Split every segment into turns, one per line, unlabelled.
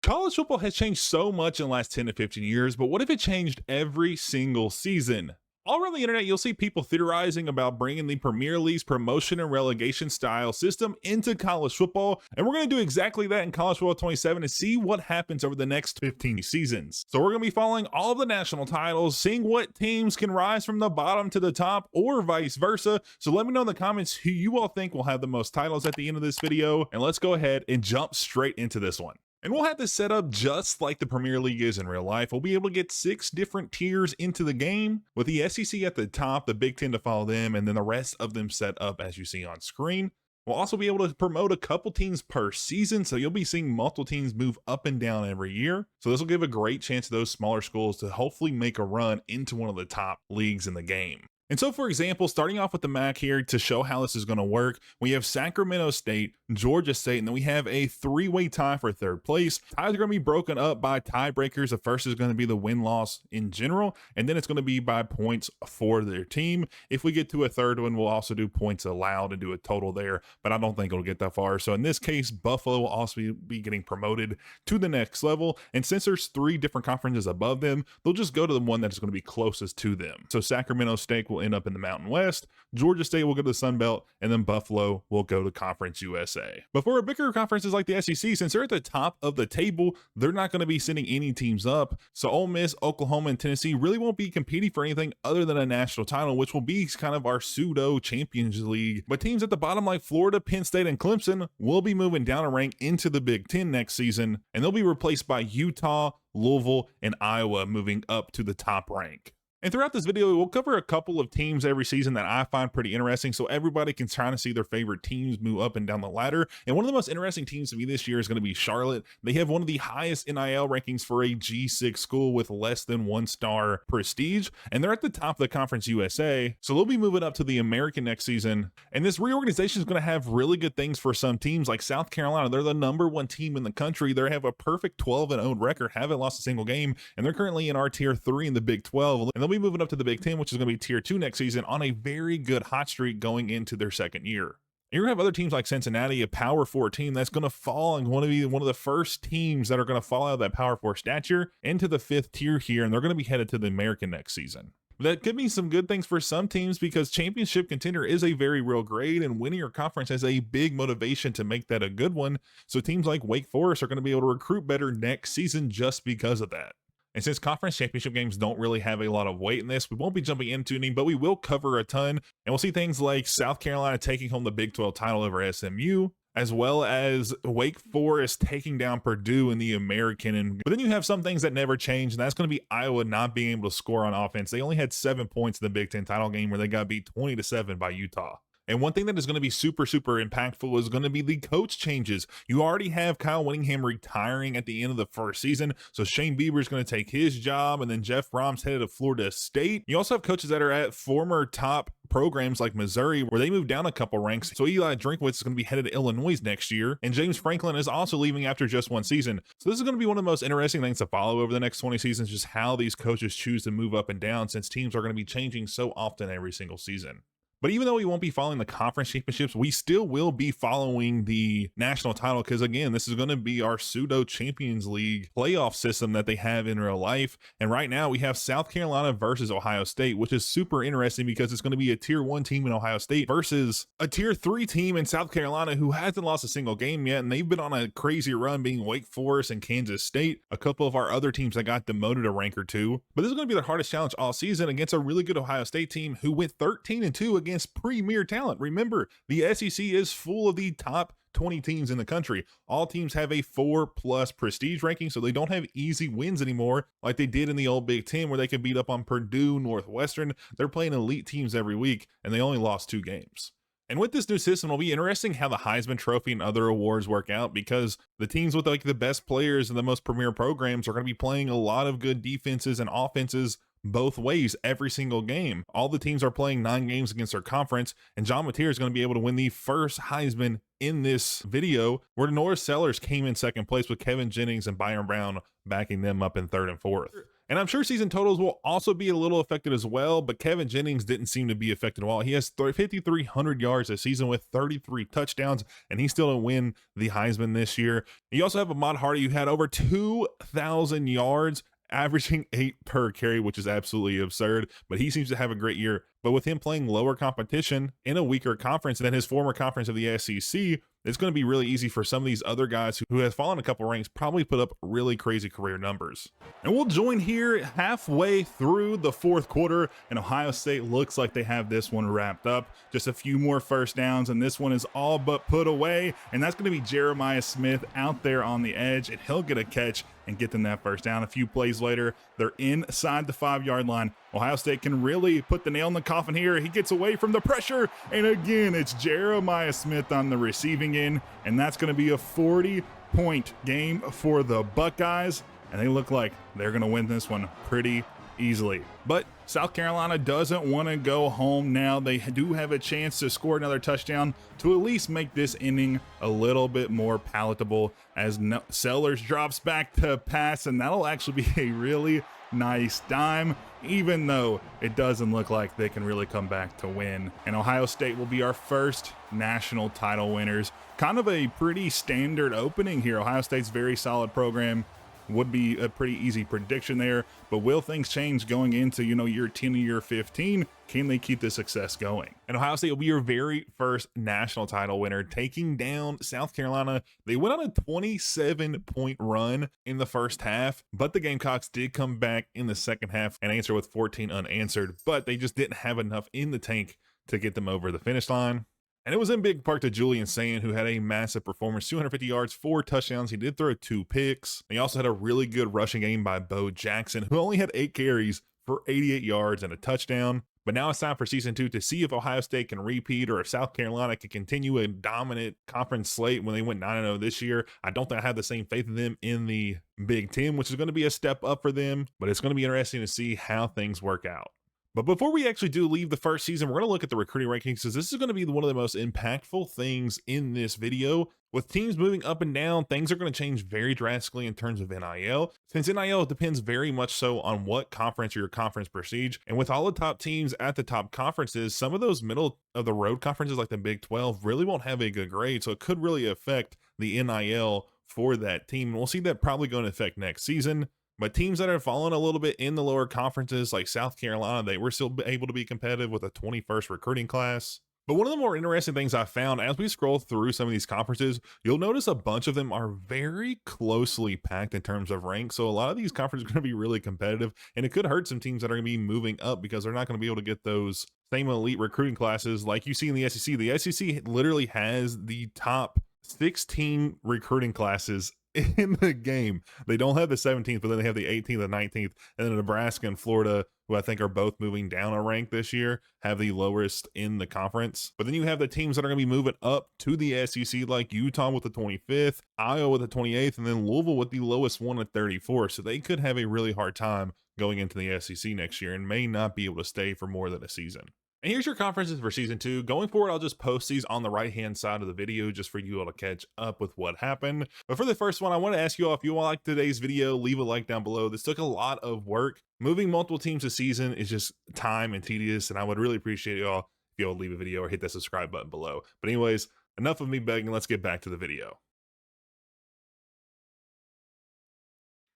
College football has changed so much in the last 10 to 15 years, but what if it changed every single season? All around the internet, you'll see people theorizing about bringing the Premier League's promotion and relegation style system into college football, and we're going to do exactly that in College Football 27 and see what happens over the next 15 seasons. So we're going to be following all of the national titles, seeing what teams can rise from the bottom to the top or vice versa. So let me know in the comments who you all think will have the most titles at the end of this video, and let's go ahead and jump straight into this one. And we'll have this set up just like the Premier League is in real life. We'll be able to get 6 different tiers into the game, with the SEC at the top, the Big Ten to follow them, and then the rest of them set up as you see on screen. We'll also be able to promote a couple teams per season, so you'll be seeing multiple teams move up and down every year. So this will give a great chance to those smaller schools to hopefully make a run into one of the top leagues in the game. And so, for example, starting off with the MAC here to show how this is going to work, we have Sacramento State, Georgia State, and then we have a 3-way tie for 3rd place. Ties are going to be broken up by tiebreakers. The first is going to be the win-loss in general, and then it's going to be by points for their team. If we get to a 3rd one, we'll also do points allowed and do a total there, but I don't think it'll get that far. So in this case, Buffalo will also be getting promoted to the next level, and since there's 3 different conferences above them, they'll just go to the one that's going to be closest to them. So Sacramento State will end up in the Mountain West, Georgia State will go to the Sun Belt, and then Buffalo will go to Conference USA. But for bigger conferences like the SEC, since they're at the top of the table, they're not going to be sending any teams up. So Ole Miss, Oklahoma, and Tennessee really won't be competing for anything other than a national title, which will be kind of our pseudo Champions League. But teams at the bottom like Florida, Penn State, and Clemson will be moving down a rank into the Big Ten next season, and they'll be replaced by Utah, Louisville, and Iowa moving up to the top rank. And throughout this video, we'll cover a couple of teams every season that I find pretty interesting, so everybody can try to see their favorite teams move up and down the ladder. And one of the most interesting teams to me this year is going to be Charlotte. They have one of the highest NIL rankings for a G6 school with less than 1-star prestige, and they're at the top of the Conference USA, so they'll be moving up to the American next season. And this reorganization is going to have really good things for some teams like South Carolina. They're the #1 team in the country. They have a perfect 12-0 record, haven't lost a single game, and they're currently in our tier 3 in the Big 12. And they'll be moving up to the Big Ten, which is going to be tier 2 next season, on a very good hot streak going into their 2nd year. You're going to have other teams like Cincinnati, a Power 4 team that's going to fall and want to be one of the first teams that are going to fall out of that Power 4 stature into the 5th tier here, and they're going to be headed to the American next season. That could be some good things for some teams because championship contender is a very real grade, and winning your conference has a big motivation to make that a good one. So teams like Wake Forest are going to be able to recruit better next season just because of that. And since conference championship games don't really have a lot of weight in this, we won't be jumping into any, but we will cover a ton. And we'll see things like South Carolina taking home the Big 12 title over SMU, as well as Wake Forest taking down Purdue in the American. But then you have some things that never change, and that's going to be Iowa not being able to score on offense. They only had 7 points in the Big 10 title game where they got beat 20-7 by Utah. And one thing that is going to be super impactful is going to be the coach changes. You already have Kyle Whittingham retiring at the end of the 1st season, so Shane Bieber is going to take his job, and then Jeff Brom's headed to Florida State. You also have coaches that are at former top programs like Missouri, where they moved down a couple ranks. So Eli Drinkwitz is going to be headed to Illinois next year, and James Franklin is also leaving after just 1 season. So this is going to be one of the most interesting things to follow over the next 20 seasons, just how these coaches choose to move up and down, since teams are going to be changing so often every single season. But even though we won't be following the conference championships, we still will be following the national title, because again, this is going to be our pseudo Champions League playoff system that they have in real life. And right now we have South Carolina versus Ohio State, which is super interesting because it's going to be a tier 1 team in Ohio State versus a tier 3 team in South Carolina who hasn't lost a single game yet. And they've been on a crazy run, being Wake Forest and Kansas State, a couple of our other teams that got demoted a rank or 2. But this is going to be their hardest challenge all season against a really good Ohio State team who went 13-2 against premier talent. Remember, the SEC is full of the top 20 teams in the country. All teams have a 4+ prestige ranking, so they don't have easy wins anymore like they did in the old Big Ten, where they could beat up on Purdue, Northwestern. They're playing elite teams every week, and they only lost 2 games. And with this new system, it'll be interesting how the Heisman Trophy and other awards work out, because the teams with like the best players and the most premier programs are going to be playing a lot of good defenses and offenses both ways every single game. All the teams are playing 9 games against their conference, and John Mateer is going to be able to win the first Heisman in this video, where Norris Sellers came in 2nd place with Kevin Jennings and Byron Brown backing them up in 3rd and 4th. And I'm sure season totals will also be a little affected as well, but Kevin Jennings didn't seem to be affected at all. He has 5,300 yards this season with 33 touchdowns, and he still didn't win the Heisman this year. You also have Ahmad Hardy, who had over 2,000 yards, averaging 8 per carry, which is absolutely absurd, but he seems to have a great year. But with him playing lower competition in a weaker conference than his former conference of the SEC, it's going to be really easy for some of these other guys who have fallen a couple ranks, probably put up really crazy career numbers. And we'll join here halfway through the fourth quarter, and Ohio State looks like they have this one wrapped up. Just a few more first downs, and this one is all but put away, and that's going to be Jeremiah Smith out there on the edge, and he'll get a catch and get them that first down. A few plays later, they're inside the 5-yard line. Ohio State can really put the nail in the coffin here. He gets away from the pressure, and again, it's Jeremiah Smith on the receiving end, and that's going to be a 40-point game for the Buckeyes, and they look like they're going to win this one pretty easily. But South Carolina doesn't want to go home now. They do have a chance to score another touchdown to at least make this inning a little bit more palatable as Sellers drops back to pass, and that'll actually be a really nice dime, even though it doesn't look like they can really come back to win. And Ohio State will be our first national title winners. Kind of a pretty standard opening here. Ohio State's very solid program. Would be a pretty easy prediction there, but will things change going into, year 10 or year 15? Can they keep this success going? And Ohio State will be your very first national title winner, taking down South Carolina. They went on a 27-point run in the first half, but the Gamecocks did come back in the second half and answer with 14 unanswered, but they just didn't have enough in the tank to get them over the finish line. And it was in big part to Julian Sayin, who had a massive performance, 250 yards, 4 touchdowns. He did throw 2 picks. He also had a really good rushing game by Bo Jackson, who only had 8 carries for 88 yards and a touchdown. But now it's time for season 2 to see if Ohio State can repeat or if South Carolina can continue a dominant conference slate when they went 9-0 this year. I don't think I have the same faith in them in the Big Ten, which is going to be a step up for them, but it's going to be interesting to see how things work out. But before we actually do leave the first season, we're going to look at the recruiting rankings, because this is going to be one of the most impactful things in this video. With teams moving up and down, things are going to change very drastically in terms of NIL, since NIL depends very much so on what conference or your conference prestige. And with all the top teams at the top conferences, some of those middle of the road conferences like the Big 12 really won't have a good grade, so it could really affect the NIL for that team. And we'll see that probably going to affect next season. But teams that have fallen a little bit in the lower conferences like South Carolina, they were still able to be competitive with a 21st recruiting class. But one of the more interesting things I found as we scroll through some of these conferences, you'll notice a bunch of them are very closely packed in terms of rank. So a lot of these conferences are going to be really competitive, and it could hurt some teams that are going to be moving up because they're not going to be able to get those same elite recruiting classes like you see in the SEC. The SEC literally has the top 16 recruiting classes in the game. They don't have the 17th, but then they have the 18th, the 19th, and then Nebraska and Florida, who I think are both moving down a rank this year, have the lowest in the conference. But then you have the teams that are going to be moving up to the SEC, like Utah with the 25th, Iowa with the 28th, and then Louisville with the lowest one at 34. So they could have a really hard time going into the SEC next year and may not be able to stay for more than a season. And here's your conferences for season 2. Going forward, I'll just post these on the right-hand side of the video just for you all to catch up with what happened. But for the first one, I want to ask you all, if you all like today's video, leave a like down below. This took a lot of work. Moving multiple teams this season is just time and tedious, and I would really appreciate you all if you all leave a video or hit that subscribe button below. But anyways, enough of me begging. Let's get back to the video.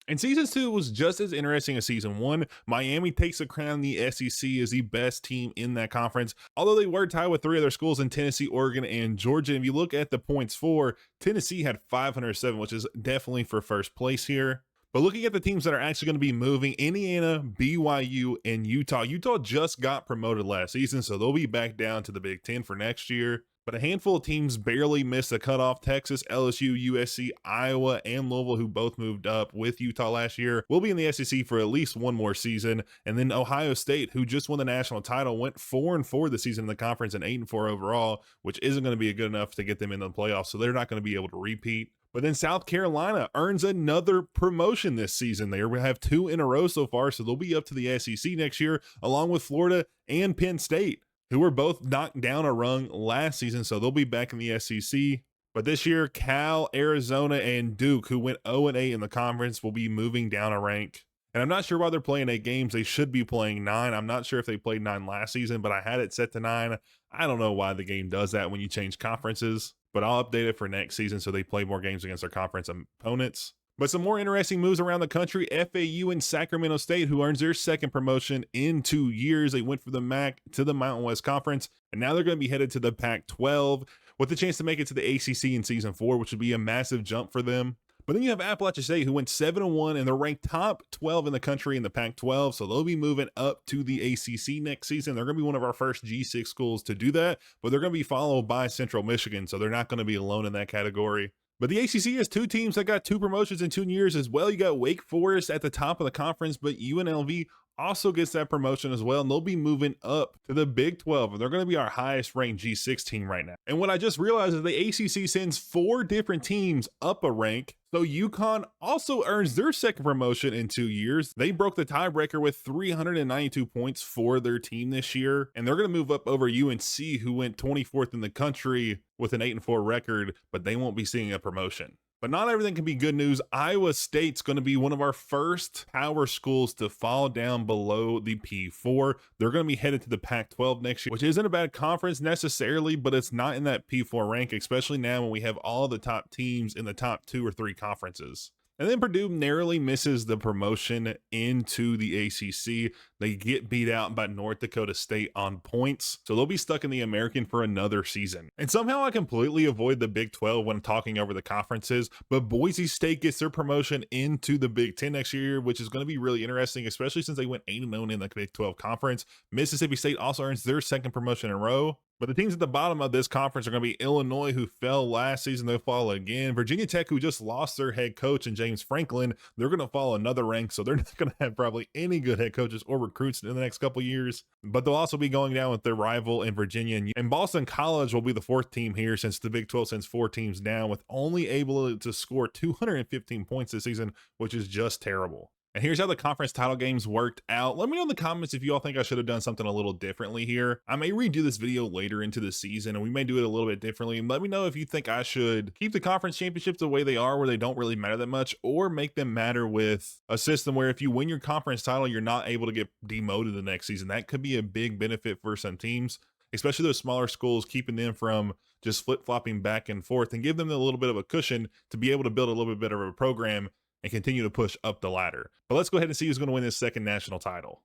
And season 2 was just as interesting as season 1. Miami takes the crown in the SEC as the best team in that conference, although they were tied with 3 other schools in Tennessee, Oregon, and Georgia. If you look at the points for, Tennessee had 507, which is definitely for first place here. But looking at the teams that are actually going to be moving, Indiana, BYU, and Utah. Utah just got promoted last season, so they'll be back down to the Big Ten for next year. But a handful of teams barely missed the cutoff. Texas, LSU, USC, Iowa, and Louisville, who both moved up with Utah last year, will be in the SEC for at least one more season. And then Ohio State, who just won the national title, went 4-4 this season in the conference and 8-4 overall, which isn't going to be good enough to get them into the playoffs, so they're not going to be able to repeat. But then South Carolina earns another promotion this season. They have 2 in a row so far, so they'll be up to the SEC next year, along with Florida and Penn State, who were both knocked down a rung last season, so they'll be back in the SEC. But this year, Cal, Arizona, and Duke, who went 0-8 in the conference, will be moving down a rank. And I'm not sure why they're playing 8 games. They should be playing 9. I'm not sure if they played 9 last season, but I had it set to 9. I don't know why the game does that when you change conferences, but I'll update it for next season so they play more games against their conference opponents. But some more interesting moves around the country. FAU and Sacramento State, who earns their second promotion in 2 years. They went from the MAC to the Mountain West Conference, and now they're going to be headed to the Pac-12 with the chance to make it to the ACC in Season 4, which would be a massive jump for them. But then you have Appalachia State, who went 7-1, and they're ranked top 12 in the country in the Pac-12, so they'll be moving up to the ACC next season. They're going to be one of our first G6 schools to do that, but they're going to be followed by Central Michigan, so they're not going to be alone in that category. But the ACC has 2 teams that got 2 promotions in 2 years as well. You got Wake Forest at the top of the conference, but UNLV also gets that promotion as well, and they'll be moving up to the Big 12, and they're going to be our highest ranked G6 team right now. And what I just realized is the ACC sends 4 different teams up a rank, so UConn also earns their second promotion in 2 years. They broke the tiebreaker with 392 points for their team this year, and they're going to move up over UNC, who went 24th in the country with an 8-4 record, but they won't be seeing a promotion. But not everything can be good news. Iowa State's going to be one of our first power schools to fall down below the P4. They're going to be headed to the Pac-12 next year, which isn't a bad conference necessarily, but it's not in that P4 rank, especially now when we have all the top teams in the top 2 or 3 conferences. And then Purdue narrowly misses the promotion into the ACC. They get beat out by North Dakota State on points, so they'll be stuck in the American for another season. And somehow I completely avoid the Big 12 when talking over the conferences, but Boise State gets their promotion into the Big 10 next year, which is going to be really interesting, especially since they went 8-0 in the Big 12 conference. Mississippi State also earns their second promotion in a row. But the teams at the bottom of this conference are going to be Illinois, who fell last season. They'll fall again. Virginia Tech, who just lost their head coach in James Franklin, they're going to fall another rank. So they're not going to have probably any good head coaches or recruits in the next couple years. But they'll also be going down with their rival in Virginia. And Boston College will be the 4th team here, since the Big 12 sends 4 teams down, with only able to score 215 points this season, which is just terrible. And here's how the conference title games worked out. Let me know in the comments if you all think I should have done something a little differently here. I may redo this video later into the season, and we may do it a little bit differently. And let me know if you think I should keep the conference championships the way they are, where they don't really matter that much, or make them matter with a system where if you win your conference title, you're not able to get demoted the next season. That could be a big benefit for some teams, especially those smaller schools, keeping them from just flip-flopping back and forth, and give them a little bit of a cushion to be able to build a little bit better of a program and continue to push up the ladder. But let's go ahead and see who's going to win this second national title.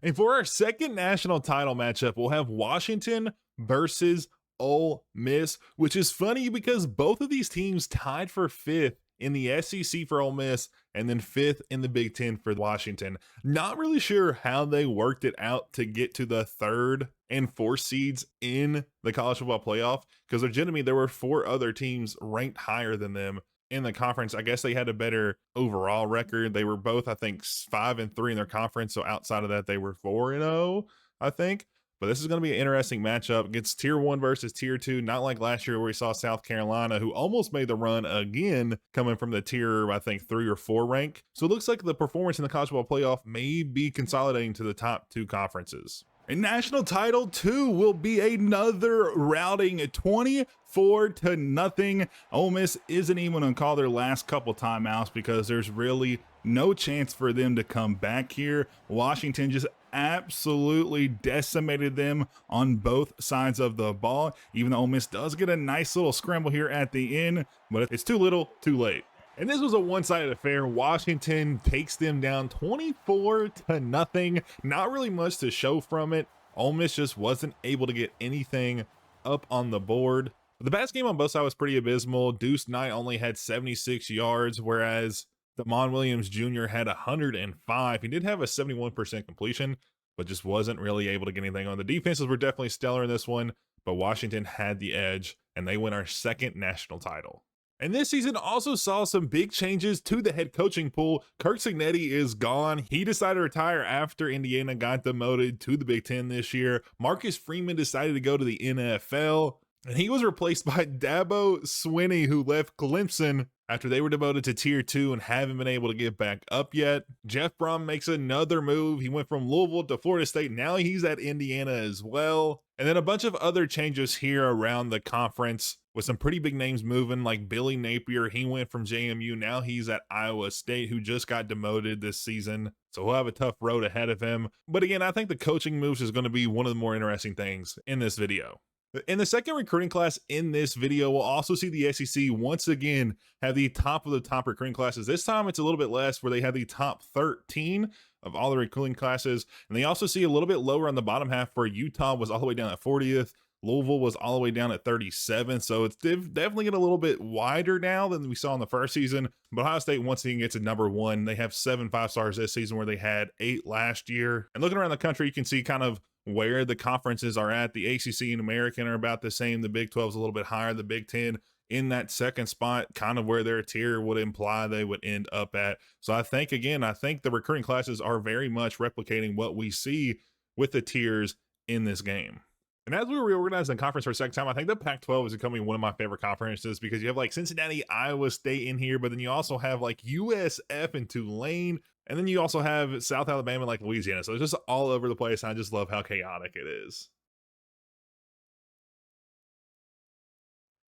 And for our second national title matchup, we'll have Washington versus Ole Miss, which is funny because both of these teams tied for 5th in the SEC for Ole Miss, and then 5th in the Big 10 for Washington. Not really sure how they worked it out to get to the 3rd and 4th seeds in the college football playoff, because legitimately there were 4 other teams ranked higher than them in the conference. I guess they had a better overall record. They were both, I think, 5-3 in their conference. So outside of that, they were 4-0, I think. But this is going to be an interesting matchup. It's tier 1 versus tier 2, not like last year where we saw South Carolina, who almost made the run again, coming from the tier, I think, 3 or 4 rank. So it looks like the performance in the college football playoff may be consolidating to the top 2 conferences. And national title 2 will be another routing, 24-0. Ole Miss isn't even going to call their last couple timeouts because there's really no chance for them to come back here. Washington just absolutely decimated them on both sides of the ball, even though Ole Miss does get a nice little scramble here at the end, but it's too little, too late. And this was a one-sided affair. Washington takes them down 24-0. Not really much to show from it. Ole Miss just wasn't able to get anything up on the board. The pass game on both sides was pretty abysmal. Deuce Knight only had 76 yards, whereas Damon Williams Jr. had 105. He did have a 71% completion, but just wasn't really able to get anything on. The defenses were definitely stellar in this one, but Washington had the edge, and they win our second national title. And this season also saw some big changes to the head coaching pool. Kirk Cignetti is gone. He decided to retire after Indiana got demoted to the Big Ten this year. Marcus Freeman decided to go to the NFL. And he was replaced by Dabo Swinney, who left Clemson after they were demoted to tier 2 and haven't been able to get back up yet. Jeff Brom makes another move. He went from Louisville to Florida State. Now he's at Indiana as well. And then a bunch of other changes here around the conference with some pretty big names moving, like Billy Napier. He went from JMU. Now he's at Iowa State, who just got demoted this season. So he'll have a tough road ahead of him. But again, I think the coaching moves is going to be one of the more interesting things in this video. In the second recruiting class in this video, we'll also see the SEC once again have the top of the top recruiting classes. This time it's a little bit less, where they have the top 13 of all the recruiting classes. And they also see a little bit lower on the bottom half, where Utah was all the way down at 40th. Louisville was all the way down at 37th. So it's definitely getting a little bit wider now than we saw in the first season. But Ohio State once again gets a number 1. They have 7 5-stars this season, where they had 8 last year. And looking around the country, you can see kind of where the conferences are at. The ACC and American are about the same. The Big 12 is a little bit higher. The Big 10 in that second spot, kind of where their tier would imply they would end up at. So I think the recruiting classes are very much replicating what we see with the tiers in this game. And as we were reorganizing the conference for a second time, I think the Pac-12 is becoming one of my favorite conferences, because you have like Cincinnati, Iowa State in here, but then you also have like USF and Tulane. And then you also have South Alabama, like Louisiana. So it's just all over the place. And I just love how chaotic it is.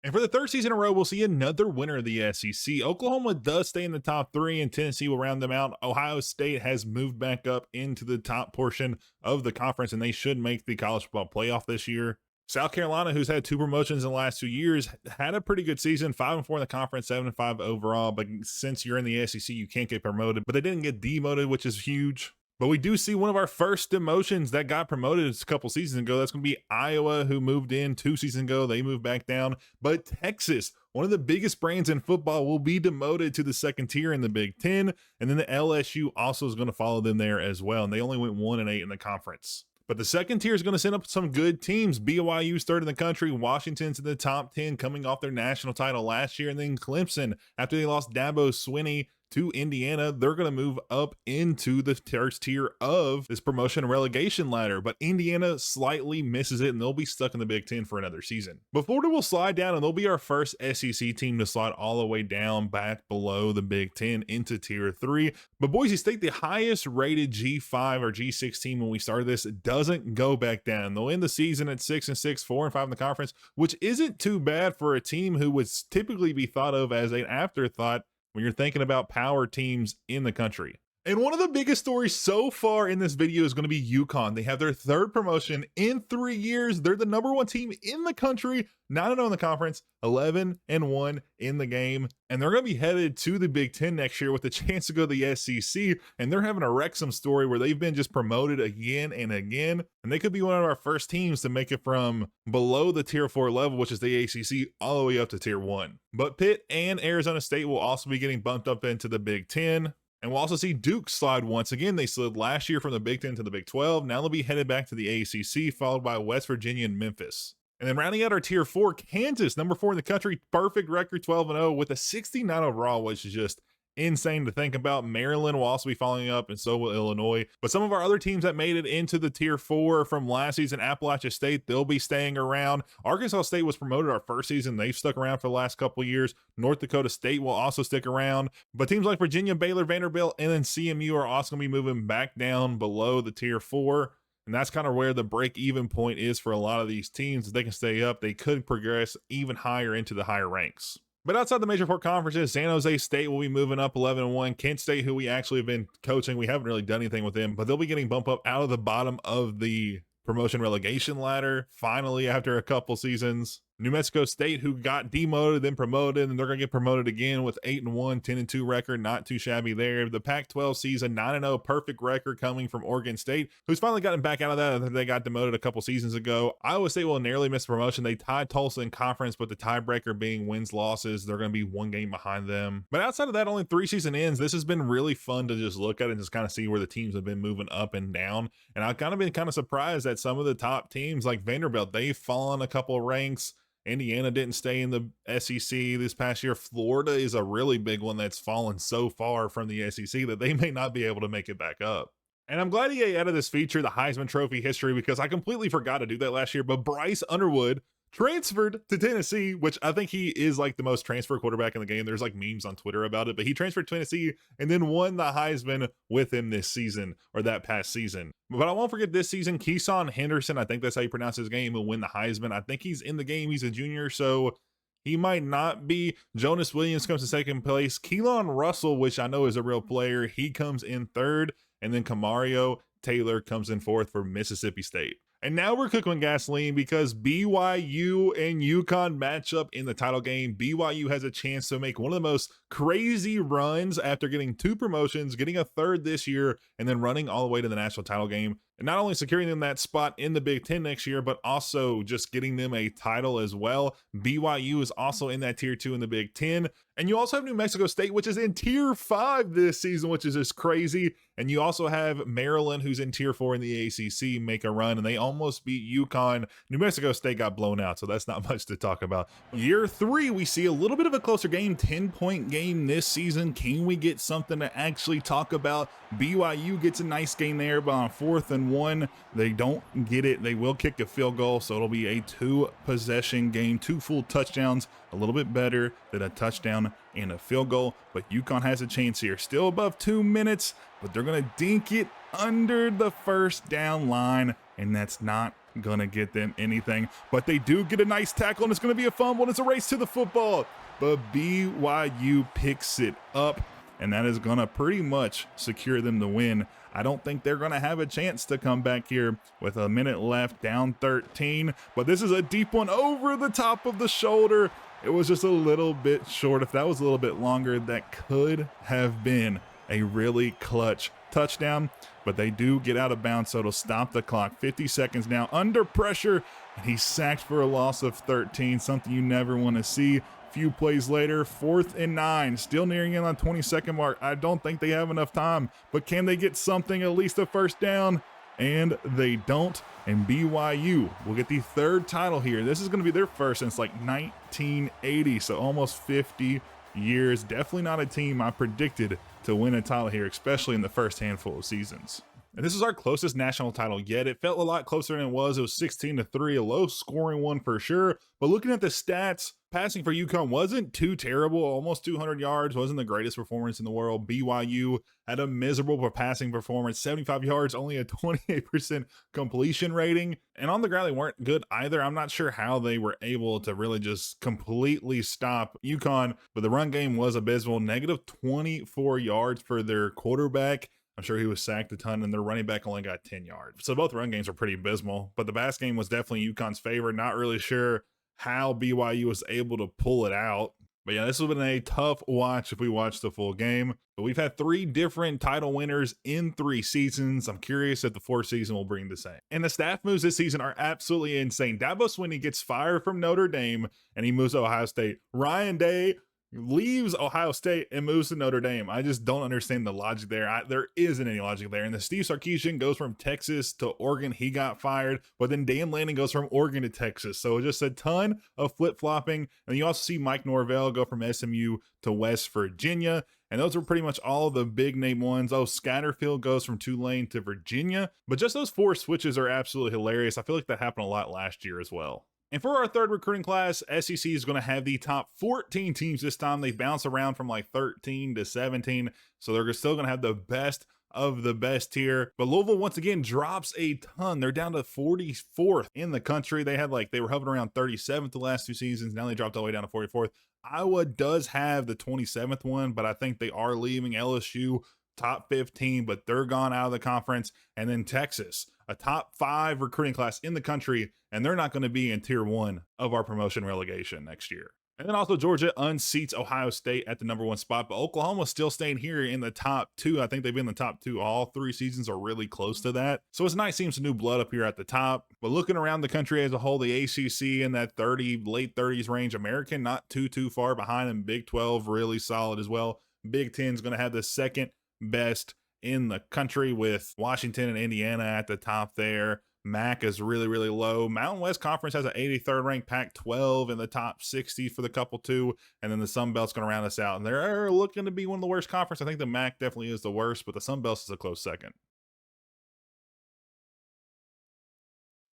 And for the third season in a row, we'll see another winner of the SEC. Oklahoma does stay in the top 3, and Tennessee will round them out. Ohio State has moved back up into the top portion of the conference, and they should make the college football playoff this year. South Carolina, who's had 2 promotions in the last 2 years, had a pretty good season, 5-4 in the conference, 7-5 overall. But since you're in the SEC, you can't get promoted. But they didn't get demoted, which is huge. But we do see one of our first demotions that got promoted a couple seasons ago. That's going to be Iowa, who moved in 2 seasons ago. They moved back down. But Texas, one of the biggest brands in football, will be demoted to the second tier in the Big 10. And then the LSU also is going to follow them there as well. And they only went 1-8 in the conference. But the second tier is going to send up some good teams. BYU's third in the country. Washington's in the top 10 coming off their national title last year. And then Clemson, after they lost Dabo Swinney to Indiana, they're going to move up into the first tier of this promotion and relegation ladder. But Indiana slightly misses it, and they'll be stuck in the Big 10 for another season. But Florida will slide down, and they'll be our first SEC team to slide all the way down back below the Big 10 into tier 3. But Boise State, the highest rated G5 or G6 team when we started this, doesn't go back down. They'll end the season at 6-6, 4-5 in the conference, which isn't too bad for a team who would typically be thought of as an afterthought when you're thinking about power teams in the country. And one of the biggest stories so far in this video is going to be UConn. They have their 3rd promotion in 3 years. They're the number 1 team in the country, 9-0 in the conference, 11-1 in the game. And they're going to be headed to the Big 10 next year with a chance to go to the SEC. And they're having a Wrexham story where they've been just promoted again and again. And they could be one of our first teams to make it from below the tier 4 level, which is the ACC, all the way up to tier 1. But Pitt and Arizona State will also be getting bumped up into the Big 10. And we'll also see Duke slide once again. They slid last year from the Big 10 to the Big 12. Now they'll be headed back to the ACC, followed by West Virginia and Memphis. And then rounding out our tier 4, Kansas, number 4 in the country, perfect record, 12-0 with a 69 overall, which is just insane to think about. Maryland will also be following up, and so will Illinois. But some of our other teams that made it into the tier 4 from last season, Appalachia State, they'll be staying around. Arkansas State was promoted our first season. They've stuck around for the last couple of years. North Dakota State will also stick around. But teams like Virginia, Baylor, Vanderbilt, and then CMU are also going to be moving back down below the tier 4. And that's kind of where the break-even point is for a lot of these teams. If they can stay up, they could progress even higher into the higher ranks. But outside the major 4 conferences, San Jose State will be moving up 11-1. Kent State, who we actually have been coaching, we haven't really done anything with them, but they'll be getting bumped up out of the bottom of the promotion relegation ladder finally after a couple seasons. New Mexico State, who got demoted, then promoted, and they're going to get promoted again with 8-1, 10-2 record, not too shabby there. The Pac-12 season, 9-0, perfect record coming from Oregon State, who's finally gotten back out of that after they got demoted a couple seasons ago. Iowa State will narrowly miss promotion. They tied Tulsa in conference, but the tiebreaker being wins-losses, they're going to be 1 game behind them. But outside of that, only 3 season ends. This has been really fun to just look at and just kind of see where the teams have been moving up and down. And I've kind of been kind of surprised that some of the top teams like Vanderbilt, they've fallen a couple ranks. Indiana didn't stay in the SEC this past year. Florida is a really big one that's fallen so far from the SEC that they may not be able to make it back up. And I'm glad he added this feature, the Heisman Trophy history, because I completely forgot to do that last year. But Bryce Underwood, transferred to Tennessee, which I think he is like the most transfer quarterback in the game. There's like memes on Twitter about it, but he transferred to Tennessee and then won the Heisman with him this season, or that past season. But I won't forget this season, Keyshawn Henderson, I think that's how you pronounce his name, will win the Heisman. I think he's in the game. He's a junior, so he might not be. Jonas Williams comes in second place. Keelan Russell, which I know is a real player, he comes in third. And then Kamario Taylor comes in fourth for Mississippi State. And now we're cooking with gasoline because BYU and UConn match up in the title game. BYU has a chance to make one of the most crazy runs after getting 2 promotions, getting a third this year, and then running all the way to the national title game. And not only securing them that spot in the Big Ten next year, but also just getting them a title as well. BYU is also in that tier 2 in the Big Ten. And you also have New Mexico State, which is in tier 5 this season, which is just crazy. And you also have Maryland, who's in tier 4 in the ACC, make a run, and they almost beat UConn. New Mexico State got blown out, so that's not much to talk about. Year 3, we see a little bit of a closer game, 10-point game this season. Can we get something to actually talk about? BYU gets a nice game there, but on 4th and 1, they don't get it. They will kick a field goal, so it'll be a 2-possession game, 2 full touchdowns, a little bit better than a touchdown and a field goal. But UConn has a chance here, still above 2 minutes, but they're going to dink it under the first down line, and that's not going to get them anything. But they do get a nice tackle, and it's going to be a fumble, and it's a race to the football. But BYU picks it up, and that is going to pretty much secure them the win. I don't think they're going to have a chance to come back here with a minute left, down 13. But this is a deep one over the top of the shoulder. It was just a little bit short. If that was a little bit longer, that could have been a really clutch touchdown. But they do get out of bounds, so it'll stop the clock. 50 seconds now under pressure, and he's sacked for a loss of 13, something you never want to see. Few plays later, 4th and 9, still nearing in on 20-second mark. I don't think they have enough time, but can they get something, at least a first down? And they don't, and BYU will get the 3rd title here. This is going to be their first since like 1980, so almost 50 years. Definitely not a team I predicted to win a title here, especially in the first handful of seasons. And this is our closest national title yet. It felt a lot closer than it was. It was 16-3, a low scoring one for sure. But looking at the stats, passing for UConn wasn't too terrible. Almost 200 yards, wasn't the greatest performance in the world. BYU had a miserable passing performance, 75 yards, only a 28% completion rating. And on the ground, they weren't good either. I'm not sure how they were able to really just completely stop UConn, but the run game was abysmal. Negative 24 yards for their quarterback. I'm sure he was sacked a ton, and their running back only got 10 yards. So both run games are pretty abysmal, but the pass game was definitely UConn's favor. Not really sure how BYU was able to pull it out. But yeah, this has been a tough watch if we watch the full game. But we've had 3 different title winners in 3 seasons. I'm curious if the 4th season will bring the same. And the staff moves this season are absolutely insane. Dabo Swinney gets fired from Notre Dame, and he moves to Ohio State. Ryan Day leaves Ohio State and moves to Notre Dame. I just don't understand the logic there. There isn't any logic there. And the Steve Sarkisian goes from Texas to Oregon. He got fired. But then Dan Lanning goes from Oregon to Texas. So just a ton of flip-flopping. And you also see Mike Norvell go from SMU to West Virginia. And those are pretty much all the big name ones. Oh, Scatterfield goes from Tulane to Virginia. But just those 4 switches are absolutely hilarious. I feel like that happened a lot last year as well. And for our 3rd recruiting class, SEC is going to have the top 14 teams this time. They bounce around from like 13 to 17. So they're still going to have the best of the best here. But Louisville once again drops a ton. They're down to 44th in the country. They were hovering around 37th the last 2 seasons. Now they dropped all the way down to 44th. Iowa does have the 27th one, but I think they are leaving. LSU top 15, but they're gone out of the conference. And then Texas, a top 5 recruiting class in the country, and they're not going to be in tier 1 of our promotion relegation next year. And then also Georgia unseats Ohio State at the number 1 spot, but Oklahoma's still staying here in the top 2. I think they've been in the top 2 all 3 seasons, or really close to that. So it's nice seeing some new blood up here at the top. But looking around the country as a whole, the ACC in that late 30s range, American not too far behind, and Big 12 really solid as well. Big 10 is going to have the 2nd best in the country, with Washington and Indiana at the top there. MAC is really low. Mountain West Conference has an 83rd ranked, Pac-12 in the top 60 for the couple 2, and then the Sun Belt's going to round us out. And they're looking to be one of the worst conference. I think the MAC definitely is the worst, but the Sun Belt is a close second.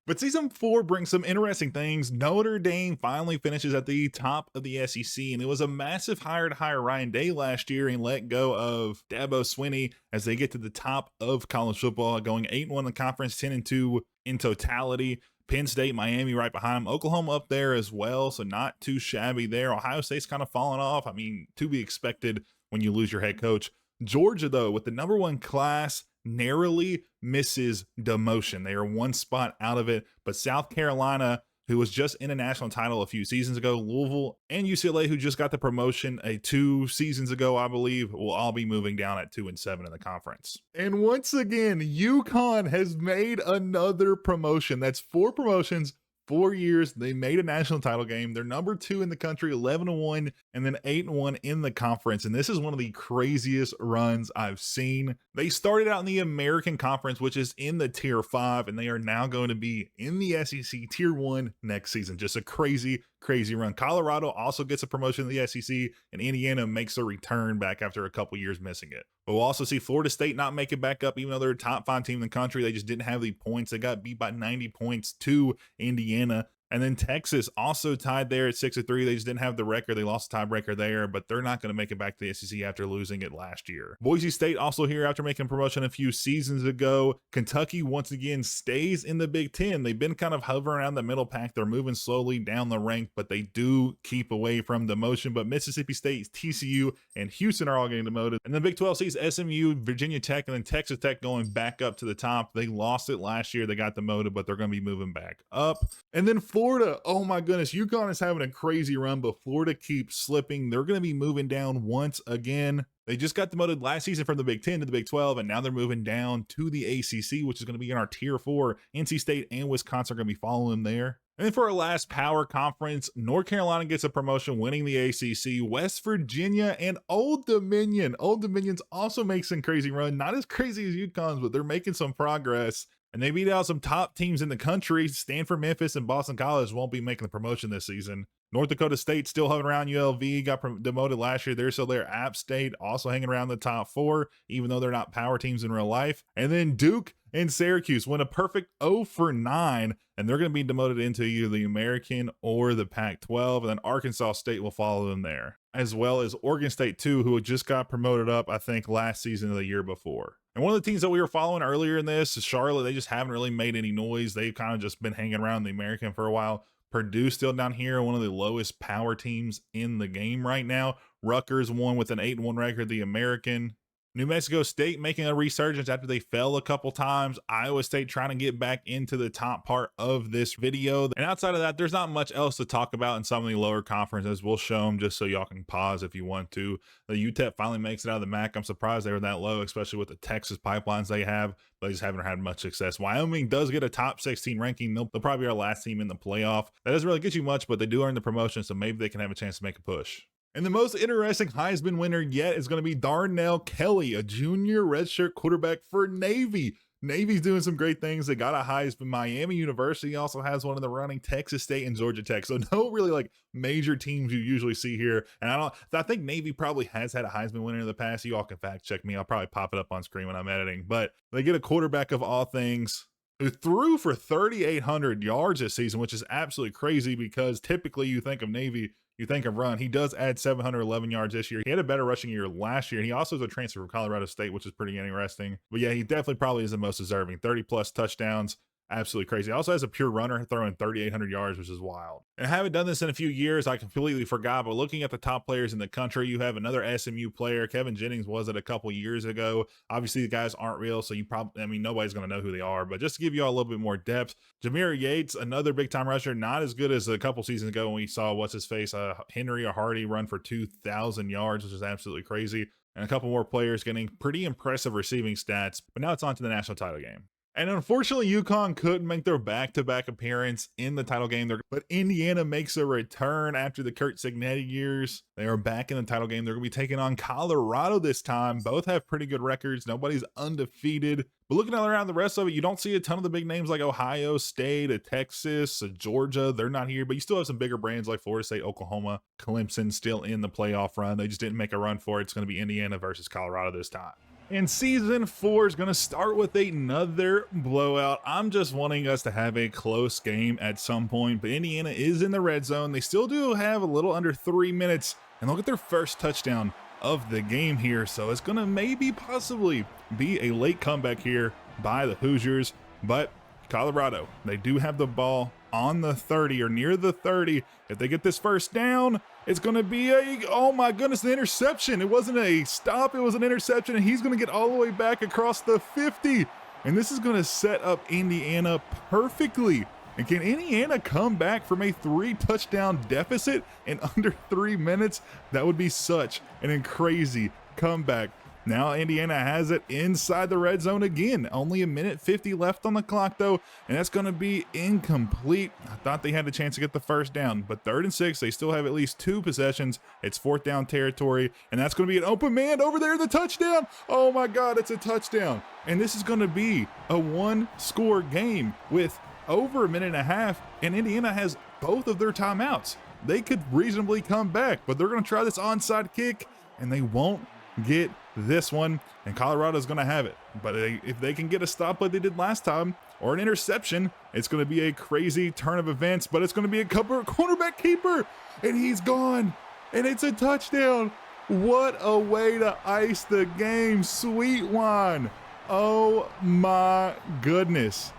But season 4 brings some interesting things. Notre Dame finally finishes at the top of the SEC, and it was a massive hire to hire Ryan Day last year and let go of Dabo Swinney as they get to the top of college football, going 8-1 in the conference, 10-2 in totality. Penn State, Miami right behind them. Oklahoma up there as well, so not too shabby there. Ohio State's kind of fallen off. I mean, to be expected when you lose your head coach. Georgia, though, with the #1 class, narrowly misses demotion. They are one spot out of it, but South Carolina, who was just in a national title a few seasons ago, Louisville, and UCLA, who just got the promotion 2 seasons ago, I believe, will all be moving down at 2-7 in the conference. And once again, UConn has made another promotion. That's 4 promotions, 4 years. They made a national title game. They're #2 in the country, 11-1, and then 8-1 in the conference. And this is one of the craziest runs I've seen. They started out in the American Conference, which is in the Tier 5, and they are now going to be in the SEC Tier 1 next season. Just a crazy run. Colorado also gets a promotion to the SEC, and Indiana makes a return back after a couple years missing it. But we'll also see Florida State not make it back up, even though they're a top 5 team in the country. They just didn't have the points. They got beat by 90 points to Indiana. And then Texas also tied there at 6-3. They just didn't have the record. They lost the tiebreaker there, but they're not going to make it back to the SEC after losing it last year. Boise State also here after making a promotion a few seasons ago. Kentucky once again stays in the Big Ten. They've been kind of hovering around the middle pack. They're moving slowly down the rank, but they do keep away from demotion. But Mississippi State, TCU, and Houston are all getting demoted. And the Big 12 sees SMU, Virginia Tech, and then Texas Tech going back up to the top. They lost it last year. They got demoted, but they're going to be moving back up. And then Florida, oh my goodness, UConn is having a crazy run, but Florida keeps slipping. They're going to be moving down once again. They just got demoted last season from the Big 10 to the Big 12, and now they're moving down to the ACC, which is going to be in our Tier 4. NC State and Wisconsin are going to be following there. And then for our last power conference, North Carolina gets a promotion, winning the ACC. West Virginia and Old Dominion. Old Dominion's also makes some crazy run. Not as crazy as UConn's, but they're making some progress. And they beat out some top teams in the country. Stanford, Memphis, and Boston College won't be making the promotion this season. North Dakota State still hovering around. ULV got demoted last year. They're still there. App State also hanging around the top 4, even though they're not power teams in real life. And then Duke and Syracuse went a perfect 0-9, and they're going to be demoted into either the American or the Pac-12. And then Arkansas State will follow them there, as well as Oregon State too, who just got promoted up, I think, last season or the year before. And one of the teams that we were following earlier in this is Charlotte. They just haven't really made any noise. They've kind of just been hanging around the American for a while. Purdue still down here, one of the lowest power teams in the game right now. Rutgers won with an 8-1 record, the American. New Mexico State making a resurgence after they fell a couple times. Iowa State trying to get back into the top part of this video. And outside of that, there's not much else to talk about in some of the lower conferences. We'll show them just so y'all can pause if you want to. The UTEP finally makes it out of the MAC. I'm surprised they were that low, especially with the Texas pipelines they have. They just haven't had much success. Wyoming does get a top 16 ranking. They'll probably be our last team in the playoff. That doesn't really get you much, but they do earn the promotion, so maybe they can have a chance to make a push. And the most interesting Heisman winner yet is going to be Darnell Kelly, a junior redshirt quarterback for Navy. Navy's doing some great things. They got a Heisman. Miami University also has one in the running. Texas State and Georgia Tech. So no really like major teams you usually see here. And I think Navy probably has had a Heisman winner in the past. You all can fact check me. I'll probably pop it up on screen when I'm editing. But they get a quarterback of all things who threw for 3,800 yards this season, which is absolutely crazy because typically you think of Navy, you think of run. He does add 711 yards this year. He had a better rushing year last year. And he also is a transfer from Colorado State, which is pretty interesting. But yeah, he definitely probably is the most deserving. 30 plus touchdowns. Absolutely crazy. Also has a pure runner throwing 3,800 yards, which is wild. And I haven't done this in a few years. I completely forgot. But looking at the top players in the country, you have another SMU player. Kevin Jennings was it a couple years ago. Obviously, the guys aren't real, so you probably, nobody's going to know who they are. But just to give you all a little bit more depth, Jameer Yates, another big time rusher, not as good as a couple seasons ago when we saw Henry or Hardy run for 2,000 yards, which is absolutely crazy. And a couple more players getting pretty impressive receiving stats. But now it's on to the national title game. And unfortunately, UConn couldn't make their back-to-back appearance in the title game. But Indiana makes a return after the Kurt Cignetti years. They are back in the title game. They're going to be taking on Colorado this time. Both have pretty good records. Nobody's undefeated. But looking all around the rest of it, you don't see a ton of the big names like Ohio State, Texas, Georgia. They're not here. But you still have some bigger brands like Florida State, Oklahoma, Clemson still in the playoff run. They just didn't make a run for it. It's going to be Indiana versus Colorado this time. And season 4 is going to start with another blowout. I'm just wanting us to have a close game at some point, but Indiana is in the red zone. They still do have a little under 3 minutes, and they'll get their first touchdown of the game here. So it's going to maybe possibly be a late comeback here by the Hoosiers, but Colorado, they do have the ball on the 30 or near the 30. If they get this first down, it's going to be oh my goodness, an interception. It wasn't a stop, it was an interception, and he's going to get all the way back across the 50. And this is going to set up Indiana perfectly. And can Indiana come back from a 3-touchdown deficit in under 3 minutes? That would be such an crazy comeback. Now Indiana has it inside the red zone again. Only a minute 50 left on the clock though, and that's going to be incomplete. I thought they had a chance to get the first down, but 3rd and 6, they still have at least 2 possessions. It's 4th down territory, and that's going to be an open man over there, the touchdown. Oh my God, it's a touchdown. And this is going to be a 1-score game with over a minute and a half, and Indiana has both of their timeouts. They could reasonably come back, but they're going to try this onside kick, and they won't get this one, and Colorado's going to have it. But if they can get a stop like they did last time, or an interception, it's going to be a crazy turn of events, but it's going to be a cornerback keeper, and he's gone, and it's a touchdown. What a way to ice the game, sweet wine. Oh my goodness.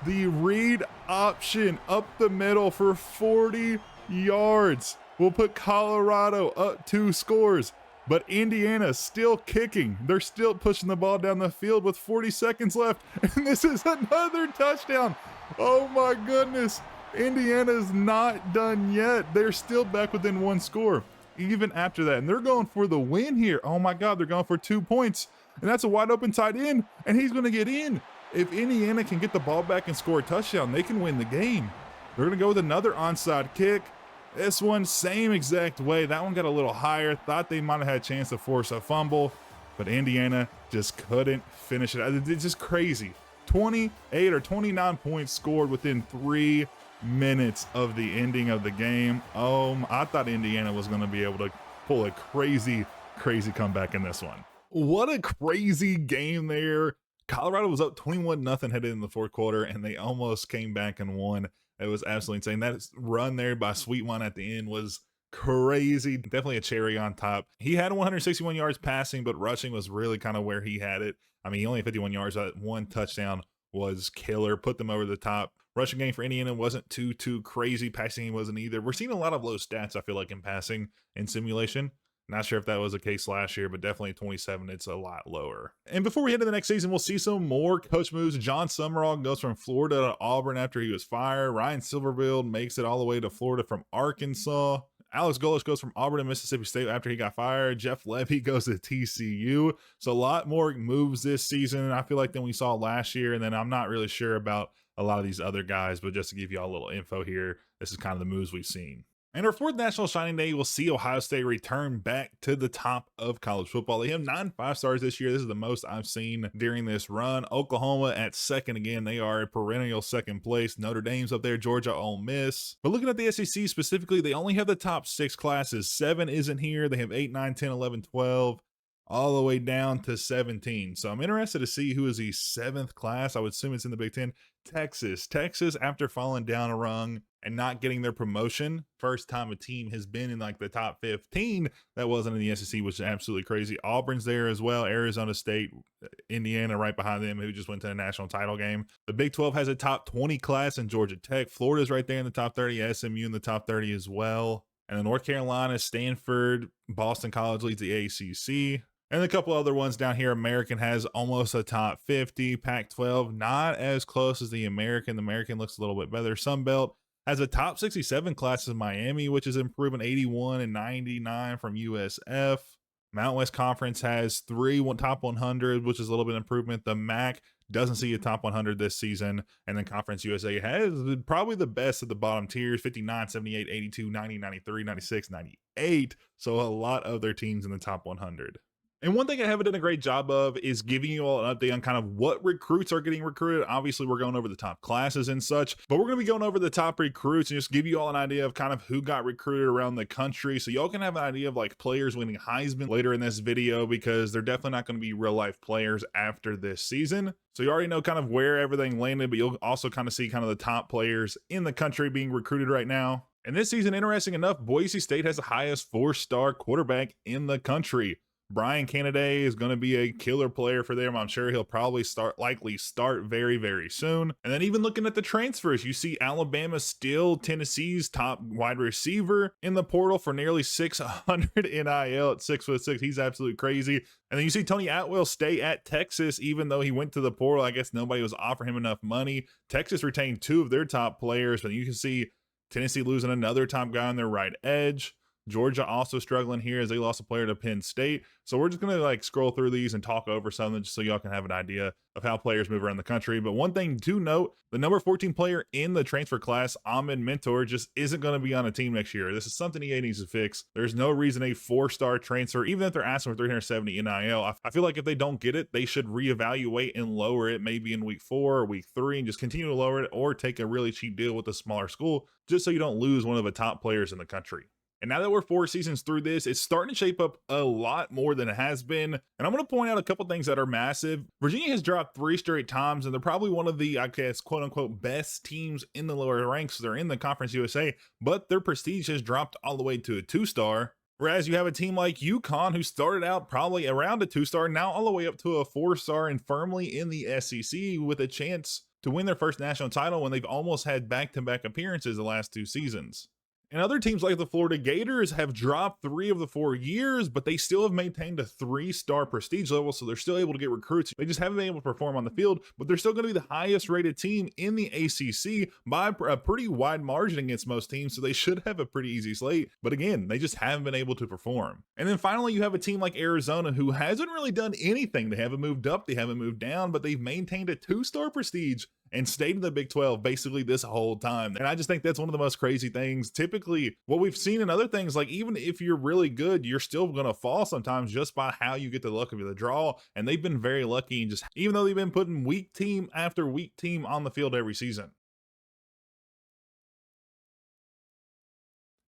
The read option up the middle for 40 yards will put Colorado up 2 scores. But Indiana still kicking. They're still pushing the ball down the field with 40 seconds left. And this is another touchdown. Oh my goodness. Indiana's not done yet. They're still back within 1 score, even after that. And they're going for the win here. Oh my God, they're going for 2 points. And that's a wide open tight end. And he's going to get in. If Indiana can get the ball back and score a touchdown, they can win the game. They're going to go with another onside kick. This one, same exact way. That one got a little higher. Thought they might have had a chance to force a fumble, but Indiana just couldn't finish it. It's just crazy. 28 or 29 points scored within 3 minutes of the ending of the game. I thought Indiana was going to be able to pull a crazy comeback in this one. What a crazy game there. Colorado was up 21-0 headed in the 4th quarter, and they almost came back and won. It was absolutely insane. That run there by Sweetwine at the end was crazy. Definitely a cherry on top. He had 161 yards passing, but rushing was really kind of where he had it. I mean, he only had 51 yards. That 1 touchdown was killer. Put them over the top. Rushing game for Indiana wasn't too crazy. Passing wasn't either. We're seeing a lot of low stats, I feel like, in passing in simulation. Not sure if that was the case last year, but definitely 27, it's a lot lower. And before we head to the next season, we'll see some more coach moves. John Summerall goes from Florida to Auburn after he was fired. Ryan Silverfield makes it all the way to Florida from Arkansas. Alex Golesh goes from Auburn to Mississippi State after he got fired. Jeff Levy goes to TCU. So a lot more moves this season, I feel like, than we saw last year. And then I'm not really sure about a lot of these other guys, but just to give you all a little info here, this is kind of the moves we've seen. And our 4th National Signing Day will see Ohio State return back to the top of college football. They have 9 5-stars this year. This is the most I've seen during this run. Oklahoma at 2nd again. They are a perennial 2nd place. Notre Dame's up there. Georgia, Ole Miss. But looking at the SEC specifically, they only have the top 6 classes. 7 isn't here. They have 8, 9, 10, 11, 12. All the way down to 17. So I'm interested to see who is the 7th class. I would assume it's in the Big Ten. Texas, after falling down a rung and not getting their promotion, first time a team has been in like the top 15 that wasn't in the SEC, which is absolutely crazy. Auburn's there as well. Arizona State, Indiana right behind them, who just went to the national title game. The Big 12 has a top 20 class in Georgia Tech. Florida's right there in the top 30. SMU in the top 30 as well. And then North Carolina, Stanford, Boston College leads the ACC. And a couple other ones down here. American has almost a top 50. Pac-12, not as close as the American. The American looks a little bit better. Sunbelt has a top 67 class in Miami, which is improving 81 and 99 from USF. Mountain West Conference has 3 top 100, which is a little bit improvement. The MAC doesn't see a top 100 this season. And then Conference USA has probably the best of the bottom tiers, 59, 78, 82, 90, 93, 96, 98. So a lot of their teams in the top 100. And one thing I haven't done a great job of is giving you all an update on kind of what recruits are getting recruited. Obviously, we're going over the top classes and such, but we're going to be going over the top recruits and just give you all an idea of kind of who got recruited around the country. So y'all can have an idea of like players winning Heisman later in this video, because they're definitely not going to be real life players after this season. So you already know kind of where everything landed, but you'll also kind of see kind of the top players in the country being recruited right now. And this season, interesting enough, Boise State has the highest 4-star quarterback in the country. Brian Canaday is going to be a killer player for them. I'm sure he'll probably likely start very, very soon. And then even looking at the transfers, you see Alabama still Tennessee's top wide receiver in the portal for nearly 600 NIL at 6'6". He's absolutely crazy. And then you see Tony Atwell stay at Texas, even though he went to the portal. I guess nobody was offering him enough money. Texas retained 2 of their top players, but you can see Tennessee losing another top guy on their right edge. Georgia also struggling here as they lost a player to Penn State. So we're just going to like scroll through these and talk over something just so y'all can have an idea of how players move around the country. But one thing to note, the number 14 player in the transfer class, Ahmed Mentor, just isn't going to be on a team next year. This is something EA needs to fix. There's no reason a 4-star transfer, even if they're asking for 370 NIL, I feel like if they don't get it, they should reevaluate and lower it maybe in week 4 or week 3 and just continue to lower it, or take a really cheap deal with a smaller school just so you don't lose one of the top players in the country. And now that we're 4 seasons through this, it's starting to shape up a lot more than it has been. And I'm going to point out a couple things that are massive. Virginia has dropped 3 straight times, and they're probably one of the, I guess, quote unquote, best teams in the lower ranks. They're in the Conference USA, but their prestige has dropped all the way to a 2-star. Whereas you have a team like UConn, who started out probably around a 2-star, now all the way up to a 4-star and firmly in the SEC with a chance to win their first national title when they've almost had back-to-back appearances the last 2 seasons. And other teams like the Florida Gators have dropped 3 of the 4 years, but they still have maintained a 3-star prestige level, so they're still able to get recruits. They just haven't been able to perform on the field, but they're still going to be the highest rated team in the ACC by a pretty wide margin against most teams, so they should have a pretty easy slate. But again, they just haven't been able to perform. And then finally, you have a team like Arizona, who hasn't really done anything. They haven't moved up, they haven't moved down, but they've maintained a 2-star prestige and stayed in the Big 12 basically this whole time. And I just think that's one of the most crazy things. Typically, what we've seen in other things, like even if you're really good, you're still going to fall sometimes just by how you get the luck of the draw. And they've been very lucky, and just even though they've been putting weak team after weak team on the field every season.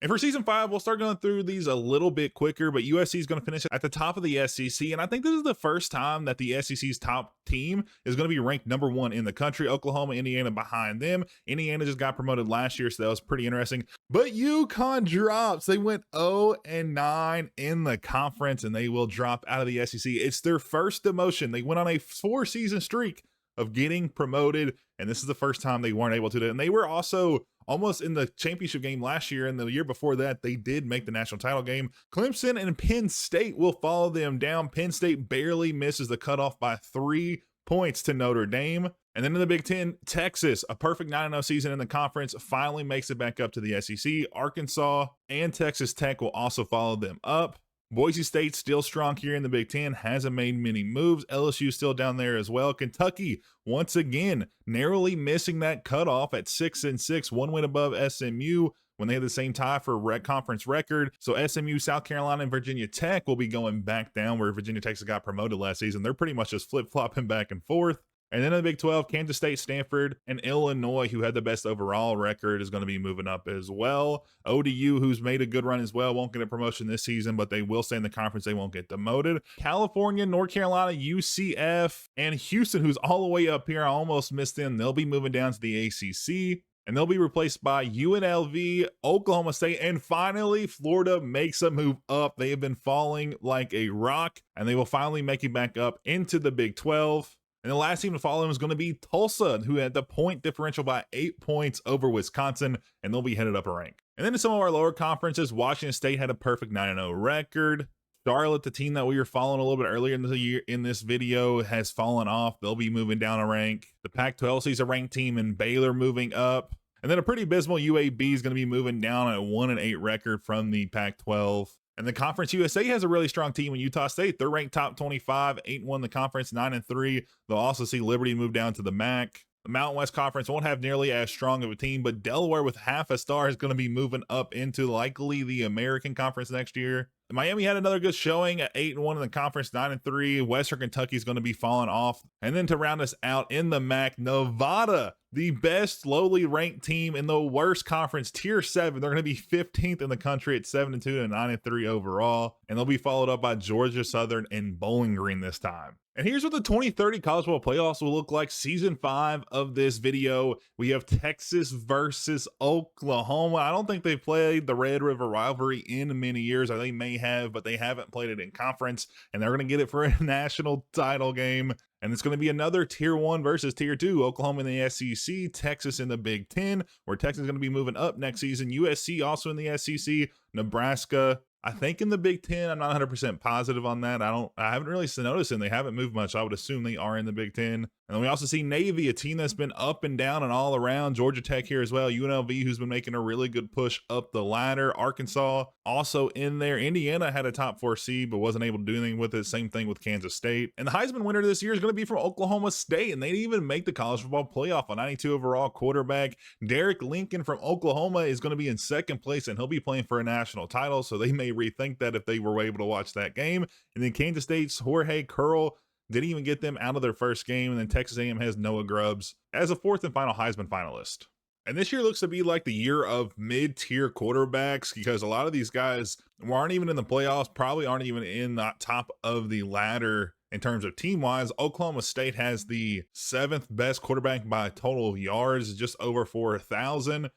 And for season 5, we'll start going through these a little bit quicker, but USC is going to finish at the top of the SEC. And I think this is the first time that the SEC's top team is going to be ranked number 1 in the country. Oklahoma, Indiana behind them. Indiana just got promoted last year, so that was pretty interesting. But UConn drops. They went 0-9 in the conference, and they will drop out of the SEC. It's their first demotion. They went on a 4-season streak of getting promoted, and this is the first time they weren't able to do it. And they were also almost in the championship game last year, and the year before that, they did make the national title game. Clemson and Penn State will follow them down. Penn State barely misses the cutoff by 3 points to Notre Dame. And then in the Big Ten, Texas, a perfect 9-0 season in the conference, finally makes it back up to the SEC. Arkansas and Texas Tech will also follow them up. Boise State still strong here in the Big Ten, hasn't made many moves. LSU still down there as well. Kentucky, once again, narrowly missing that cutoff at 6-6, 1 win above SMU when they had the same tie for conference record. So SMU, South Carolina, and Virginia Tech will be going back down where Virginia Tech got promoted last season. They're pretty much just flip-flopping back and forth. And then in the Big 12, Kansas State, Stanford, and Illinois, who had the best overall record, is going to be moving up as well. ODU, who's made a good run as well, won't get a promotion this season, but they will stay in the conference. They won't get demoted. California, North Carolina, UCF, and Houston, who's all the way up here. I almost missed them. They'll be moving down to the ACC. And they'll be replaced by UNLV, Oklahoma State, and finally, Florida makes a move up. They have been falling like a rock, and they will finally make it back up into the Big 12. And the last team to follow him is going to be Tulsa, who had the point differential by 8 points over Wisconsin, and they'll be headed up a rank. And then in some of our lower conferences, Washington State had a perfect 9-0 record. Charlotte, the team that we were following a little bit earlier in the year in this video, has fallen off. They'll be moving down a rank. The Pac-12 sees a ranked team in Baylor moving up. And then a pretty abysmal UAB is going to be moving down at 1-8 record from the Pac-12. And the Conference USA has a really strong team in Utah State. They're ranked top 25, 8-1 the conference, 9-3. They'll also see Liberty move down to the MAC. The Mountain West Conference won't have nearly as strong of a team, but Delaware with half a star is going to be moving up into likely the American Conference next year. Miami had another good showing at 8-1 in the conference, 9-3. Western Kentucky is going to be falling off. And then to round us out in the MAC, Nevada, the best lowly ranked team in the worst conference, tier 7. They're going to be 15th in the country at 7-2 and 9-3 overall. And they'll be followed up by Georgia Southern and Bowling Green this time. And here's what the 2030 college football playoffs will look like. Season 5 of this video, we have Texas versus Oklahoma. I don't think they've played the Red River rivalry in many years, or they may have, but they haven't played it in conference, and they're going to get it for a national title game. And it's going to be another tier 1 versus tier 2. Oklahoma in the SEC, Texas in the Big Ten, where Texas is going to be moving up next season. USC also in the SEC, Nebraska, I think in the Big Ten. I'm not 100% positive on that. I haven't really noticed, and they haven't moved much. I would assume they are in the Big Ten. And then we also see Navy, a team that's been up and down and all around. Georgia Tech here as well. UNLV, who's been making a really good push up the ladder. Arkansas also in there. Indiana had a top 4 seed, but wasn't able to do anything with it. Same thing with Kansas State. And the Heisman winner this year is going to be from Oklahoma State, and they didn't even make the college football playoff. A 92 overall quarterback, Derek Lincoln from Oklahoma, is going to be in second place, and he'll be playing for a national title, so they may rethink that if they were able to watch that game. And then Kansas State's Jorge Curl didn't even get them out of their first game. And then Texas A&M has Noah Grubbs as a 4th and final Heisman finalist. And this year looks to be like the year of mid-tier quarterbacks, because a lot of these guys aren't even in the playoffs, probably aren't even in the top of the ladder in terms of team-wise. Oklahoma State has the 7th best quarterback by total yards, just over 4,000.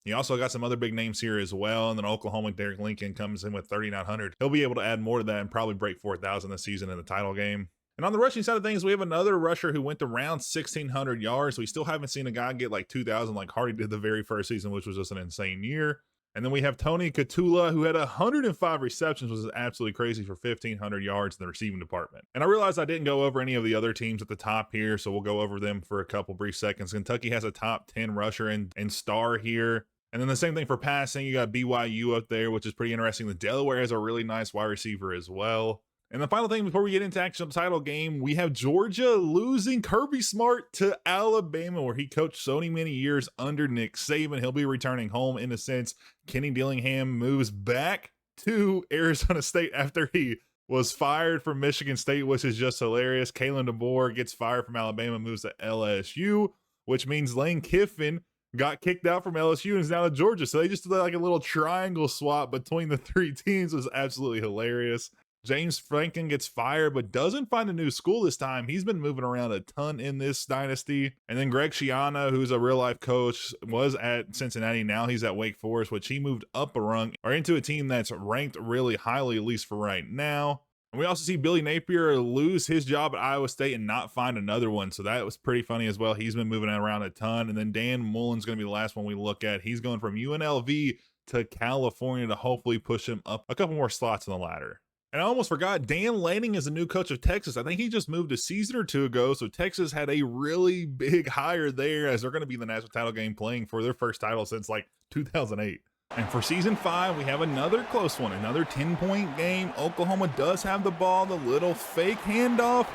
You also got some other big names here as well. And then Oklahoma, Derek Lincoln comes in with 3,900. He'll be able to add more to that and probably break 4,000 this season in the title game. And on the rushing side of things, we have another rusher who went around 1,600 yards. We still haven't seen a guy get like 2,000 like Hardy did the very first season, which was just an insane year. And then we have Tony Katula, who had 105 receptions, which is absolutely crazy, for 1,500 yards in the receiving department. And I realized I didn't go over any of the other teams at the top here, so we'll go over them for a couple brief seconds. Kentucky has a top 10 rusher and star here. And then the same thing for passing. You got BYU up there, which is pretty interesting. The Delaware has a really nice wide receiver as well. And the final thing before we get into actual title game, we have Georgia losing Kirby Smart to Alabama, where he coached so many years under Nick Saban. He'll be returning home in a sense. Kenny Dillingham moves back to Arizona State after he was fired from Michigan State, which is just hilarious. Kalen DeBoer gets fired from Alabama, moves to LSU, which means Lane Kiffin got kicked out from LSU and is now to Georgia. So they just did like a little triangle swap between the 3 teams. It was absolutely hilarious. James Franklin gets fired, but doesn't find a new school this time. He's been moving around a ton in this dynasty. And then Greg Schiano, who's a real life coach, was at Cincinnati. Now he's at Wake Forest, which he moved up a rung, or into a team that's ranked really highly, at least for right now. And we also see Billy Napier lose his job at Iowa State and not find another one. So that was pretty funny as well. He's been moving around a ton. And then Dan Mullen's going to be the last one we look at. He's going from UNLV to California to hopefully push him up a couple more slots on the ladder. And I almost forgot, Dan Lanning is the new coach of Texas. I think he just moved a season or 2 ago. So Texas had a really big hire there, as they're going to be in the national title game playing for their first title since like 2008. And for season 5, we have another close one, another 10-point game. Oklahoma does have the ball. The little fake handoff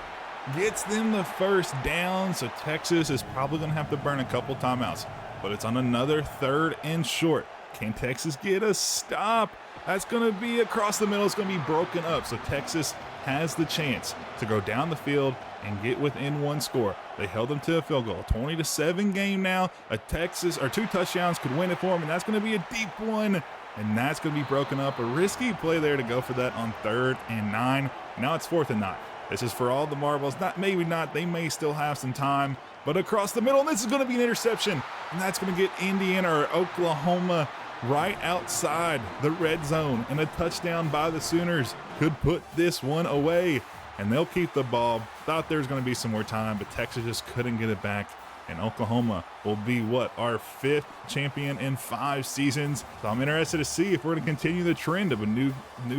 gets them the first down. So Texas is probably going to have to burn a couple timeouts, but it's on another 3rd and short. Can Texas get a stop? That's going to be across the middle. It's going to be broken up. So Texas has the chance to go down the field and get within 1 score. They held them to a field goal. 20-7 game now. A Texas or 2 touchdowns could win it for them, and that's going to be a deep one. And that's going to be broken up. A risky play there to go for that on 3rd and 9. Now it's 4th and 9. This is for all the marbles. Maybe not. They may still have some time. But across the middle, and this is going to be an interception. And that's going to get Indiana or Oklahoma right outside the red zone, and a touchdown by the Sooners could put this one away, and they'll keep the ball. Thought there was going to be some more time, but Texas just couldn't get it back, and Oklahoma will be our 5th champion in 5 seasons. So I'm interested to see if we're going to continue the trend of a new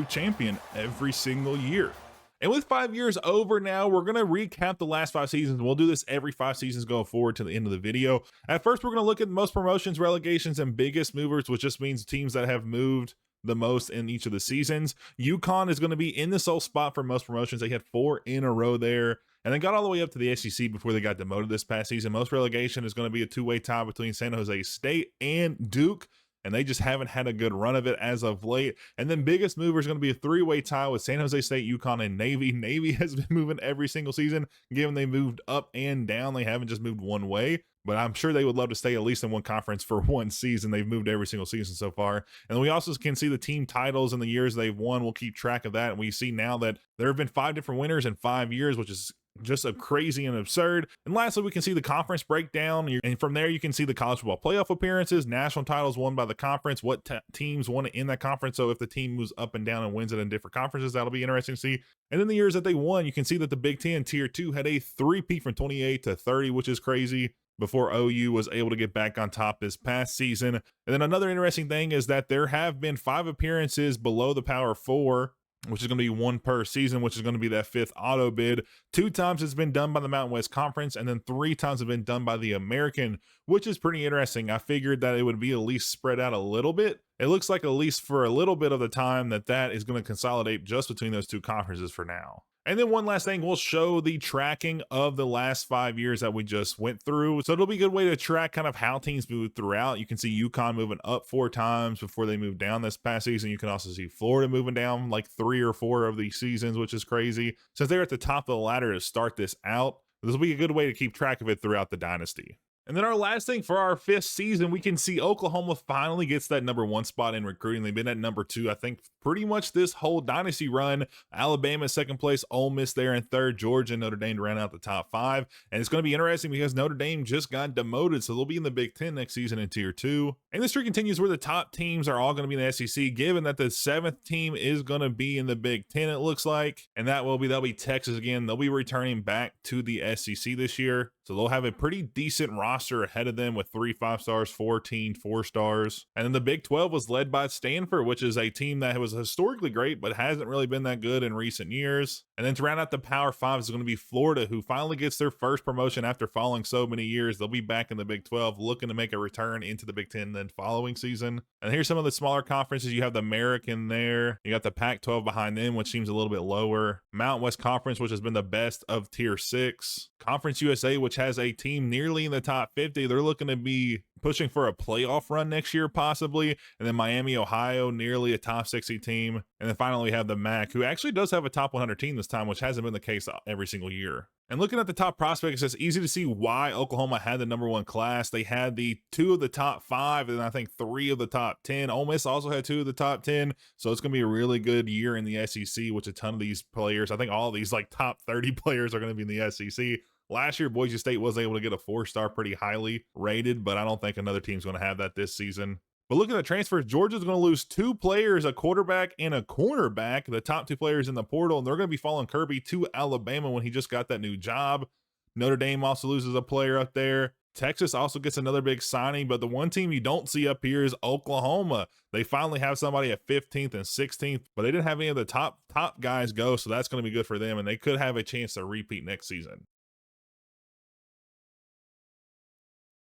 champion every single year. And with 5 years over now, we're going to recap the last 5 seasons. We'll do this every 5 seasons going forward to the end of the video. At first, we're going to look at the most promotions, relegations, and biggest movers, which just means teams that have moved the most in each of the seasons. UConn is going to be in the sole spot for most promotions. They had 4 in a row there, and they got all the way up to the SEC before they got demoted this past season. Most relegation is going to be a 2-way tie between San Jose State and Duke. and they just haven't had a good run of it as of late. And then biggest mover is going to be a three-way tie with San Jose State, UConn, and Navy. Navy has been moving every single season, given they moved up and down. They haven't just moved one way, but I'm sure they would love to stay at least in one conference for one season. They've moved every single season so far. And we also can see the team titles and the years they've won. We'll keep track of that. And we see now that there have been 5 different winners in 5 years, which is just a crazy and absurd. And lastly, we can see the conference breakdown, and from there you can see the college football playoff appearances, national titles won by the conference, what teams won it in that conference. So if the team moves up and down and wins it in different conferences, that'll be interesting to see. And then the years that they won, you can see that the Big Ten Tier 2 had a three-peat from 28 to 30, which is crazy, before OU was able to get back on top this past season. And then another interesting thing is that there have been 5 appearances below the Power 4, which is going to be 1 per season, which is going to be that 5th auto bid. 2 times it's been done by the Mountain West Conference, and then 3 times it's been done by the American, which is pretty interesting. I figured that it would be at least spread out a little bit. It looks like at least for a little bit of the time that is going to consolidate just between those 2 conferences for now. And then one last thing, we'll show the tracking of the last 5 years that we just went through. So it'll be a good way to track kind of how teams move throughout. You can see UConn moving up 4 times before they moved down this past season. You can also see Florida moving down like 3 or 4 of these seasons, which is crazy. Since they're at the top of the ladder to start this out, this will be a good way to keep track of it throughout the dynasty. And then our last thing for our 5th season, we can see Oklahoma finally gets that number 1 spot in recruiting. They've been at number 2, I think, pretty much this whole dynasty run. Alabama 2nd place, Ole Miss there in 3rd, Georgia and Notre Dame to round out the top 5. And it's going to be interesting because Notre Dame just got demoted, so they'll be in the Big Ten next season in Tier 2. And the streak continues where the top teams are all going to be in the SEC, given that the 7th team is going to be in the Big Ten, it looks like. And that'll be Texas again. They'll be returning back to the SEC this year. So they'll have a pretty decent roster ahead of them with 3 5-stars, 14 4-stars. And then the Big 12 was led by Stanford, which is a team that was historically great, but hasn't really been that good in recent years. And then to round out the Power 5 is going to be Florida, who finally gets their first promotion after falling so many years. They'll be back in the Big 12, looking to make a return into the Big 10 then following season. And here's some of the smaller conferences. You have the American there. You got the Pac-12 behind them, which seems a little bit lower. Mountain West Conference, which has been the best of Tier 6. Conference USA, which has a team nearly in the top 50. They're looking to be pushing for a playoff run next year, possibly. And then Miami, Ohio, nearly a top 60 team. And then finally, we have the MAC, who actually does have a top 100 team this time, which hasn't been the case every single year. And looking at the top prospects, it's easy to see why Oklahoma had the number 1 class. They had the 2 of the top 5, and I think 3 of the top 10. Ole Miss also had 2 of the top 10. So it's going to be a really good year in the SEC, which a ton of these players, I think all of these like top 30 players are going to be in the SEC. Last year, Boise State was able to get a 4-star pretty highly rated, but I don't think another team's going to have that this season. But looking at the transfers, Georgia's going to lose 2 players, a quarterback and a cornerback, the top 2 players in the portal, and they're going to be following Kirby to Alabama when he just got that new job. Notre Dame also loses a player up there. Texas also gets another big signing, but the one team you don't see up here is Oklahoma. They finally have somebody at 15th and 16th, but they didn't have any of the top guys go, so that's going to be good for them, and they could have a chance to repeat next season.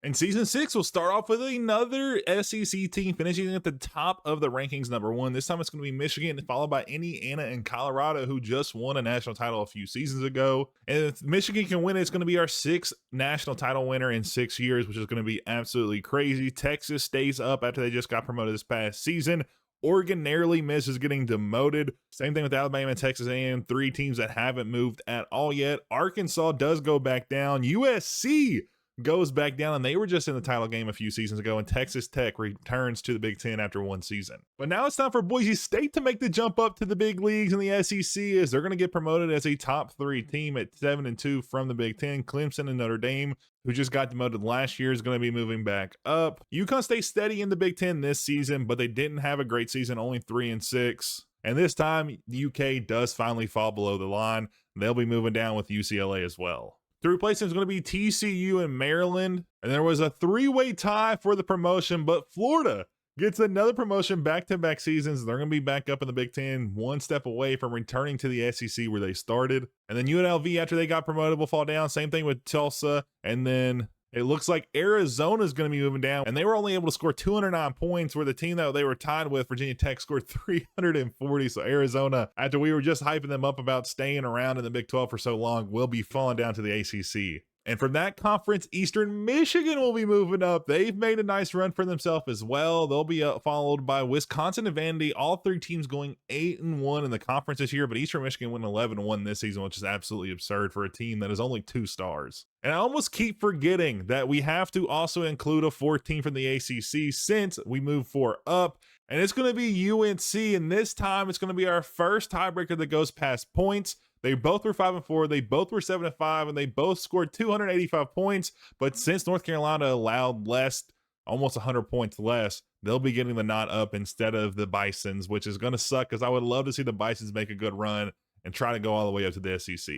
And season 6 will start off with another SEC team finishing at the top of the rankings, number 1. This time it's going to be Michigan, followed by Indiana and Colorado, who just won a national title a few seasons ago. And if Michigan can win it, it's going to be our 6th national title winner in 6 years, which is going to be absolutely crazy. Texas stays up after they just got promoted this past season. Oregon narrowly misses getting demoted. Same thing with Alabama and Texas A&M, 3 teams that haven't moved at all yet. Arkansas does go back down. USC goes back down, and they were just in the title game a few seasons ago, and Texas Tech returns to the Big Ten after 1 season. But now it's time for Boise State to make the jump up to the big leagues in the SEC, as they're going to get promoted as a top 3 team at 7-2 from the Big Ten. Clemson and Notre Dame, who just got demoted last year, is going to be moving back up. UConn stays steady in the Big Ten this season, but they didn't have a great season, only 3-6. And this time, the UK does finally fall below the line. They'll be moving down with UCLA as well. The replacement is going to be TCU and Maryland. And there was a 3-way tie for the promotion, but Florida gets another promotion back-to-back seasons. They're going to be back up in the Big Ten, 1 step away from returning to the SEC where they started. And then UNLV, after they got promoted, will fall down. Same thing with Tulsa. And then it looks like Arizona is going to be moving down, and they were only able to score 209 points, where the team that they were tied with, Virginia Tech, scored 340. So Arizona, after we were just hyping them up about staying around in the Big 12 for so long, will be falling down to the ACC. And from that conference, Eastern Michigan will be moving up. They've made a nice run for themselves as well. They'll be followed by Wisconsin and Vandy. All three teams going 8-1 in the conference this year, but Eastern Michigan went 11-1 this season, which is absolutely absurd for a team that is only 2 stars. And I almost keep forgetting that we have to also include a 4th team from the ACC since we move 4 up. And it's going to be UNC, and this time it's going to be our first tiebreaker that goes past points. They both were 5-4, they both were 7-5, and they both scored 285 points. But since North Carolina allowed less, almost 100 points less, they'll be getting the nod up instead of the Bisons, which is going to suck because I would love to see the Bisons make a good run and try to go all the way up to the SEC.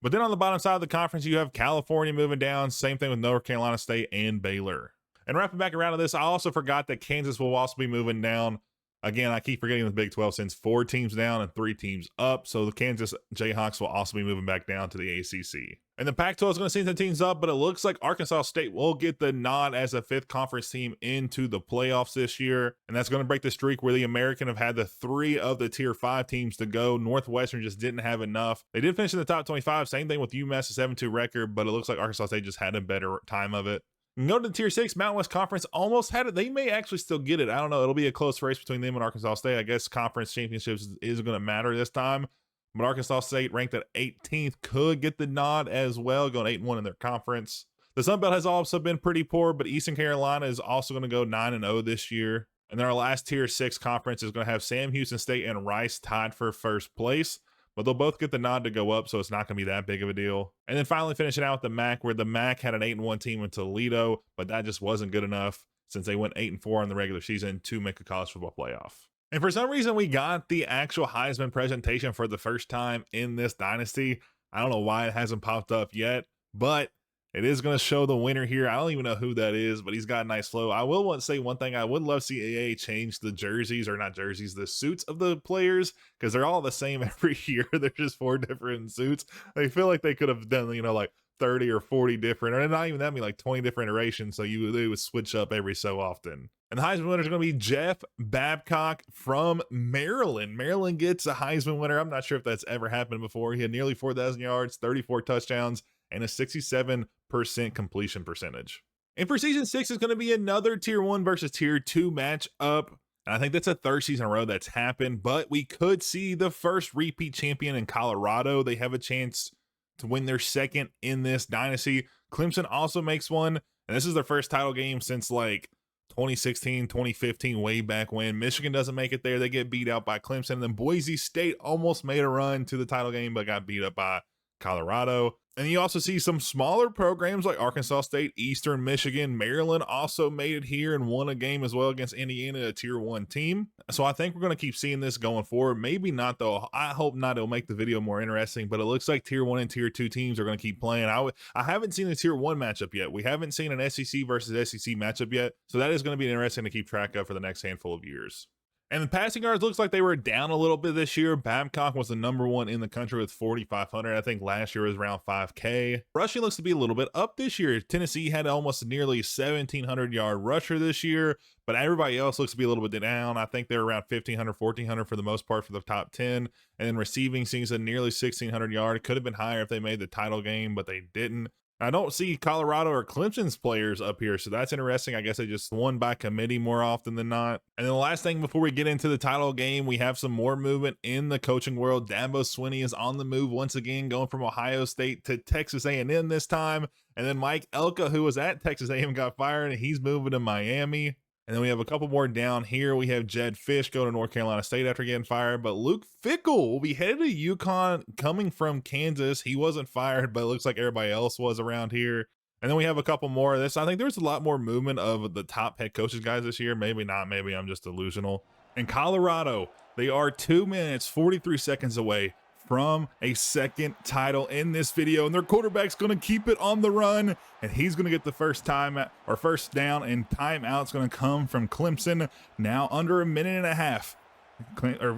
But then on the bottom side of the conference, you have California moving down. Same thing with North Carolina State and Baylor. And wrapping back around to this, I also forgot that Kansas will also be moving down. Again, I keep forgetting the Big 12 since 4 teams down and 3 teams up. So the Kansas Jayhawks will also be moving back down to the ACC. And the Pac-12 is going to see some teams up, but it looks like Arkansas State will get the nod as a 5th conference team into the playoffs this year. And that's going to break the streak where the American have had the 3 of the Tier 5 teams to go. Northwestern just didn't have enough. They did finish in the top 25. Same thing with UMass, a 7-2 record, but it looks like Arkansas State just had a better time of it. Go to the Tier 6, Mountain West Conference almost had it. They may actually still get it. I don't know. It'll be a close race between them and Arkansas State. I guess conference championships is going to matter this time. But Arkansas State, ranked at 18th, could get the nod as well, going 8-1 in their conference. The Sun Belt has also been pretty poor, but Eastern Carolina is also going to go 9-0 this year. And then our last Tier 6 conference is going to have Sam Houston State and Rice tied for first place. But they'll both get the nod to go up, so it's not going to be that big of a deal. And then finally finishing out with the MAC, where the MAC had an 8-1 team in Toledo, but that just wasn't good enough since they went 8-4 in the regular season to make a college football playoff. And for some reason, we got the actual Heisman presentation for the first time in this dynasty. I don't know why it hasn't popped up yet, but it is going to show the winner here. I don't even know who that is, but he's got a nice flow. I will want to say one thing. I would love to see AA change the jerseys, or not jerseys, the suits of the players, because they're all the same every year. They're just 4 different suits. I feel like they could have done, like 30 or 40 different, or not even that many, like 20 different iterations. So they would switch up every so often. And the Heisman winners are going to be Jeff Babcock from Maryland. Maryland gets a Heisman winner. I'm not sure if that's ever happened before. He had nearly 4,000 yards, 34 touchdowns, and a 67% completion percentage. And for season 6 is going to be another Tier 1 versus Tier 2 matchup. And I think that's a 3rd season in a row that's happened, but we could see the first repeat champion in Colorado. They have a chance to win their 2nd in this dynasty. Clemson also makes one, and this is their first title game since like 2016, 2015, way back when. Michigan doesn't make it there. They get beat out by Clemson. And then Boise State almost made a run to the title game, but got beat up by Colorado. And you also see some smaller programs like Arkansas State, Eastern Michigan, Maryland also made it here and won a game as well against Indiana, a Tier 1 team. So I think we're going to keep seeing this going forward. Maybe not, though. I hope not. It'll make the video more interesting, but it looks like Tier 1 and Tier 2 teams are going to keep playing. I haven't seen a Tier 1 matchup yet. We haven't seen an SEC versus SEC matchup yet. So that is going to be interesting to keep track of for the next handful of years. And the passing yards looks like they were down a little bit this year. Babcock was the #1 in the country with 4,500. I think last year was around 5K. Rushing looks to be a little bit up this year. Tennessee had almost nearly 1,700 yard rusher this year, but everybody else looks to be a little bit down. I think they're around 1,500, 1,400 for the most part for the top 10. And then receiving seems at nearly 1,600 yards. Could have been higher if they made the title game, but they didn't. I don't see Colorado or Clemson's players up here, so that's interesting. I guess they just won by committee more often than not. And then the last thing before we get into the title game, we have some more movement in the coaching world. Dabo Swinney is on the move once again, going from Ohio State to Texas A&M this time. And then Mike Elka, who was at Texas A&M, got fired, and he's moving to Miami. And then we have a couple more down here. We have Jed Fish go to North Carolina State after getting fired. But Luke Fickell will be headed to UConn coming from Kansas. He wasn't fired, but it looks like everybody else was around here. And then we have a couple more of this. I think there's a lot more movement of the top head coaches guys this year. Maybe not. Maybe I'm just delusional. In Colorado, they are 2 minutes, 43 seconds away from a 2nd title in this video, and their quarterback's going to keep it on the run, and he's going to get the first down, and timeout's going to come from Clemson. Now under a minute and a half.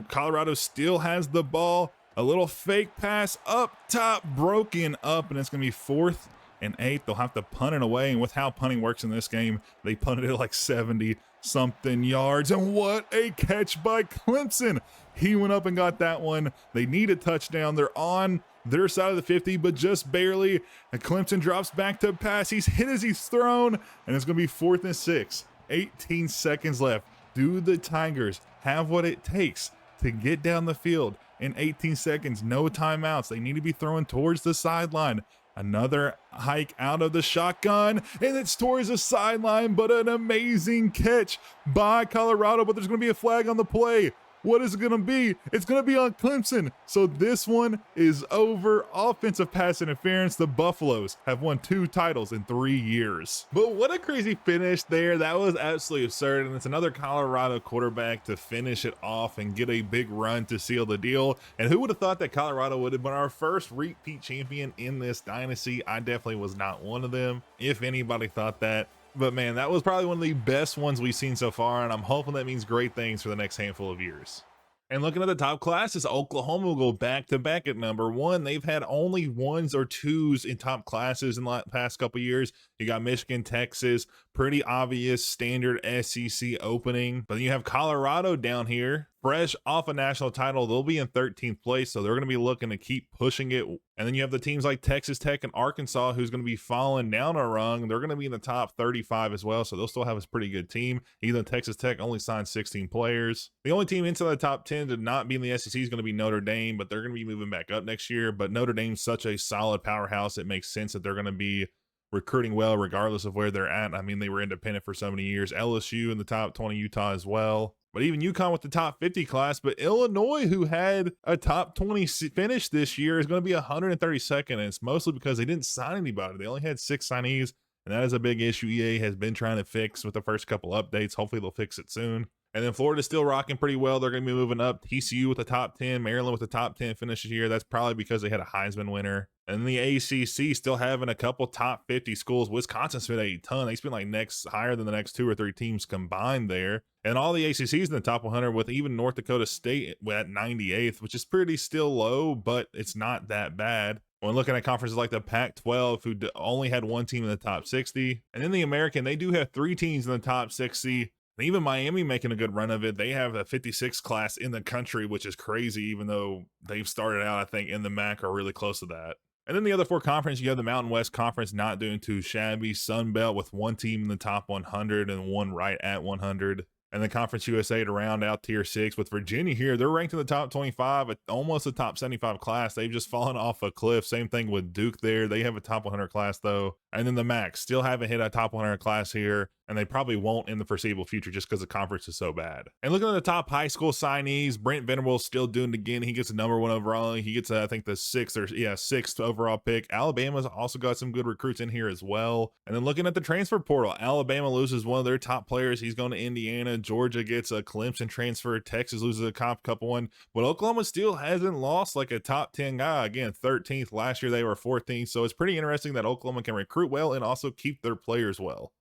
Colorado still has the ball. A little fake pass up top, broken up, and it's going to be 4th and 8. They'll have to punt it away, and with how punting works in this game, they punted it like 70-something yards, and what a catch by Clemson. He went up and got that one. They need a touchdown. They're on their side of the 50, but just barely. And Clemson drops back to pass. He's hit as he's thrown, and it's going to be 4th and 6. 18 seconds left. Do the Tigers have what it takes to get down the field in 18 seconds? No timeouts. They need to be throwing towards the sideline. Another hike out of the shotgun, and it's towards the sideline, but an amazing catch by Colorado, but there's going to be a flag on the play. What is it going to be? It's going to be on Clemson. So this one is over. Offensive pass interference. The Buffaloes have won 2 titles in 3 years. But what a crazy finish there. That was absolutely absurd. And it's another Colorado quarterback to finish it off and get a big run to seal the deal. And who would have thought that Colorado would have been our first repeat champion in this dynasty? I definitely was not one of them, if anybody thought that. But man, that was probably one of the best ones we've seen so far, and I'm hoping that means great things for the next handful of years. And looking at the top classes, Oklahoma will go back to back at number 1. They've had only 1s or 2s in top classes in the past couple years. You got Michigan, Texas, pretty obvious standard SEC opening. But then you have Colorado down here, fresh off a national title. They'll be in 13th place, so they're going to be looking to keep pushing it. And then you have the teams like Texas Tech and Arkansas, who's going to be falling down a rung. They're going to be in the top 35 as well, so they'll still have a pretty good team. Even Texas Tech only signed 16 players. The only team inside the top 10 to not be in the SEC is going to be Notre Dame, but they're going to be moving back up next year. But Notre Dame's such a solid powerhouse, it makes sense that they're going to be recruiting well regardless of where they're at. I mean, they were independent for so many years. LSU in the top 20, Utah as well. But even UConn with the top 50 class. But Illinois, who had a top 20 finish this year, is going to be 132nd. And it's mostly because they didn't sign anybody. They only had 6 signees. And that is a big issue EA has been trying to fix with the first couple updates. Hopefully they'll fix it soon. And then Florida's still rocking pretty well. They're going to be moving up. TCU with the top 10. Maryland with the top 10 finish this year. That's probably because they had a Heisman winner. And the ACC still having a couple top 50 schools. Wisconsin spent a ton. They spent like higher than the next 2 or 3 teams combined there. And all the ACCs in the top 100, with even North Dakota State at 98th, which is pretty still low, but it's not that bad. When looking at conferences like the Pac-12, who only had 1 team in the top 60. And then the American, they do have 3 teams in the top 60. And even Miami making a good run of it. They have a 56 class in the country, which is crazy, even though they've started out, I think, in the MAC or really close to that. And then the other 4 conferences, you have the Mountain West Conference not doing too shabby. Sun Belt with 1 team in the top 100 and 1 right at 100. And the Conference USA to round out tier 6 with Virginia here. They're ranked in the top 25, almost a top 75 class. They've just fallen off a cliff. Same thing with Duke there. They have a top 100 class though. And then the MAC still haven't hit a top 100 class here. And they probably won't in the foreseeable future just because the conference is so bad. And looking at the top high school signees, Brent Venables still doing it again. He gets a number 1 overall. He gets, I think, the 6th overall pick. Alabama's also got some good recruits in here as well. And then looking at the transfer portal, Alabama loses one of their top players. He's going to Indiana. Georgia gets a Clemson transfer. Texas loses a couple one. But Oklahoma still hasn't lost like a top 10 guy. Again, 13th. Last year they were 14th. So it's pretty interesting that Oklahoma can recruit well and also keep their players well.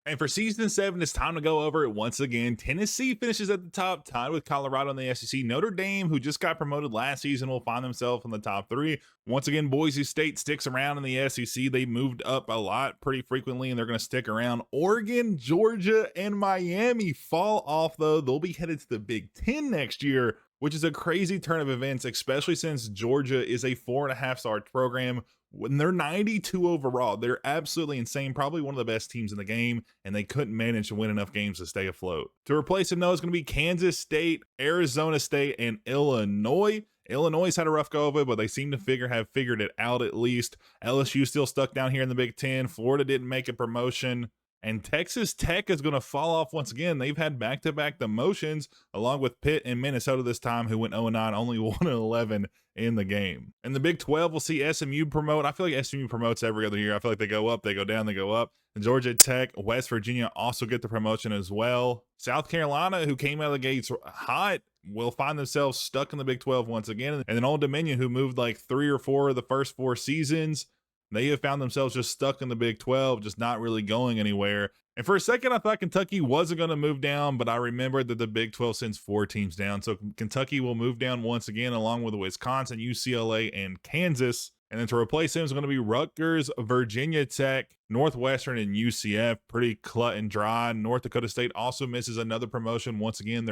And for season 7, it's time to go over it once again. Tennessee finishes at the top, tied with Colorado in the SEC. Notre Dame, who just got promoted last season, will find themselves in the top 3. Once again, Boise State sticks around in the SEC. They moved up a lot pretty frequently, and they're going to stick around. Oregon, Georgia, and Miami fall off, though. They'll be headed to the Big Ten next year, which is a crazy turn of events, especially since Georgia is a 4.5-star program. When they're 92 overall, they're absolutely insane. Probably one of the best teams in the game, and they couldn't manage to win enough games to stay afloat. To replace them, though, is going to be Kansas State, Arizona State, and Illinois. Illinois had a rough go of it, but they seem to have figured it out at least. LSU still stuck down here in the Big Ten. Florida didn't make a promotion. And Texas Tech is going to fall off once again. They've had back-to-back demotions, along with Pitt and Minnesota this time, who went 0-9, only 1-11 in the game. And the Big 12 will see SMU promote. I feel like SMU promotes every other year. I feel like they go up, they go down, they go up. And Georgia Tech, West Virginia also get the promotion as well. South Carolina, who came out of the gates hot, will find themselves stuck in the Big 12 once again. And then Old Dominion, who moved like 3 or 4 of the first 4 seasons, they have found themselves just stuck in the Big 12, just not really going anywhere. And for a second, I thought Kentucky wasn't going to move down, but I remembered that the Big 12 sends 4 teams down. So Kentucky will move down once again, along with Wisconsin, UCLA, and Kansas. And then to replace him is going to be Rutgers, Virginia Tech, Northwestern, and UCF. Pretty cut and dry. North Dakota State also misses another promotion. Once again,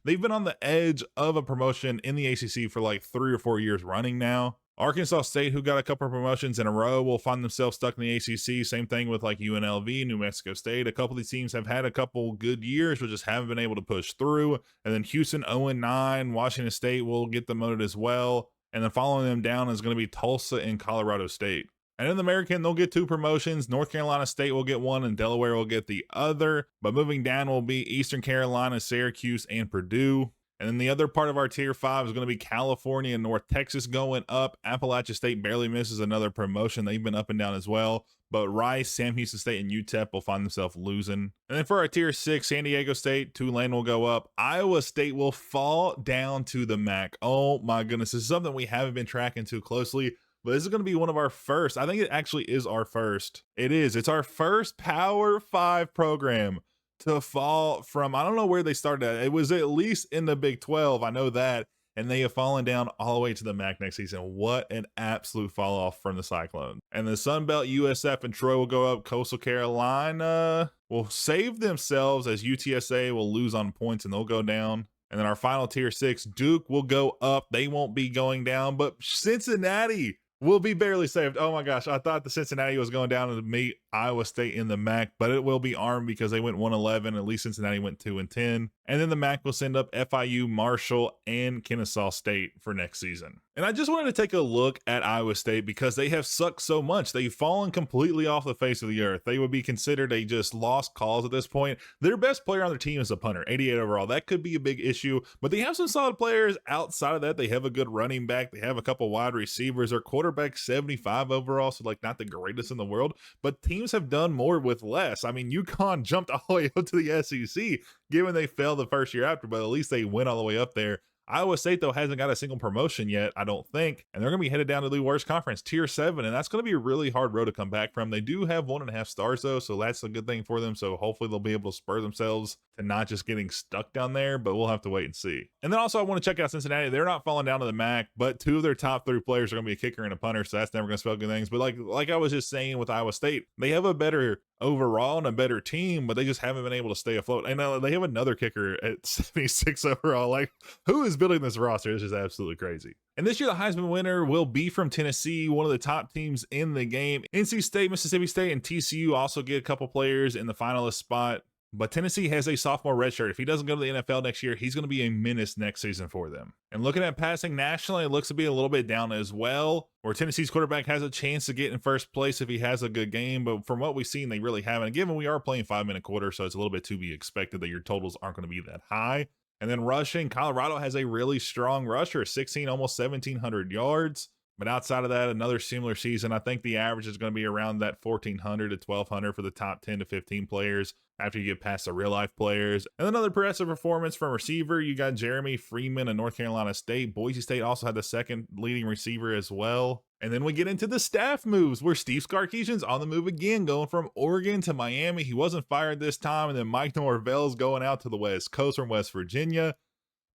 they've been on the edge of a promotion in the ACC for like 3 or 4 years running now. Arkansas State, who got a couple of promotions in a row, will find themselves stuck in the ACC. Same thing with like UNLV, New Mexico State. A couple of these teams have had a couple good years, but just haven't been able to push through. And then Houston 0-9. Washington State will get demoted as well. And then following them down is going to be Tulsa and Colorado State. And in the American, they'll get 2 promotions. North Carolina State will get 1 and Delaware will get the other. But moving down will be Eastern Carolina, Syracuse, and Purdue. And then the other part of our tier 5 is going to be California and North Texas going up. Appalachia State barely misses another promotion. They've been up and down as well. But Rice, Sam Houston State, and UTEP will find themselves losing. And then for our tier 6, San Diego State, Tulane will go up. Iowa State will fall down to the MAC. Oh my goodness. This is something we haven't been tracking too closely, but this is going to be one of our first. I think it actually is our first. It is. It's our first Power 5 program to fall from, I don't know where they started at. It was at least in the Big 12. I know that. And they have fallen down all the way to the MAC next season. What an absolute fall off from the Cyclones. And the Sun Belt, USF and Troy will go up. Coastal Carolina will save themselves as UTSA will lose on points and they'll go down. And then our final tier 6, Duke will go up. They won't be going down, but Cincinnati will be barely saved. Oh my gosh, I thought the Cincinnati was going down to meet Iowa State in the MAC, but it will be Armed because they went 1-11. At least Cincinnati went 2-10. And then the MAC will send up FIU, Marshall, and Kennesaw State for next season. And I just wanted to take a look at Iowa State because they have sucked so much. They've fallen completely off the face of the earth. They would be considered a just lost cause at this point. Their best player on their team is a punter, 88 overall. That could be a big issue, but they have some solid players outside of that. They have a good running back. They have a couple wide receivers. Their quarterback 75 overall, so like not the greatest in the world, but teams have done more with less. I mean, UConn jumped all the way up to the SEC, given they failed the first year after, but at least they went all the way up there. Iowa State, though, hasn't got a single promotion yet, I don't think, and they're going to be headed down to the worst conference, tier 7, and that's going to be a really hard road to come back from. They do have 1.5 stars, though, so that's a good thing for them, so hopefully they'll be able to spur themselves to not just getting stuck down there, but we'll have to wait and see. And then also I want to check out Cincinnati. They're not falling down to the MAC, but 2 of their top 3 players are going to be a kicker and a punter, so that's never going to spell good things. But like I was just saying with Iowa State, they have a better overall and a better team, but they just haven't been able to stay afloat. And they have another kicker at 76 overall. Like, who is building this roster? It's just absolutely crazy. And this year, the Heisman winner will be from Tennessee, one of the top teams in the game. NC State, Mississippi State, and TCU also get a couple players in the finalist spot. But Tennessee has a sophomore redshirt. If he doesn't go to the NFL next year, he's going to be a menace next season for them. And looking at passing nationally, it looks to be a little bit down as well, where Tennessee's quarterback has a chance to get in first place if he has a good game. But from what we've seen, they really haven't. Given we are playing 5-minute quarter, so it's a little bit to be expected that your totals aren't going to be that high. And then rushing, Colorado has a really strong rusher, 16, almost 1,700 yards. But outside of that, another similar season. I think the average is going to be around that 1,400 to 1,200 for the top 10 to 15 players after you get past the real life players. And another impressive performance from receiver. You got Jeremy Freeman of North Carolina State. Boise State also had the second leading receiver as well. And then we get into the staff moves where Steve Sarkisian's on the move again, going from Oregon to Miami. He wasn't fired this time. And then Mike Norvell's going out to the West Coast from West Virginia.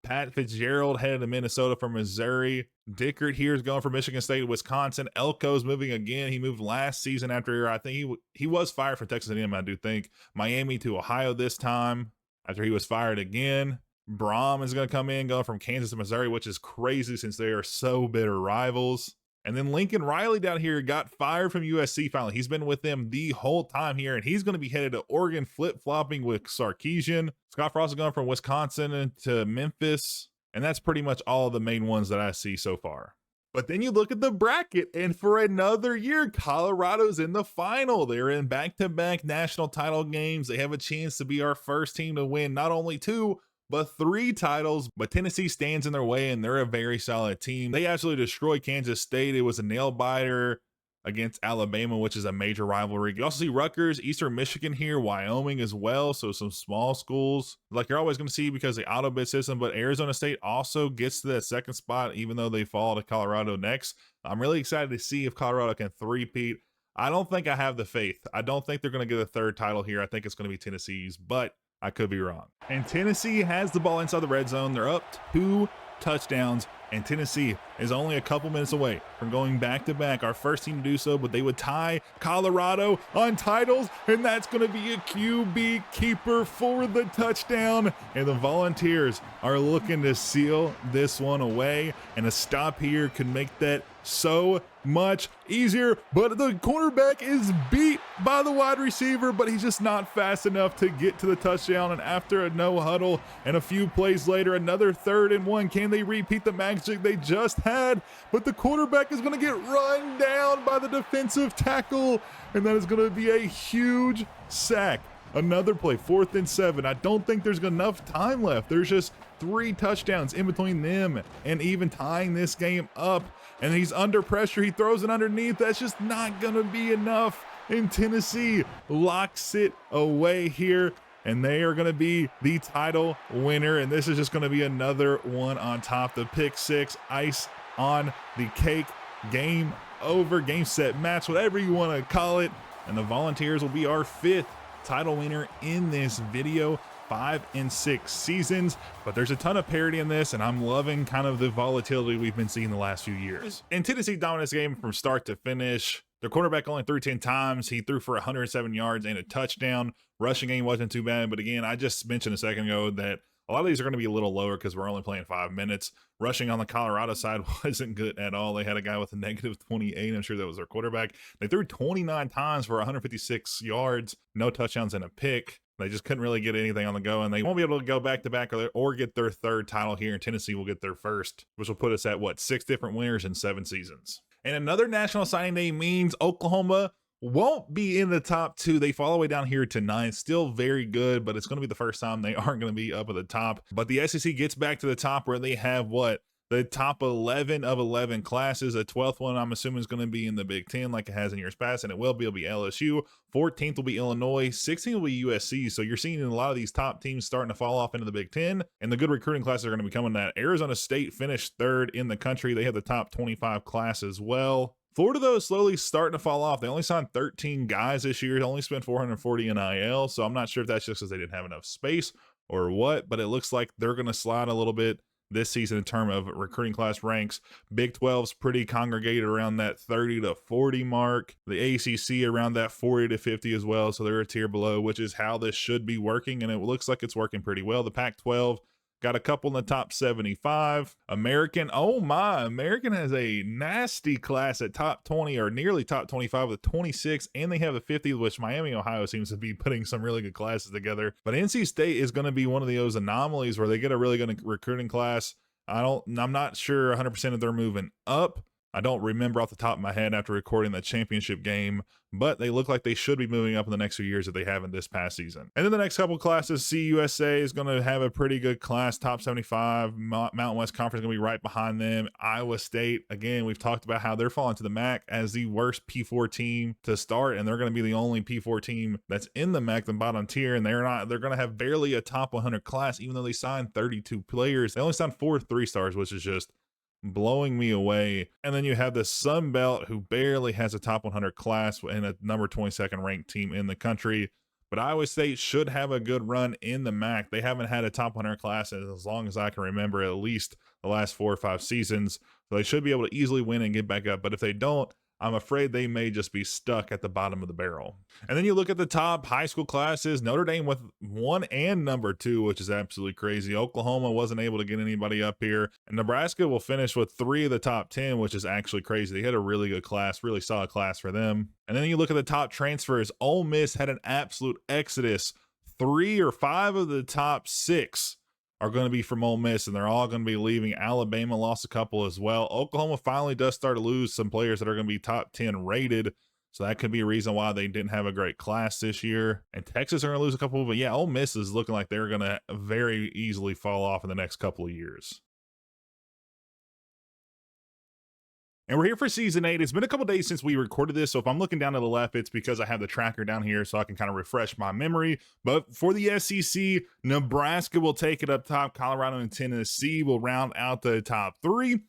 Pat Fitzgerald headed to Minnesota from Missouri. Dickert here is going from Michigan State to Wisconsin. Elko's moving again. He moved last season after, I think he was fired from Texas A&M, I do think. Miami to Ohio this time after he was fired again. Brom is going to come in, going from Kansas to Missouri, which is crazy since they are so bitter rivals. And then Lincoln Riley down here got fired from USC finally. He's been with them the whole time here, and he's going to be headed to Oregon, flip-flopping with Sarkisian. Scott Frost is going from Wisconsin to Memphis, and that's pretty much all of the main ones that I see so far. But then you look at the bracket, and for another year, Colorado's in the final. They're in back-to-back national title games. They have a chance to be our first team to win not only 2, but 3 titles. But Tennessee stands in their way, and they're a very solid team. They absolutely destroyed Kansas State. It was a nail-biter against Alabama, which is a major rivalry. You also see Rutgers, Eastern Michigan here, Wyoming as well, so some small schools like you're always going to see because of the auto-bid system. But Arizona State also gets to that second spot, even though they fall to Colorado next. I'm really excited to see if Colorado can three-peat. I don't think I have the faith. I don't think they're going to get a 3rd title here. I think it's going to be Tennessee's, but I could be wrong. And Tennessee has the ball inside the red zone. They're up 2 touchdowns, and Tennessee is only a couple minutes away from going back-to-back, our first team to do so, but they would tie Colorado on titles, and that's going to be a QB keeper for the touchdown, and the Volunteers are looking to seal this one away, and a stop here could make that so much easier, but the cornerback is beat by the wide receiver, but he's just not fast enough to get to the touchdown. And after a no huddle and a few plays later, another 3rd and 1. Can they repeat the magic they just had? But the quarterback is going to get run down by the defensive tackle, and that is going to be a huge sack. Another play, 4th and 7. I don't think there's enough time left. There's just 3 touchdowns in between them and even tying this game up. And he's under pressure. He throws it underneath. That's just not going to be enough. And Tennessee locks it away here. And they are going to be the title winner. And this is just going to be another one on top. The pick 6, ice on the cake. Game over, game set match, whatever you want to call it. And the Volunteers will be our 5th title winner in this video. 5 and 6 seasons, but there's a ton of parity in this, and I'm loving kind of the volatility we've been seeing the last few years. And Tennessee dominated this game from start to finish. Their quarterback only threw 10 times. He threw for 107 yards and a touchdown. Rushing game wasn't too bad, but again, I just mentioned a second ago that a lot of these are going to be a little lower because we're only playing 5 minutes. Rushing on the Colorado side wasn't good at all. They had a guy with a negative 28. I'm sure that was their quarterback. They threw 29 times for 156 yards, no touchdowns and a pick. They just couldn't really get anything on the go, and they won't be able to go back-to-back or get their 3rd title here, and Tennessee will get their 1st, which will put us at, 6 different winners in 7 seasons. And another National Signing Day means Oklahoma won't be in the top 2. They fall all the way down here to 9th. Still very good, but it's going to be the first time they aren't going to be up at the top. But the SEC gets back to the top where they have, the top 11 of 11 classes. The 12th one, I'm assuming, is going to be in the Big Ten like it has in years past, and it will be. It'll be LSU. 14th will be Illinois. 16th will be USC. So you're seeing a lot of these top teams starting to fall off into the Big Ten, and the good recruiting classes are going to be coming. That Arizona State finished 3rd in the country. They have the top 25 class as well. Florida, though, is slowly starting to fall off. They only signed 13 guys this year. They only spent $440 in IL, so I'm not sure if that's just because they didn't have enough space or what, but it looks like they're going to slide a little bit this season in terms of recruiting class ranks. Big 12's pretty congregated around that 30 to 40 mark. The ACC around that 40 to 50 as well, so they're a tier below, which is how this should be working, and it looks like it's working pretty well. The Pac-12 got a couple in the top 75. American, oh my, American has a nasty class at top 20 or nearly top 25 with 26, and they have a 50, which Miami, Ohio seems to be putting some really good classes together. But NC State is going to be one of those anomalies where they get a really good recruiting class. I'm not sure 100% if they're moving up. I don't remember off the top of my head after recording that championship game, but they look like they should be moving up in the next few years if they haven't this past season. And then the next couple classes, CUSA is going to have a pretty good class, top 75. Mountain West Conference is going to be right behind them. Iowa State, again, we've talked about how they're falling to the MAC as the worst P4 team to start, and they're going to be the only P4 team that's in the MAC, the bottom tier, and they're going to have barely a top 100 class, even though they signed 32 players. They only signed 4 3-stars, which is just blowing me away. And then you have the Sun Belt, who barely has a top 100 class and a number 22nd ranked team in the country. But Iowa State should have a good run in the MAC. They haven't had a top 100 class as long as I can remember, at least the last 4 or 5 seasons. So they should be able to easily win and get back up. But if they don't, I'm afraid they may just be stuck at the bottom of the barrel. And then you look at the top high school classes, Notre Dame with 1 and number 2, which is absolutely crazy. Oklahoma wasn't able to get anybody up here. And Nebraska will finish with 3 of the top 10, which is actually crazy. They had a really good class, really solid class for them. And then you look at the top transfers, Ole Miss had an absolute exodus. 3 or 5 of the top 6 are going to be from Ole Miss, and they're all going to be leaving. Alabama lost a couple as well. Oklahoma finally does start to lose some players that are going to be top 10 rated, so that could be a reason why they didn't have a great class this year. And Texas are going to lose a couple, but yeah, Ole Miss is looking like they're going to very easily fall off in the next couple of years. And we're here for season 8. It's been a couple days since we recorded this, so if I'm looking down to the left, it's because I have the tracker down here so I can kind of refresh my memory. But for the SEC, Nebraska will take it up top. Colorado and Tennessee will round out the top 3. And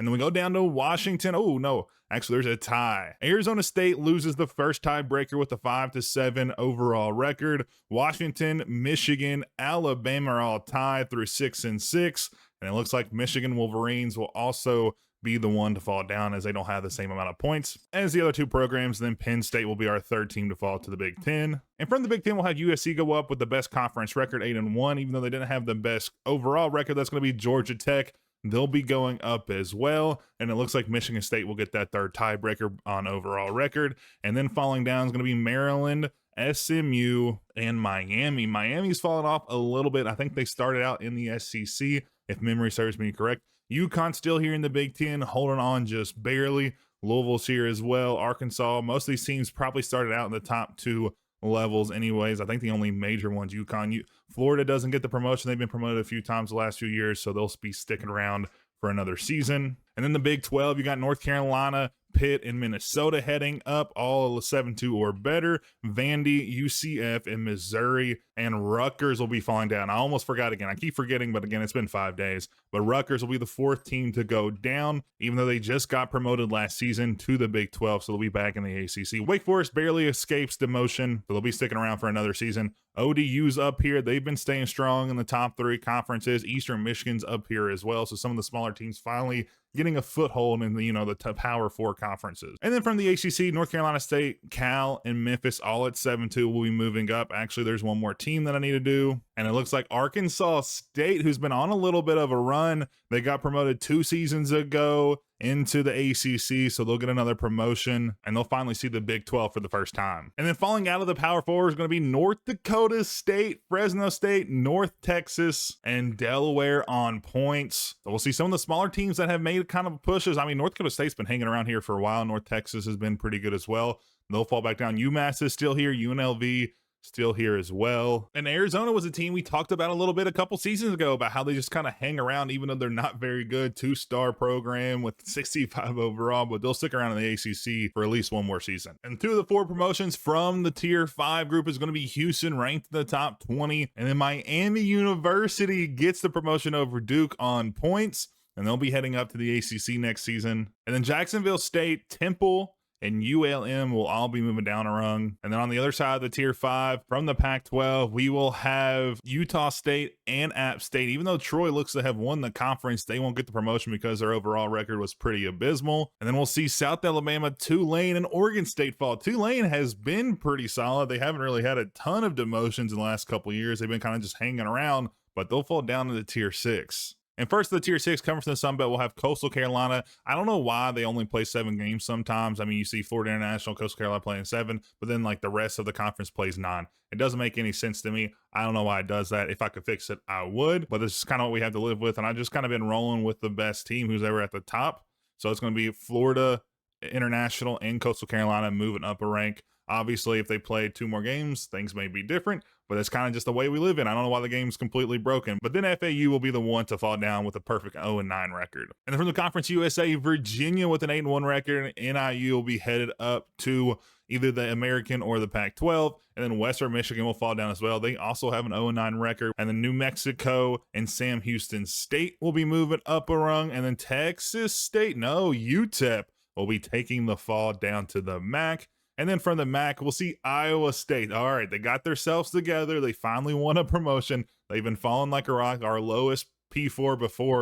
then we go down to Washington. Oh, no. Actually, there's a tie. Arizona State loses the first tiebreaker with a 5-7 overall record. Washington, Michigan, Alabama are all tied through 6 and 6. And it looks like Michigan Wolverines will also be the one to fall down as they don't have the same amount of points as the other two programs. Then Penn State will be our third team to fall to the Big Ten. And from the Big Ten, we'll have USC go up with the best conference record, 8-1, even though they didn't have the best overall record. That's going to be Georgia Tech. They'll be going up as well. And it looks like Michigan State will get that third tiebreaker on overall record. And then falling down is going to be Maryland, SMU, and Miami. Miami's fallen off a little bit. I think they started out in the SEC, if memory serves me correct. UConn still here in the Big Ten, holding on just barely. Louisville's here as well. Arkansas, most of these teams probably started out in the top two levels anyways. I think the only major ones, UConn. Florida doesn't get the promotion. They've been promoted a few times the last few years, so they'll be sticking around for another season. And then the Big 12, you got North Carolina, Pitt, and Minnesota heading up, all 7-2 or better. Vandy, UCF, and Missouri, and Rutgers will be falling down. I almost forgot again. I keep forgetting, but again, it's been 5 days. But Rutgers will be the fourth team to go down, even though they just got promoted last season to the Big 12, so they'll be back in the ACC. Wake Forest barely escapes demotion, so they'll be sticking around for another season. ODU's up here. They've been staying strong in the top three conferences. Eastern Michigan's up here as well, so some of the smaller teams finally getting a foothold in the, the Power 4 conferences. And then from the ACC, North Carolina State, Cal, and Memphis all at 7-2 will be moving up. Actually, there's one more team that I need to do, and it looks like Arkansas State, who's been on a little bit of a run. They got promoted 2 seasons ago into the ACC, so they'll get another promotion, and they'll finally see the Big 12 for the first time. And then falling out of the Power 4 is going to be North Dakota State, Fresno State, North Texas, and Delaware on points. So we'll see some of the smaller teams that have made kind of pushes. I mean, North Dakota State's been hanging around here for a while. North Texas has been pretty good as well. They'll fall back down. UMass is still here. UNLV still here as well. And Arizona was a team we talked about a little bit a couple seasons ago about how they just kind of hang around even though they're not very good. 2-star program with 65 overall, but they'll stick around in the ACC for at least one more season. And 2 of the 4 promotions from the Tier 5 group is going to be Houston, ranked in the top 20. And then Miami University gets the promotion over Duke on points, and they'll be heading up to the ACC next season. And then Jacksonville State, Temple, and ULM will all be moving down a rung. And then on the other side of the Tier 5, from the Pac-12, we will have Utah State and App State. Even though Troy looks to have won the conference, they won't get the promotion because their overall record was pretty abysmal. And then we'll see South Alabama, Tulane, and Oregon State fall. Tulane has been pretty solid. They haven't really had a ton of demotions in the last couple of years. They've been kind of just hanging around, but they'll fall down to the Tier 6. And first, the Tier 6 coming from the Sun Belt, we'll have Coastal Carolina. I don't know why they only play 7 games sometimes. I mean, you see Florida International, Coastal Carolina playing 7, but then like the rest of the conference plays 9. It doesn't make any sense to me. I don't know why it does that. If I could fix it, I would, but this is kind of what we have to live with. And I've just kind of been rolling with the best team who's ever at the top. So it's going to be Florida International and Coastal Carolina moving up a rank. Obviously, if they play 2 more games, things may be different, but that's kind of just the way we live in. I don't know why the game's completely broken, but then FAU will be the one to fall down with a perfect 0-9 record. And then from the Conference USA, Virginia with an 8-1 record, NIU will be headed up to either the American or the Pac-12, and then Western Michigan will fall down as well. They also have an 0-9 record, and then New Mexico and Sam Houston State will be moving up a rung, and then Texas State, no, UTEP will be taking the fall down to the MAC. And then from the MAC, we'll see Iowa State. All right, they got themselves together. They finally won a promotion. They've been falling like a rock. Our lowest P4 before,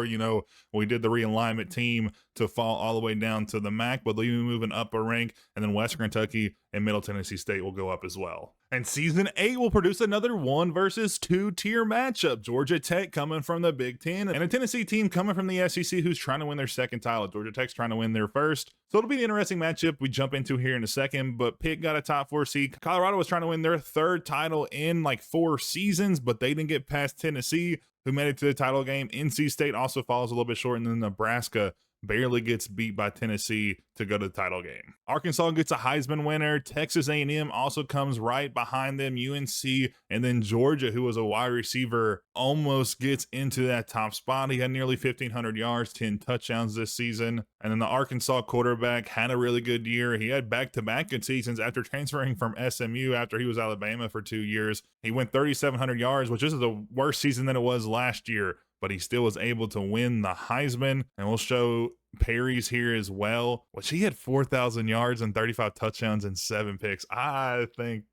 we did the realignment team to fall all the way down to the MAC, but they'll be moving up a rank. And then Western Kentucky and Middle Tennessee State will go up as well. And Season 8 will produce another 1 versus 2 tier matchup. Georgia Tech coming from the Big Ten and a Tennessee team coming from the SEC who's trying to win their second title. Georgia Tech's trying to win their first. So it'll be an interesting matchup we jump into here in a second, but Pitt got a top 4 seed. Colorado was trying to win their 3rd title in like 4 seasons, but they didn't get past Tennessee, who made it to the title game. NC State also falls a little bit short, and then Nebraska barely gets beat by Tennessee to go to the title game. Arkansas gets a Heisman winner. Texas A&M also comes right behind them. UNC, and then Georgia, who was a wide receiver, almost gets into that top spot. He had nearly 1,500 yards, 10 touchdowns this season. And then the Arkansas quarterback had a really good year. He had back-to-back good seasons after transferring from SMU after he was Alabama for 2 years. He went 3,700 yards, which is the worst season than it was last year, but he still was able to win the Heisman. And we'll show Perry's here as well, which he had 4,000 yards and 35 touchdowns and 7 picks. I think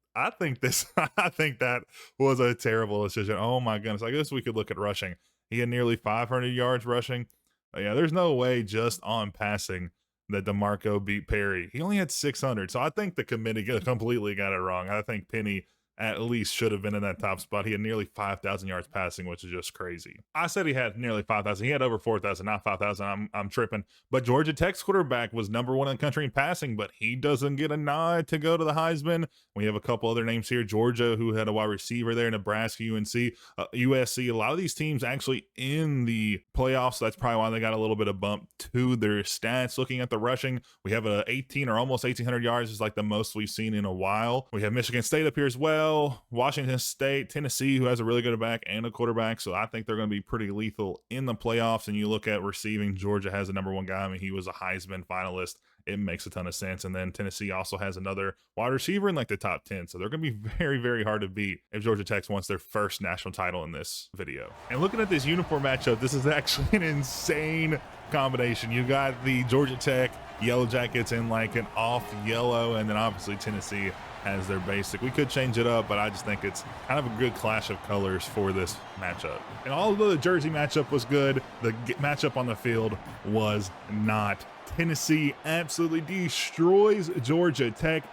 that was a terrible decision. Oh my goodness. I guess we could look at rushing. He had nearly 500 yards rushing, Yeah, there's no way just on passing that DeMarco beat Perry. He only had 600, so I think the committee completely got it wrong. I think Penny at least should have been in that top spot. He had nearly 5,000 yards passing, which is just crazy. I said he had nearly 5,000. He had over 4,000, not 5,000. I'm tripping. But Georgia Tech's quarterback was number 1 in the country in passing, but he doesn't get a nod to go to the Heisman. We have a couple other names here. Georgia, who had a wide receiver there, Nebraska, UNC, USC. A lot of these teams actually in the playoffs, so that's probably why they got a little bit of bump to their stats. Looking at the rushing, we have a 18 or almost 1,800 yards is like the most we've seen in a while. We have Michigan State up here as well. Washington State, Tennessee, who has a really good back and a quarterback, so I think they're going to be pretty lethal in the playoffs. And you look at receiving, Georgia has a number 1 guy. I mean, he was a Heisman finalist. It makes a ton of sense. And then Tennessee also has another wide receiver in like the top 10. So they're going to be very, very hard to beat if Georgia Tech wants their first national title in this video. And looking at this uniform matchup, this is actually an insane combination. You got the Georgia Tech Yellow Jackets in like an off yellow, and then obviously Tennessee has their basic. We could change it up, but I just think it's kind of a good clash of colors for this matchup. And although the jersey matchup was good, the matchup on the field was not. Tennessee absolutely destroys Georgia Tech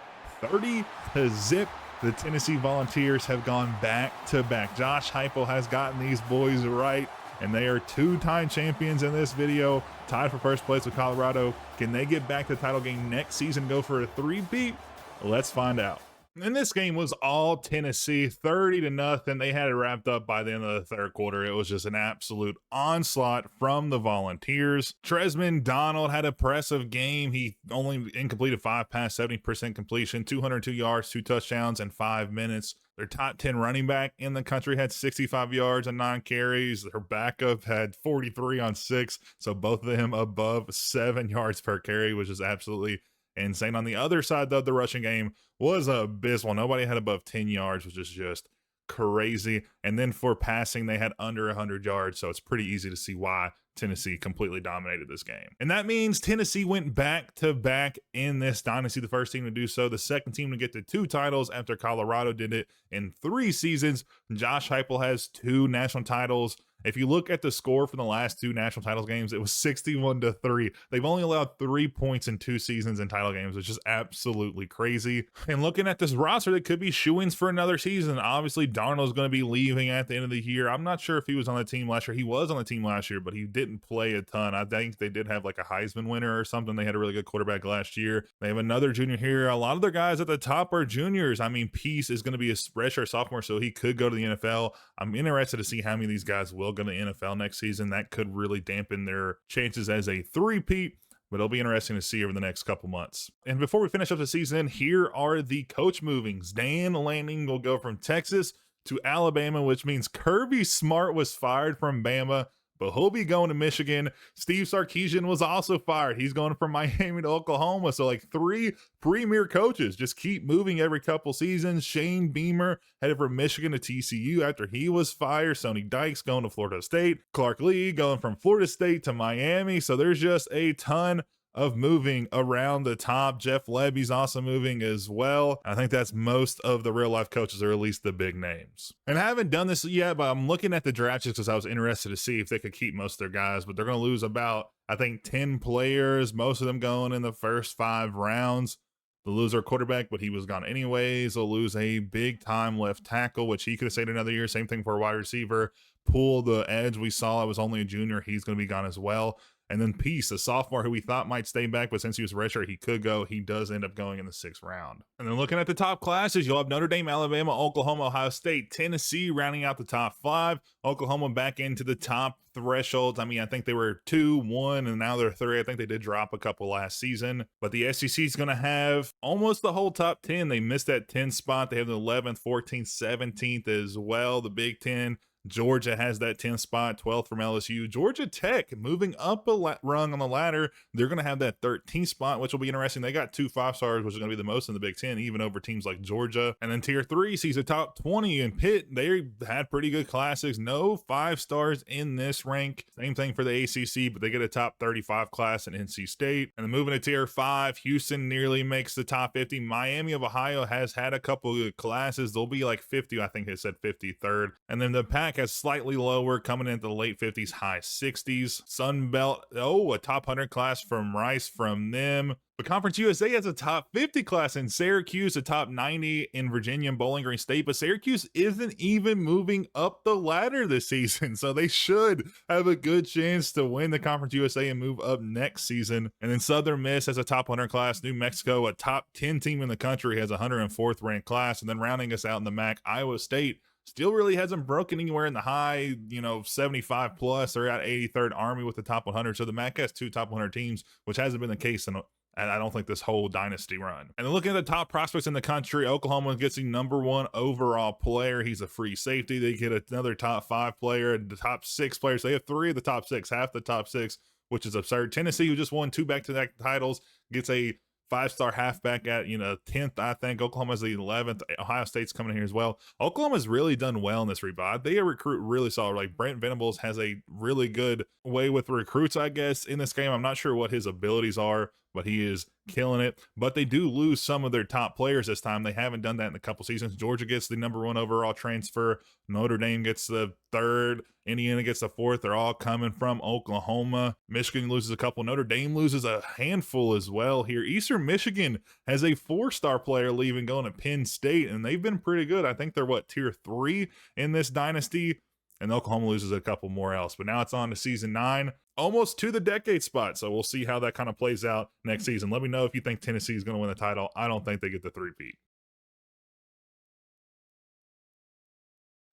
30-0. The Tennessee Volunteers have gone back to back. Josh Heupel has gotten these boys right, and they are 2-time champions in this video, tied for first place with Colorado. Can they get back to the title game next season, go for a 3-peat? Let's find out. And this game was all Tennessee, 30-0. They had it wrapped up by the end of the third quarter. It was just an absolute onslaught from the Volunteers. Tresman Donald had a impressive game. He only incompleted 5 passes, 70% completion, 202 yards, 2 touchdowns in 5 minutes. Their top 10 running back in the country had 65 yards and 9 carries. Their backup had 43 on 6. So both of them above 7 yards per carry, which is absolutely insane. On the other side, though, the rushing game was abysmal. Nobody had above 10 yards, which is just crazy. And then for passing, they had under 100 yards. So it's pretty easy to see why Tennessee completely dominated this game. And that means Tennessee went back to back in this dynasty, the first team to do so, the second team to get to 2 titles after Colorado did it in 3 seasons. Josh Heupel has 2 national titles. If you look at the score from the last 2 national titles games, it was 61-3. They've only allowed 3 points in 2 seasons in title games, which is absolutely crazy. And looking at this roster, that could be shoo-ins for another season. Obviously, Darnold's going to be leaving at the end of the year. I'm not sure if he was on the team last year. He was on the team last year, but he didn't play a ton. I think they did have like a Heisman winner or something. They had a really good quarterback last year. They have another junior here. A lot of their guys at the top are juniors. I mean, Peace is going to be a freshman or sophomore, so he could go to the NFL. I'm interested to see how many of these guys will go to the NFL next season. That could really dampen their chances as a 3-peat, but it'll be interesting to see over the next couple months. And before we finish up the season, here are the coach movings. Dan Lanning will go from Texas to Alabama, which means Kirby Smart was fired from Bama, but he'll be going to Michigan. Steve Sarkisian was also fired. He's going from Miami to Oklahoma. So like 3 premier coaches just keep moving every couple seasons. Shane Beamer headed from Michigan to TCU after he was fired. Sonny Dykes going to Florida State. Clark Lee going from Florida State to Miami. So there's just a ton of moving around the top. Jeff Lebby's also moving as well. I think that's most of the real life coaches, or at least the big names. And I haven't done this yet, but I'm looking at the draft just because I was interested to see if they could keep most of their guys, but they're going to lose about, I think, 10 players, most of them going in the first 5 rounds. They'll lose their quarterback, but he was gone anyways. They'll lose a big time left tackle, which he could have stayed another year. Same thing for a wide receiver. Poole, the edge we saw, it was only a junior. He's going to be gone as well. And then Peace, a sophomore who we thought might stay back, but since he was a redshirt, he could go. He does end up going in the 6th round. And then looking at the top classes, you'll have Notre Dame, Alabama, Oklahoma, Ohio State, Tennessee rounding out the top 5. Oklahoma back into the top thresholds. I mean, I think they were 2, 1, and now they're 3. I think they did drop a couple last season. But the SEC is going to have almost the whole top 10. They missed that 10 spot. They have the 11th, 14th, 17th as well. The Big 10. Georgia has that 10th spot, 12th from LSU. Georgia Tech moving up a rung on the ladder. They're going to have that 13th spot, which will be interesting. They got 2 5-stars, which is going to be the most in the Big 10, even over teams like Georgia. And then Tier 3 sees a top 20 in Pitt. They had pretty good classics. No 5-stars in this rank. Same thing for the ACC, but they get a top 35 class in NC State. And then moving to Tier 5, Houston nearly makes the top 50. Miami of Ohio has had a couple good classes. They'll be like 50, I think they said 53rd. And then the Pac MAC has slightly lower, coming into the late 50s, high 60s. Sun Belt, a top 100 class from Rice from them. But Conference USA has a top 50 class in Syracuse, a top 90 in Virginia and Bowling Green State, but Syracuse isn't even moving up the ladder this season, so they should have a good chance to win the Conference USA and move up next season. And then Southern Miss has a top 100 class. New Mexico, a top 10 team in the country, has a 104th ranked class. And then rounding us out in the MAC, Iowa State still really hasn't broken anywhere in the high, 75 plus. They're at 83rd Army with the top 100. So the MAC has 2 top 100 teams, which hasn't been the case and I don't think this whole dynasty run. And then looking at the top prospects in the country, Oklahoma gets the #1 overall player. He's a free safety. They get another top 5 player, the top 6 players. They have 3 of the top 6, half the top 6, which is absurd. Tennessee, who just won 2 back-to-back titles, gets a 5-star halfback at 10th, I think. Oklahoma's the 11th. Ohio State's coming in here as well. Oklahoma's really done well in this rebuild. They recruit really solid. Like Brent Venables has a really good way with recruits, I guess, in this game. I'm not sure what his abilities are, but he is killing it. But they do lose some of their top players this time. They haven't done that in a couple seasons. Georgia gets the #1 overall transfer. Notre Dame gets the 3rd. Indiana gets the 4th. They're all coming from Oklahoma. Michigan loses a couple. Notre Dame loses a handful as well here. Eastern Michigan has a 4-star player leaving, going to Penn State, and they've been pretty good. I think they're tier 3 in this dynasty. And Oklahoma loses a couple more else. But now it's on to season 9, almost to the decade spot. So we'll see how that kind of plays out next season. Let me know if you think Tennessee is going to win the title. I don't think they get the 3-peat.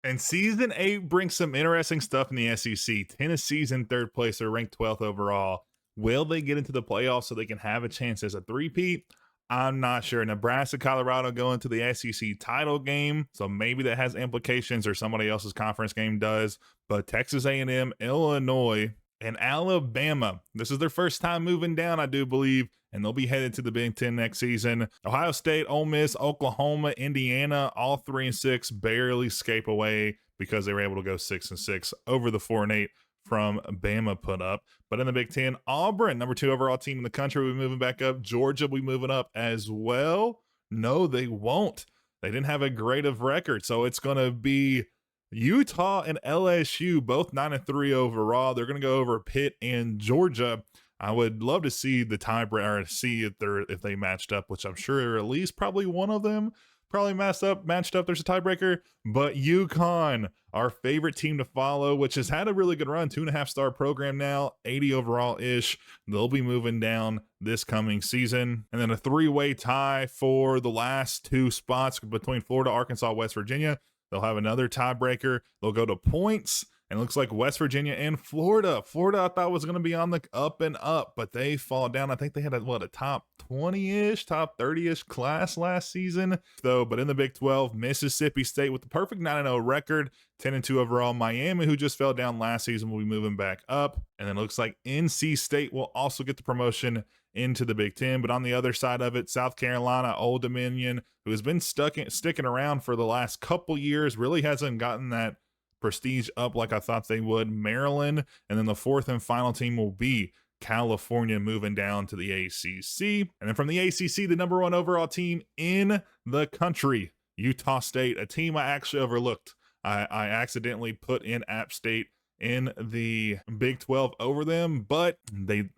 And season 8 brings some interesting stuff in the SEC. Tennessee's in 3rd place. They're ranked 12th overall. Will they get into the playoffs so they can have a chance as a 3-peat? I'm not sure. Nebraska, Colorado go into the SEC title game, so maybe that has implications, or somebody else's conference game does. But Texas A&M, Illinois, and Alabama, this is their first time moving down, I do believe, and they'll be headed to the Big Ten next season. Ohio State, Ole Miss, Oklahoma, Indiana, all 3-6 barely escape away because they were able to go 6-6 over the 4-8 from Bama put up. But in the Big Ten, Auburn, #2 overall team in the country, will be moving back up. Georgia will be moving up as well. No, they won't. They didn't have a great of record, so it's going to be Utah and LSU, both 9-3 overall. They're going to go over Pitt and Georgia. I would love to see the tiebreaker, see if they matched up, which I'm sure at least probably one of them probably matched up. There's a tiebreaker, but UConn, our favorite team to follow, which has had a really good run, 2.5-star program now, 80 overall ish. They'll be moving down this coming season. And then a 3-way tie for the last 2 spots between Florida, Arkansas, West Virginia. They'll have another tiebreaker. They'll go to points. And it looks like West Virginia and Florida. Florida, I thought was going to be on the up and up, but they fall down. I think they had a top 20-ish, top 30-ish class last season. But in the Big 12, Mississippi State with the perfect 9-0 record, 10-2 overall. Miami, who just fell down last season, will be moving back up. And then it looks like NC State will also get the promotion into the Big Ten. But on the other side of it, South Carolina, Old Dominion, who has been sticking around for the last couple years, really hasn't gotten that prestige up like I thought they would. Maryland, and then the 4th and final team will be California, moving down to the ACC. And then from the ACC, the #1 overall team in the country, Utah State, a team I actually overlooked. I accidentally put in App State in the Big 12 over them, but they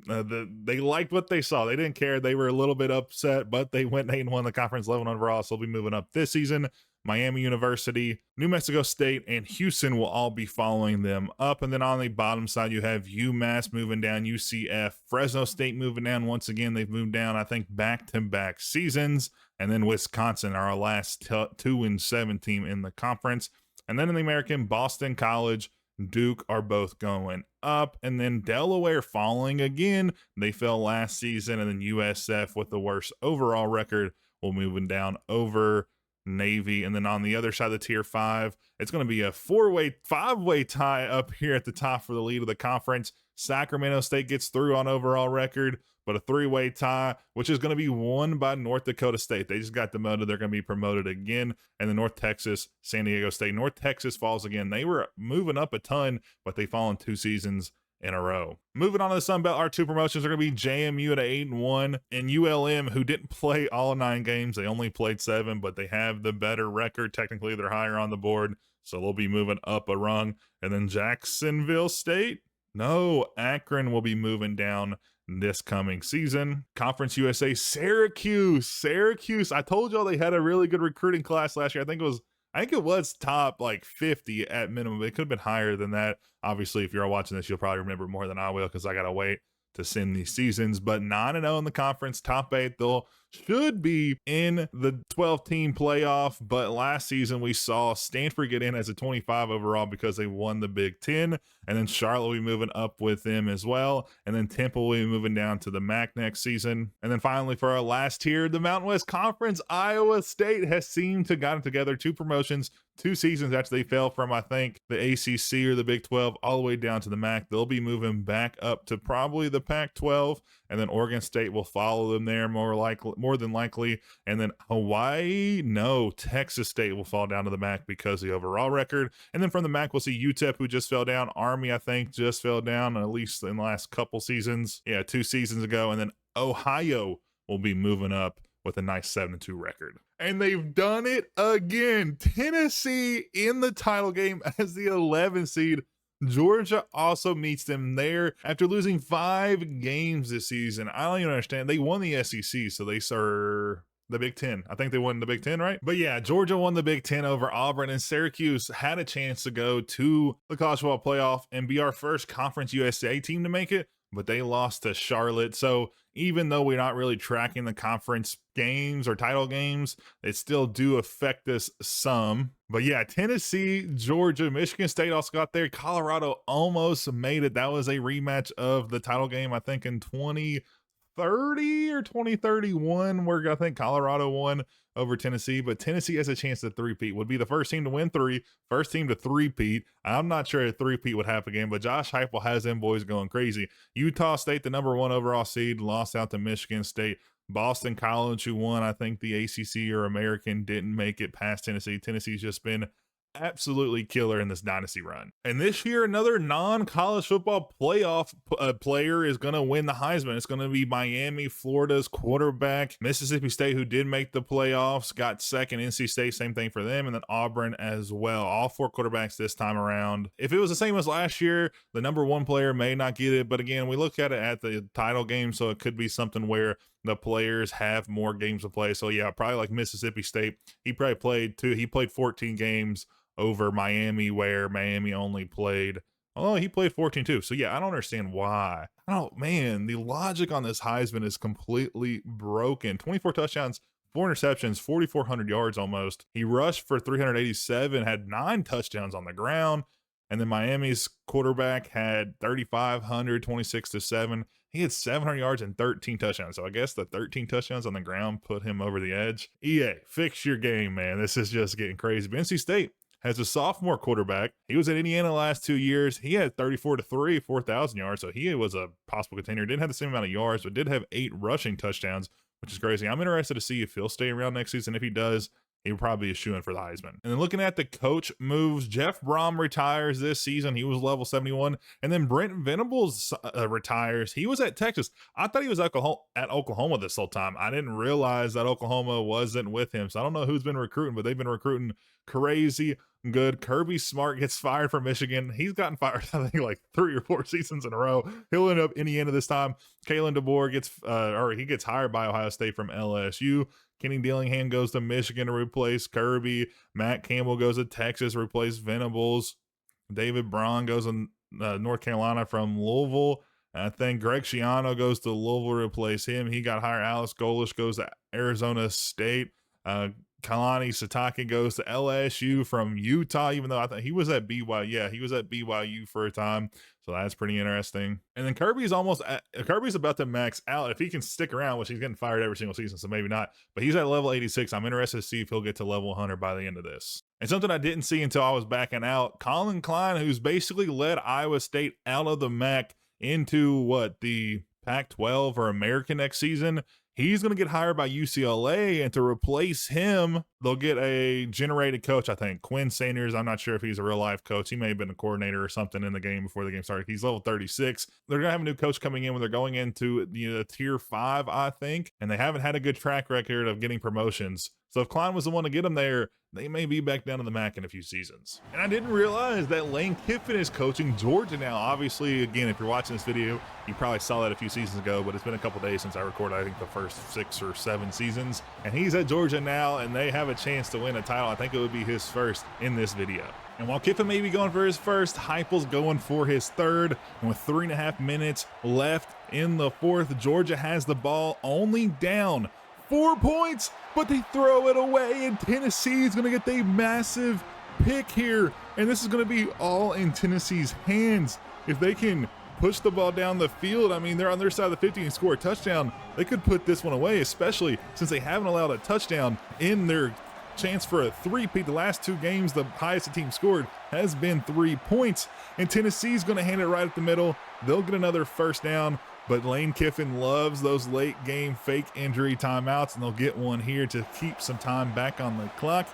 liked what they saw. They didn't care. They were a little bit upset, but they went 8-1 the conference, 11 overall, so they'll be moving up this season. Miami University, New Mexico State, and Houston will all be following them up. And then on the bottom side, you have UMass moving down, UCF, Fresno State moving down. Once again, they've moved down, I think, back-to-back seasons. And then Wisconsin, our last 2-7 team in the conference. And then in the American, Boston College, Duke are both going up. And then Delaware falling again. They fell last season. And then USF, with the worst overall record, will moving down over Navy. And then on the other side of the tier 5, it's going to be a 5-way tie up here at the top for the lead of the conference. Sacramento State gets through on overall record, but a 3-way tie, which is going to be won by North Dakota State. They just got demoted. They're going to be promoted again. And then North Texas, San Diego State. North Texas falls again. They were moving up a ton, but they fall in 2 seasons in a row. Moving on to the Sun Belt, our 2 promotions are going to be JMU at 8-1 and ULM, who didn't play all 9 games. They only played 7, but they have the better record. Technically, they're higher on the board. So they'll be moving up a rung. And then Jacksonville State, no, Akron will be moving down this coming season. Conference USA, Syracuse. I told y'all they had a really good recruiting class last year. I think it was top like 50 at minimum. It could have been higher than that. Obviously, if you're watching this, you'll probably remember more than I will because I gotta wait to send these seasons. But 9-0 in the conference, top 8. They'll should be in the 12-team playoff. But last season we saw Stanford get in as a 25 overall because they won the Big Ten, and then Charlotte will be moving up with them as well, and then Temple will be moving down to the MAC next season. And then finally, for our last tier, the Mountain West Conference, Iowa State has seemed to gotten together 2 promotions 2 seasons after they fell from, I think, the ACC or the Big 12 all the way down to the MAC. They'll be moving back up to probably the Pac-12, and then Oregon State will follow them there more than likely. And then Hawaii, no, Texas State will fall down to the MAC because of the overall record. And then from the MAC, we'll see UTEP, who just fell down. Army, I think, just fell down, at least in the last couple seasons. Yeah, 2 seasons ago. And then Ohio will be moving up with a nice 7-2 record. And they've done it again. Tennessee in the title game as the 11th seed. Georgia also meets them there after losing 5 games this season. I don't even understand. They won the SEC, so they serve the Big Ten. I think they won the Big Ten, right? But yeah, Georgia won the Big Ten over Auburn, and Syracuse had a chance to go to the college football playoff and be our first Conference USA team to make it, but they lost to Charlotte. So even though we're not really tracking the conference games or title games, it still do affect us some. But yeah, Tennessee, Georgia, Michigan State also got there. Colorado almost made it. That was a rematch of the title game, I think, in 2030 or 2031, where I think Colorado won over Tennessee, but Tennessee has a chance to three-peat. Would be the first team to win 3, first team to three-peat. I'm not sure a three-peat would happen again, but Josh Heupel has them boys going crazy. Utah State, the number 1 overall seed, lost out to Michigan State. Boston College, who won, I think, the ACC or American, didn't make it past Tennessee. Tennessee's just been absolutely killer in this dynasty run. And this year, another non-college football playoff player is going to win the Heisman. It's going to be Miami, Florida's quarterback. Mississippi State, who did make the playoffs, got second. NC State, same thing for them. And then Auburn as well. All 4 quarterbacks this time around. If it was the same as last year, the number 1 player may not get it. But again, we look at it at the title game, so it could be something where the players have more games to play. So yeah, probably like Mississippi State. He probably played 14 games over Miami, where Miami only played, he played 14 too. So yeah, I don't understand why. Oh man, the logic on this Heisman is completely broken. 24 touchdowns, 4 interceptions, 4,400 yards almost. He rushed for 387, had 9 touchdowns on the ground. And then Miami's quarterback had 3,500, 26-7. He had 700 yards and 13 touchdowns. So I guess the 13 touchdowns on the ground put him over the edge. EA, fix your game, man. This is just getting crazy. But NC State has a sophomore quarterback. He was at Indiana the last 2 years. He had 34-3, 4,000 yards. So he was a possible contender. Didn't have the same amount of yards, but did have 8 rushing touchdowns, which is crazy. I'm interested to see if he'll stay around next season. If he does, he would probably be a shoo-in for the Heisman. And then looking at the coach moves, Jeff Brom retires this season. He was level 71. And then Brent Venables retires. He was at Texas. I thought he was at Oklahoma this whole time. I didn't realize that Oklahoma wasn't with him. So I don't know who's been recruiting, but they've been recruiting crazy good. Kirby Smart gets fired from Michigan. He's gotten fired, I think, like 3 or 4 seasons in a row. He'll end up Indiana this time. Kalen DeBoer gets hired by Ohio State from LSU. Kenny Dillingham goes to Michigan to replace Kirby. Matt Campbell goes to Texas to replace Venables. David Braun goes to North Carolina from Louisville. I think Greg Schiano goes to Louisville to replace him. He got hired. Alice Golish goes to Arizona State. Kalani Sitake goes to LSU from Utah, even though I thought he was at BYU. Yeah, he was at BYU for a time. So that's pretty interesting. And then Kirby's about to max out. If he can stick around, which he's getting fired every single season, so maybe not. But he's at level 86. I'm interested to see if he'll get to level 100 by the end of this. And something I didn't see until I was backing out, Colin Klein, who's basically led Iowa State out of the MAC into the Pac-12 or American next season. He's going to get hired by UCLA, and to replace him, they'll get a generated coach, I think. Quinn Sanders, I'm not sure if he's a real-life coach. He may have been a coordinator or something in the game before the game started. He's level 36. They're going to have a new coach coming in when they're going into Tier 5, I think, and they haven't had a good track record of getting promotions. So if Klein was the one to get them there, they may be back down to the MAC in a few seasons. And I didn't realize that Lane Kiffin is coaching Georgia now. Obviously, again, if you're watching this video, you probably saw that a few seasons ago, but it's been a couple days since I recorded, I think, the first 6 or 7 seasons. And he's at Georgia now, and they have a chance to win a title. I think it would be his first in this video. And while Kiffin may be going for his first, Heupel's going for his third. And with 3.5 minutes left in the fourth, Georgia has the ball only down 4 points, but they throw it away, and Tennessee is going to get a massive pick here. And this is going to be all in Tennessee's hands. If they can push the ball down the field, I mean, they're on their side of the 50 and score a touchdown, they could put this one away, especially since they haven't allowed a touchdown in their chance for a three-peat. The last 2 games, the highest the team scored has been 3 points, and Tennessee's going to hand it right up the middle. They'll get another first down, but Lane Kiffin loves those late game fake injury timeouts, and they'll get one here to keep some time back on the clock.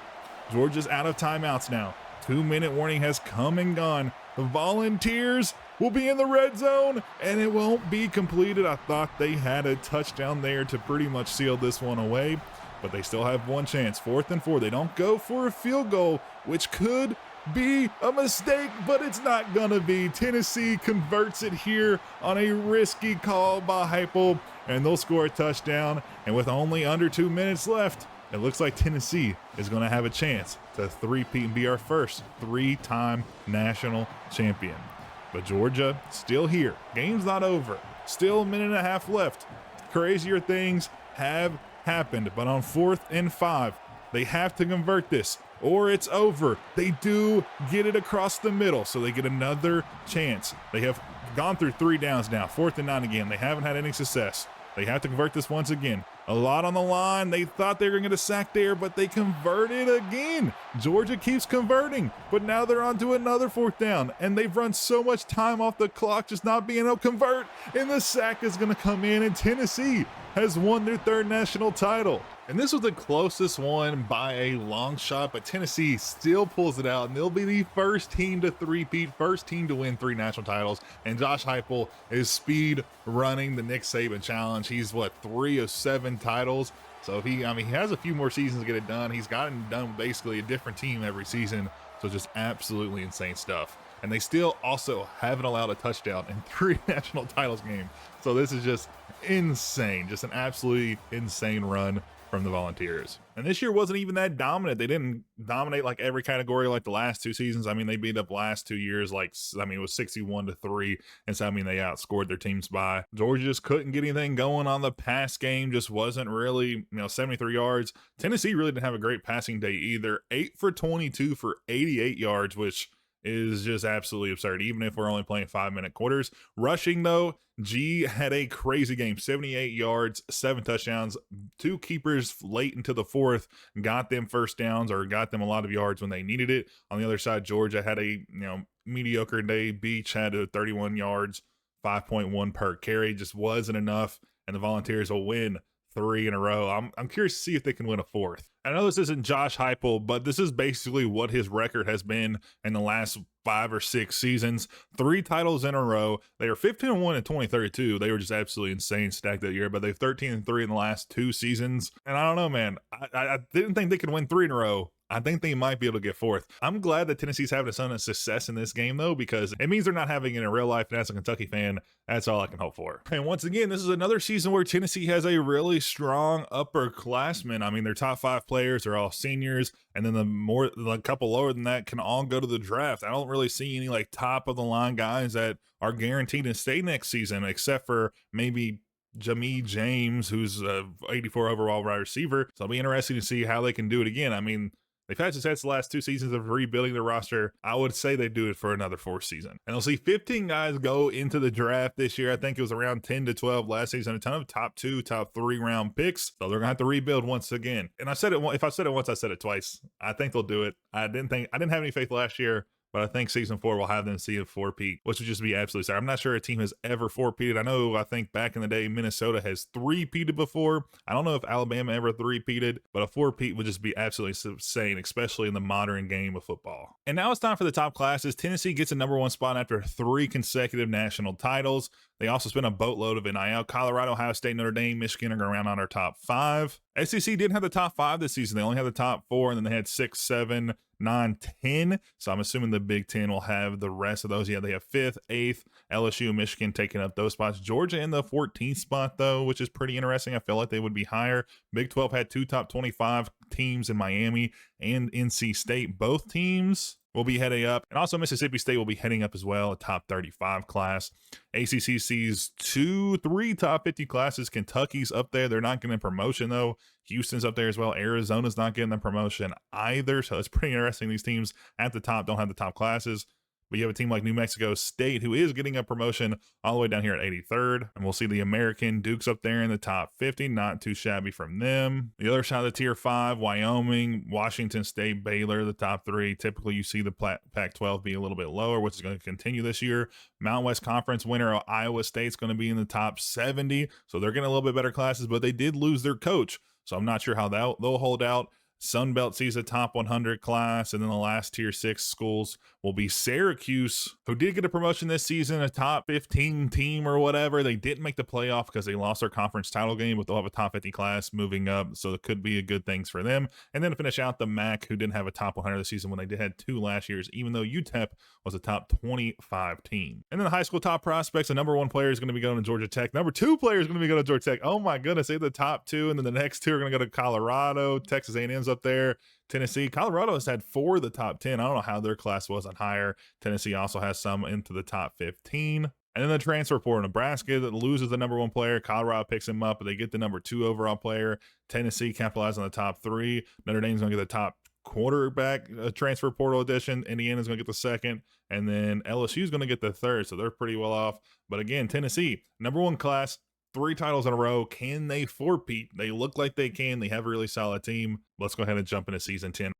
Georgia's out of timeouts now. 2-minute warning has come and gone. The Volunteers will be in the red zone, and it won't be completed. I thought they had a touchdown there to pretty much seal this one away, but they still have one chance. 4th and 4. They don't go for a field goal, which could be a mistake, but it's not gonna be. Tennessee converts it here on a risky call by Heupel, and they'll score a touchdown. And with only under 2 minutes left, it looks like Tennessee is gonna have a chance to three-peat and be our first 3-time national champion. But Georgia still here. Game's not over. Still a minute and a half left. Crazier things have happened, but on 4th and 5, they have to convert this or it's over. They do get it across the middle, so they get another chance. They have gone through 3 downs now. 4th and 9 again. They haven't had any success. They have to convert this once again. A lot on the line. They thought they were going to get a sack there, but they converted again. Georgia keeps converting, but now they're on to another 4th down, and they've run so much time off the clock just not being able to convert, and the sack is going to come in, and Tennessee has won their 3rd national title. And this was the closest one by a long shot, but Tennessee still pulls it out, and they'll be the first team to three-peat, first team to win 3 national titles. And Josh Heupel is speed running the Nick Saban challenge. He's 3 of 7 titles. So if he has a few more seasons to get it done. He's gotten done with basically a different team every season. So just absolutely insane stuff. And they still also haven't allowed a touchdown in 3 national titles games. So this is just insane, just an absolutely insane run from the Volunteers. And this year wasn't even that dominant. They didn't dominate like every category like the last 2 seasons. I mean, they beat up last 2 years it was 61-3, and so they outscored their teams by. Georgia just couldn't get anything going on the pass game, just wasn't really, 73 yards. Tennessee really didn't have a great passing day either. 8 for 22 for 88 yards, which is just absolutely absurd, even if we're only playing 5-minute quarters. Rushing, though, G had a crazy game, 78 yards, 7 touchdowns, 2 keepers late into the 4th, got them first downs or got them a lot of yards when they needed it. On the other side, Georgia had a mediocre day. Beach had 31 yards, 5.1 per carry, just wasn't enough, and the Volunteers will win 3 in a row. I'm curious to see if they can win a 4th. I know this isn't Josh Heupel, but this is basically what his record has been in the last 5 or 6 seasons. 3 titles in a row. They are 15-1 in 2032. They were just absolutely insane stacked that year, but they've 13-3 in the last 2 seasons. And I don't know, man. I didn't think they could win 3 in a row. I think they might be able to get 4th. I'm glad that Tennessee's having a ton of success in this game, though, because it means they're not having it in real life. And as a Kentucky fan, that's all I can hope for. And once again, this is another season where Tennessee has a really strong upperclassmen. I mean, their top 5 players are all seniors, and then the couple lower than that can all go to the draft. I don't really see any top of the line guys that are guaranteed to stay next season, except for maybe Jamie James, who's a 84 overall wide receiver. So it'll be interesting to see how they can do it again. I mean, they've had success the last 2 seasons of rebuilding their roster. I would say they do it for another 4th season. And they'll see 15 guys go into the draft this year. I think it was around 10 to 12 last season. A ton of top 2, top 3 round picks. So they're going to have to rebuild once again. And I said it, if I said it once, I said it twice. I think they'll do it. I didn't have any faith last year, but I think season 4 will have them see a 4-peat, which would just be absolutely sad. I'm not sure a team has ever 4-peated. I think back in the day, Minnesota has 3-peated before. I don't know if Alabama ever 3-peated, but a 4-peat would just be absolutely insane, especially in the modern game of football. And now it's time for the top classes. Tennessee gets a #1 spot after 3 consecutive national titles. They also spent a boatload of NIL. Colorado, Ohio State, Notre Dame, Michigan are going around on our top 5. SEC didn't have the top 5 this season. They only had the top 4, and then they had 6, 7, 9, 10. So I'm assuming the Big Ten will have the rest of those. Yeah, they have 5th, 8th, LSU, Michigan taking up those spots. Georgia in the 14th spot, though, which is pretty interesting. I feel like they would be higher. Big 12 had 2 top 25 teams in Miami and NC State. Both teams will be heading up, and also Mississippi State will be heading up as well, a top 35 class. ACC sees 3 top 50 classes. Kentucky's up there. They're not getting promotion, though. Houston's up there as well. Arizona's not getting the promotion either, so it's pretty interesting. These teams at the top don't have the top classes. But you have a team like New Mexico State who is getting a promotion all the way down here at 83rd. And we'll see the American Dukes up there in the top 50. Not too shabby from them. The other side of the tier 5, Wyoming, Washington State, Baylor, the top 3. Typically, you see the Pac-12 be a little bit lower, which is going to continue this year. Mountain West Conference winner Iowa State's going to be in the top 70. So they're getting a little bit better classes, but they did lose their coach. So I'm not sure how they'll hold out. Sunbelt sees a top 100 class, and then the last tier 6 schools will be Syracuse, who did get a promotion this season, a top 15 team or whatever. They didn't make the playoff because they lost their conference title game, but they'll have a top 50 class moving up, so it could be a good things for them. And then to finish out, the MAC, who didn't have a top 100 this season when they did had 2 last years, even though UTEP was a top 25 team. And then the high school top prospects, the number 1 player is going to be going to Georgia Tech. Number 2 player is going to be going to Georgia Tech. Oh my goodness, they have the top 2, and then the next 2 are going to go to Colorado. Texas A&M's up there. Tennessee. Colorado has had 4 of the top 10. I don't know how their class wasn't higher. Tennessee also has some into the top 15. And then the transfer portal, Nebraska that loses the number 1 player. Colorado picks him up, but they get the number 2 overall player. Tennessee capitalizes on the top 3. Notre Dame's going to get the top quarterback transfer portal edition. Indiana's going to get the 2nd. And then LSU's going to get the 3rd. So they're pretty well off. But again, Tennessee, number 1 class. 3 titles in a row. Can they four-peat? They look like they can. They have a really solid team. Let's go ahead and jump into season 10.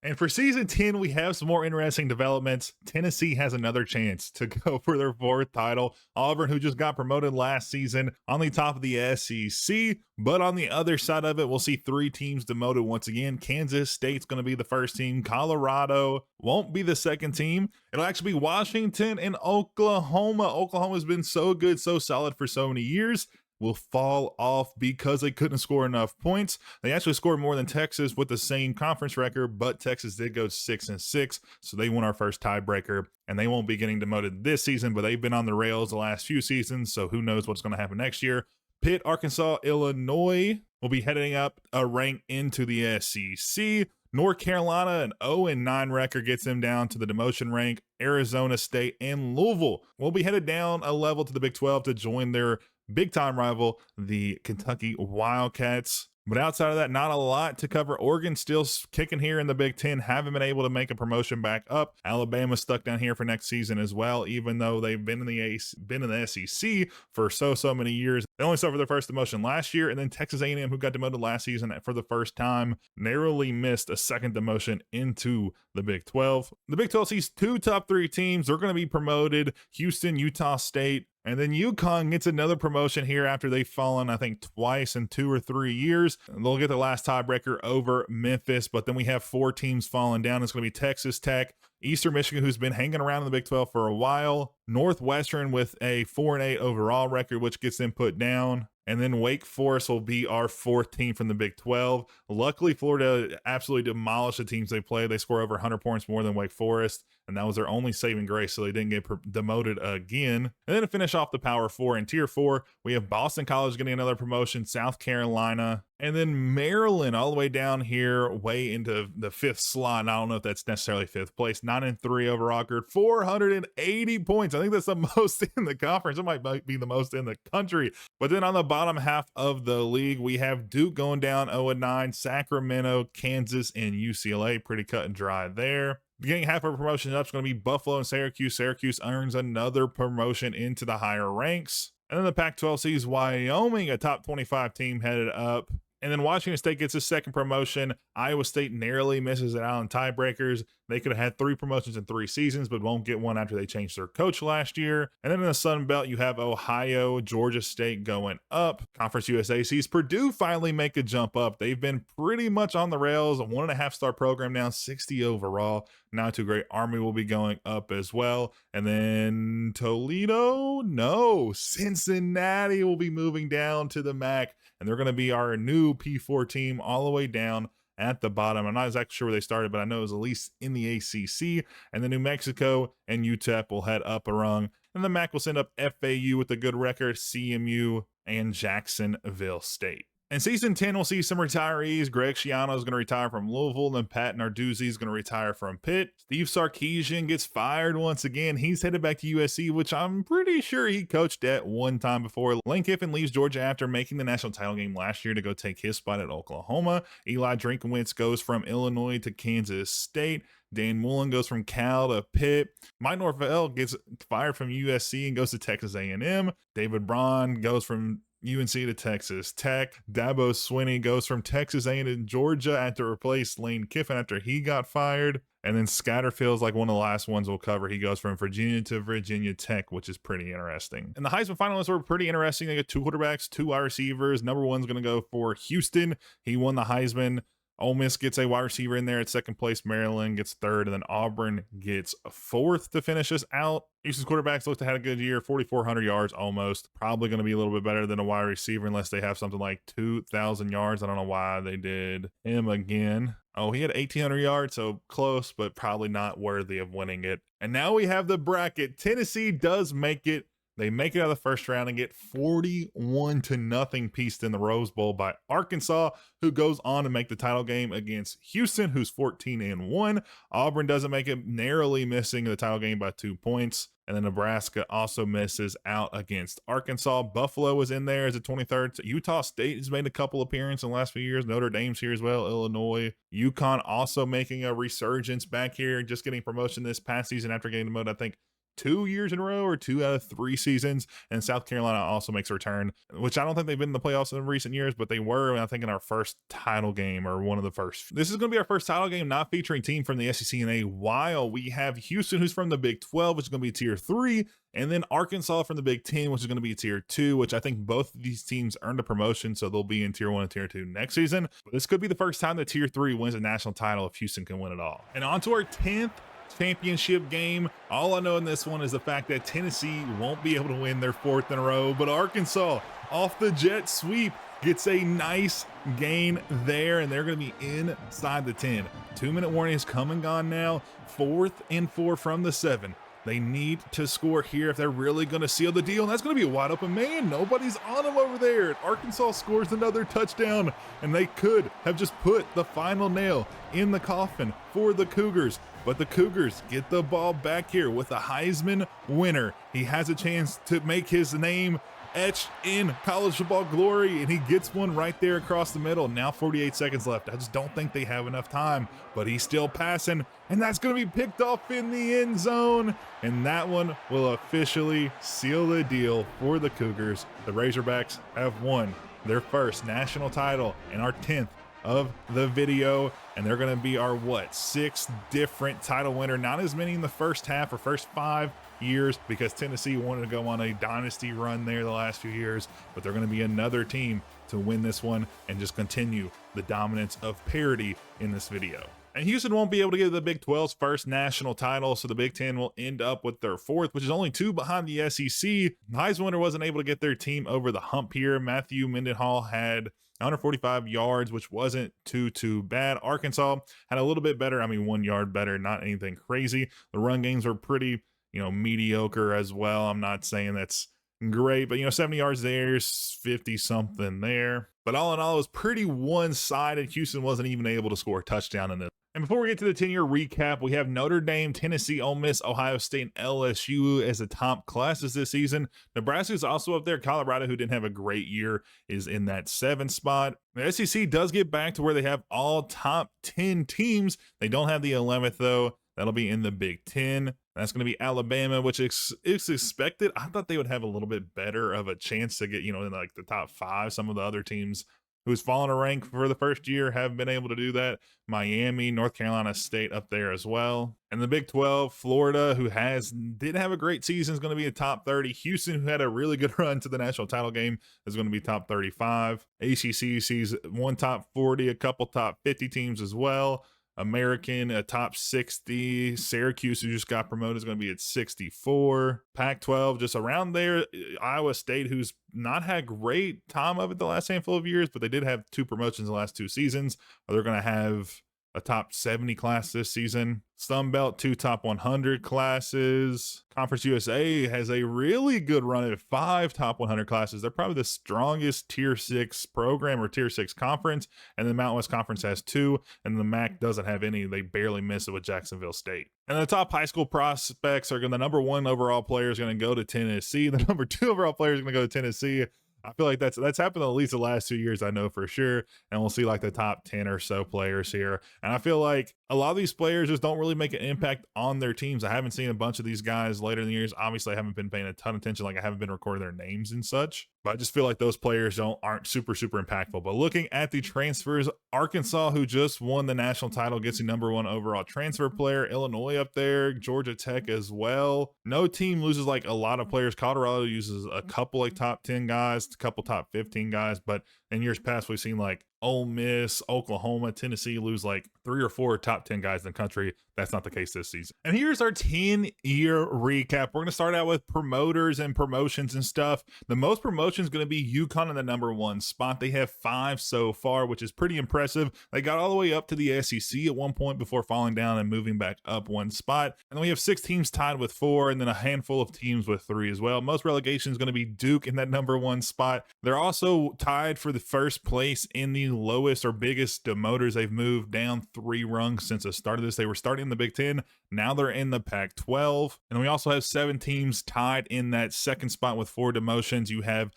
And for season 10, we have some more interesting developments. Tennessee has another chance to go for their 4th title. Auburn, who just got promoted last season, on the top of the SEC. But on the other side of it, we'll see 3 teams demoted once again. Kansas State's going to be the first team. Colorado won't be the second team. It'll actually be Washington and Oklahoma. Oklahoma's been so good, so solid for so many years. Will fall off because they couldn't score enough points. They actually scored more than Texas with the same conference record, but Texas did go 6-6, so they won our first tiebreaker, and they won't be getting demoted this season, but they've been on the rails the last few seasons, so who knows what's going to happen next year. Pitt, Arkansas, Illinois will be heading up a rank into the SEC. North Carolina, an 0-9 record gets them down to the demotion rank. Arizona State and Louisville will be headed down a level to the Big 12 to join their big-time rival, the Kentucky Wildcats. But outside of that, not a lot to cover. Oregon still kicking here in the Big Ten. Haven't been able to make a promotion back up. Alabama stuck down here for next season as well, even though they've been in the SEC for so many years. They only suffered their first demotion last year, and then Texas A&M, who got demoted last season for the first time, narrowly missed a second demotion into the Big 12. The Big 12 sees 2 top 3 teams. They're going to be promoted. Houston, Utah State. And then UConn gets another promotion here after they've fallen, I think, twice in 2 or 3 years. And they'll get the last tiebreaker over Memphis, but then we have 4 teams falling down. It's going to be Texas Tech, Eastern Michigan, who's been hanging around in the Big 12 for a while, Northwestern with a 4-8 overall record, which gets them put down. And then Wake Forest will be our 4th team from the Big 12. Luckily, Florida absolutely demolished the teams they play. They score over 100 points more than Wake Forest, and that was their only saving grace, so they didn't get demoted again. And then to finish off the Power 4 in Tier 4, we have Boston College getting another promotion, South Carolina, and then Maryland all the way down here, way into the 5th slot. And I don't know if that's necessarily 5th place. 9-3 overall record, 480 points. I think that's the most in the conference. It might be the most in the country. But then on the bottom half of the league, we have Duke going down 0-9, Sacramento, Kansas, and UCLA. Pretty cut and dry there. Getting half of a promotion up is going to be Buffalo and Syracuse. Syracuse earns another promotion into the higher ranks. And then the Pac-12 sees Wyoming, a top 25 team, headed up And then Washington State gets his second promotion. Iowa State narrowly misses it out in tiebreakers. They could have had 3 promotions in 3 seasons, but won't get one after they changed their coach last year. And then in the Sun Belt, you have Ohio, Georgia State going up. Conference USA sees Purdue finally make a jump up. They've been pretty much on the rails. A 1.5-star program now, 60 overall. Not too great. Army will be going up as well. And then Toledo? No. Cincinnati will be moving down to the MAC. And they're going to be our new P4 team all the way down at the bottom. I'm not exactly sure where they started, but I know it was at least in the ACC. And then New Mexico and UTEP will head up a rung. And the MAC will send up FAU with a good record, CMU, and Jacksonville State. In season 10, we'll see some retirees. Greg Schiano is going to retire from Louisville, and Pat Narduzzi is going to retire from Pitt. Steve Sarkisian gets fired once again. He's headed back to USC, which I'm pretty sure he coached at one time before. Lane Kiffin leaves Georgia after making the national title game last year to go take his spot at Oklahoma. Eli Drinkwitz goes from Illinois to Kansas State. Dan Mullen goes from Cal to Pitt. Mike Norvell gets fired from USC and goes to Texas A&M. David Braun goes from UNC to Texas Tech. Dabo Swinney goes from Texas A&M to Georgia after replace Lane Kiffin after he got fired. And then Scatterfield's like one of the last ones we'll cover. He goes from Virginia to Virginia Tech, which is pretty interesting. And the Heisman finalists were pretty interesting. They got 2 quarterbacks, 2 wide receivers. Number 1's going to go for Houston. He won the Heisman. Ole Miss gets a wide receiver in there at second place. Maryland gets third, and then Auburn gets fourth to finish us out. Houston's quarterbacks looked to have a good year, 4,400 yards almost. Probably going to be a little bit better than a wide receiver unless they have something like 2,000 yards. I don't know why they did him again. Oh, he had 1,800 yards, so close, but probably not worthy of winning it. And now we have the bracket. Tennessee does make it. They make it out of the first round and get 41-0 pieced in the Rose Bowl by Arkansas, who goes on to make the title game against Houston, who's 14-1. Auburn doesn't make it, narrowly missing the title game by 2 points. And then Nebraska also misses out against Arkansas. Buffalo was in there as a 23rd. Utah State has made a couple appearances in the last few years. Notre Dame's here as well. Illinois. UConn also making a resurgence back here, just getting promotion this past season after getting demoted, I think, 2 years in a row or 2 out of 3 seasons. And South Carolina also makes a return, which I don't think they've been in the playoffs in recent years, but they were, I think, in our first title game or one of the first. This is going to be our first title game not featuring team from the SEC in a while. We have Houston, who's from the Big 12, which is going to be tier 3, and then Arkansas from the Big 10, which is going to be tier 2, which I think both of these teams earned a promotion, so they'll be in tier 1 and tier 2 next season. But this could be the first time that tier 3 wins a national title if Houston can win it all. And on to our 10th championship game. All I know in this one is the fact that Tennessee won't be able to win their 4th in a row, but Arkansas off the jet sweep gets a nice gain there, and they're going to be inside the 10. 2-minute warning is come and gone now. 4th and 4 from the 7. They need to score here if they're really going to seal the deal, and that's going to be a wide open man. Nobody's on them over there. Arkansas scores another touchdown, and they could have just put the final nail in the coffin for the Cougars. But the Cougars get the ball back here with a Heisman winner. He has a chance to make his name etched in college football glory, and he gets one right there across the middle. Now 48 seconds left. I just don't think they have enough time, but he's still passing, and that's going to be picked off in the end zone, and that one will officially seal the deal for the Cougars. The Razorbacks have won their first national title and our 10th of the video, and they're going to be our 6th different title winner. Not as many in the first half or first 5 years because Tennessee wanted to go on a dynasty run there the last few years, but they're going to be another team to win this one and just continue the dominance of parity in this video. And Houston won't be able to get the Big 12's first national title, so the Big 10 will end up with their 4th, which is only 2 behind the SEC. The Heisman winner wasn't able to get their team over the hump here. Matthew Mendenhall had 145 yards, which wasn't too bad. Arkansas had a little bit better. 1 yard better, not anything crazy. The run games were pretty, mediocre as well. I'm not saying that's great, but 70 yards there, 50 something there. But all in all, it was pretty one-sided. Houston wasn't even able to score a touchdown in this. And before we get to the 10-year recap, we have Notre Dame, Tennessee, Ole Miss, Ohio State, and LSU as the top classes this season. Nebraska is also up there. Colorado, who didn't have a great year, is in that 7th spot. The SEC does get back to where they have all top 10 teams. They don't have the 11th, though. That'll be in the Big 10. That's going to be Alabama, which is expected. I thought they would have a little bit better of a chance to get, in like the top 5. Some of the other teams who's fallen a rank for the first year, have been able to do that. Miami, North Carolina State up there as well. And the Big 12, Florida, who didn't have a great season, is going to be a top 30. Houston, who had a really good run to the national title game, is going to be top 35. ACC sees one top 40, a couple top 50 teams as well. American, a top 60. Syracuse, who just got promoted, is going to be at 64. Pac-12, just around there. Iowa State, who's not had great time of it the last handful of years, but they did have 2 promotions in the last 2 seasons. They're going to have a top 70 class this season. Sun Belt, 2 top 100 classes. Conference USA has a really good run at 5 top 100 classes. They're probably the strongest tier 6 program or tier 6 conference. And the Mountain West Conference has 2, and the MAC doesn't have any. They barely miss it with Jacksonville State. And the top high school prospects are going, the number 1 overall player is going to go to Tennessee. The number 2 overall player is going to go to Tennessee. I feel like that's happened at least the last 2 years, I know for sure. And we'll see like the top 10 or so players here. And I feel like a lot of these players just don't really make an impact on their teams. I haven't seen a bunch of these guys later in the years. Obviously, I haven't been paying a ton of attention. Like I haven't been recording their names and such. But I just feel like those players aren't super impactful. But looking at the transfers, Arkansas, who just won the national title, gets the number 1 overall transfer player. Illinois up there, Georgia Tech as well. No team loses like a lot of players. Colorado uses a couple like top 10 guys, a couple top 15 guys. But in years past, we've seen like Ole Miss, Oklahoma, Tennessee lose like 3 or 4 top 10 guys in the country. That's not the case this season. And here's our 10-year recap. We're going to start out with promoters and promotions and stuff. The most promotions is going to be UConn in the number 1 spot. They have 5 so far, which is pretty impressive. They got all the way up to the SEC at one point before falling down and moving back up 1 spot. And then we have 6 teams tied with 4, and then a handful of teams with 3 as well. Most relegation is going to be Duke in that number 1 spot. They're also tied for the first place in the lowest or biggest demoters. They've moved down 3 rungs since the start of this. They were starting in the Big 10. Now they're in the Pac-12. And we also have 7 teams tied in that second spot with 4 demotions. You have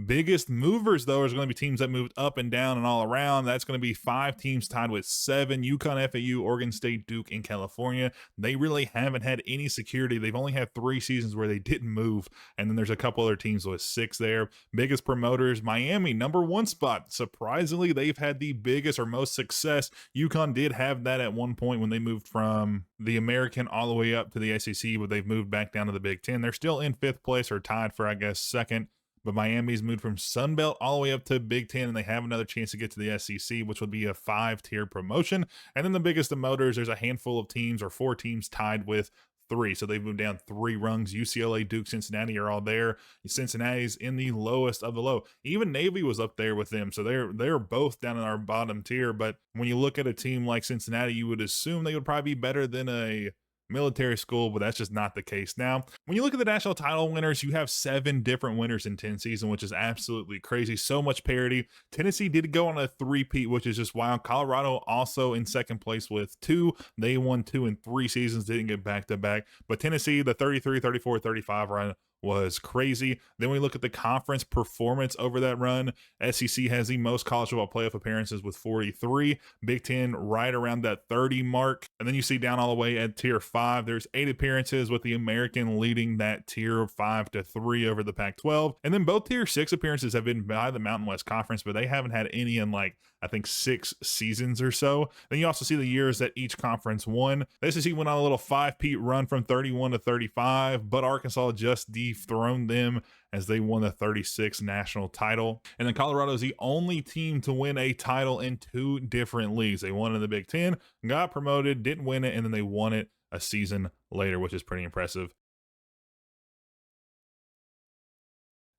biggest movers, though, is going to be teams that moved up and down and all around. That's going to be 5 teams tied with 7. UConn, FAU, Oregon State, Duke, and California. They really haven't had any security. They've only had 3 seasons where they didn't move. And then there's a couple other teams with 6 there. Biggest promoters, Miami, number 1 spot. Surprisingly, they've had the biggest or most success. UConn did have that at one point when they moved from the American all the way up to the SEC, but they've moved back down to the Big 10. They're still in 5th place or tied for, I guess, 2nd. But Miami's moved from Sun Belt all the way up to Big 10, and they have another chance to get to the SEC, which would be a 5-tier promotion. And then the biggest demoters, there's a handful of teams or 4 teams tied with 3. So they've moved down 3 rungs. UCLA, Duke, Cincinnati are all there. Cincinnati's in the lowest of the low. Even Navy was up there with them. So they're both down in our bottom tier. But when you look at a team like Cincinnati, you would assume they would probably be better than a military school, but that's just not the case. Now, when you look at the national title winners, you have 7 different winners in 10 seasons, which is absolutely crazy. So much parity. Tennessee did go on a 3-peat, which is just wild. Colorado also in 2nd place with 2. They won 2 in 3 seasons, didn't get back-to-back. But Tennessee, the 33, 34, 35 run was crazy. Then we look at the conference performance over that run. SEC has the most college football playoff appearances with 43. Big 10 right around that 30 mark. And then you see down all the way at tier 5, there's 8 appearances with the American leading that tier 5-3 over the Pac-12. And then both tier 6 appearances have been by the Mountain West Conference, but they haven't had any in like, I think 6 seasons or so. Then you also see the years that each conference won. The SEC went on a little 5-peat run from 31 to 35, but Arkansas just dethroned them as they won the 36th national title. And then Colorado is the only team to win a title in 2 different leagues. They won in the Big 10, got promoted, didn't win it, and then they won it a season later, which is pretty impressive.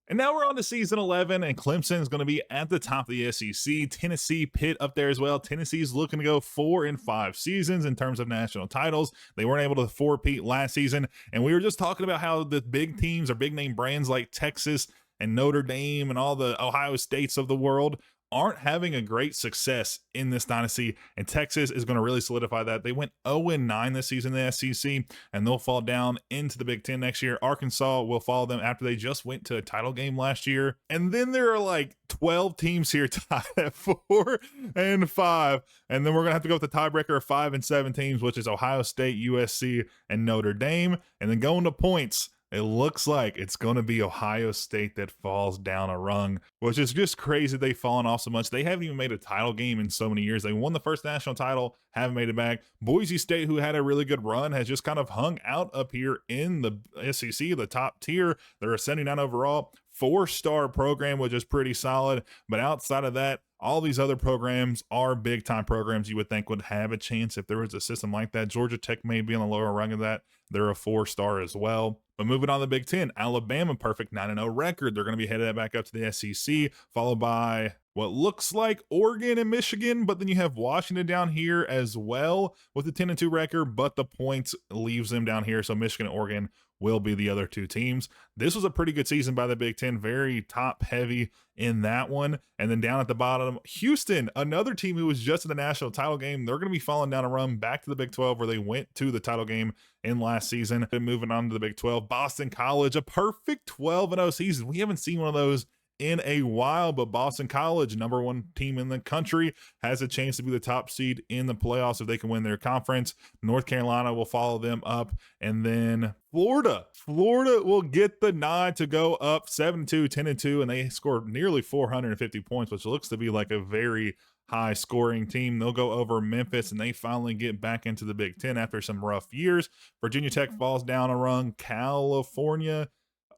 And now we're on to season 11, and Clemson is going to be at the top of the SEC. Tennessee, Pitt up there as well. Tennessee's looking to go 4 in 5 seasons in terms of national titles. They weren't able to 4-peat last season. And we were just talking about how the big teams or big name brands like Texas and Notre Dame and all the Ohio States of the world aren't having a great success in this dynasty, and Texas is going to really solidify that. They went 0-9 this season in the SEC, and they'll fall down into the Big 10 next year. Arkansas will follow them after they just went to a title game last year. And then there are like 12 teams here tied at 4 and 5, and then we're going to have to go with the tiebreaker of 5 and 7 teams, which is Ohio State, USC, and Notre Dame. And then going to points, It looks like it's going to be Ohio State that falls down a rung, which is just crazy. They've fallen off so much. They haven't even made a title game in so many years. They won the first national title, haven't made it back. Boise State, who had a really good run, has just kind of hung out up here in the SEC, the top tier. They're ascending down overall. 4-star program, which is pretty solid. But outside of that, all these other programs are big time programs you would think would have a chance if there was a system like that. Georgia Tech may be on the lower rung of that. They're a 4-star as well. But moving on to the Big Ten, Alabama, perfect 9-0 record. They're going to be headed back up to the SEC, followed by what looks like Oregon and Michigan, but then you have Washington down here as well with the 10-2 record, but the points leaves them down here. So Michigan and Oregon will be the other two teams. This was a pretty good season by the Big Ten, very top heavy in that one. And then down at the bottom, Houston, another team who was just in the national title game. They're going to be falling down a run back to the Big 12 where they went to the title game in last season. And moving on to the Big 12, Boston College, a perfect 12-0 season. We haven't seen one of those in a while, but Boston College, number one team in the country, has a chance to be the top seed in the playoffs if they can win their conference. North Carolina will follow them up, and then Florida will get the nod to go up 7-2, 10-2, and they scored nearly 450 points, which looks to be like a very high scoring team. They'll go over Memphis, and they finally get back into the Big Ten after some rough years. Virginia Tech falls down a rung. California,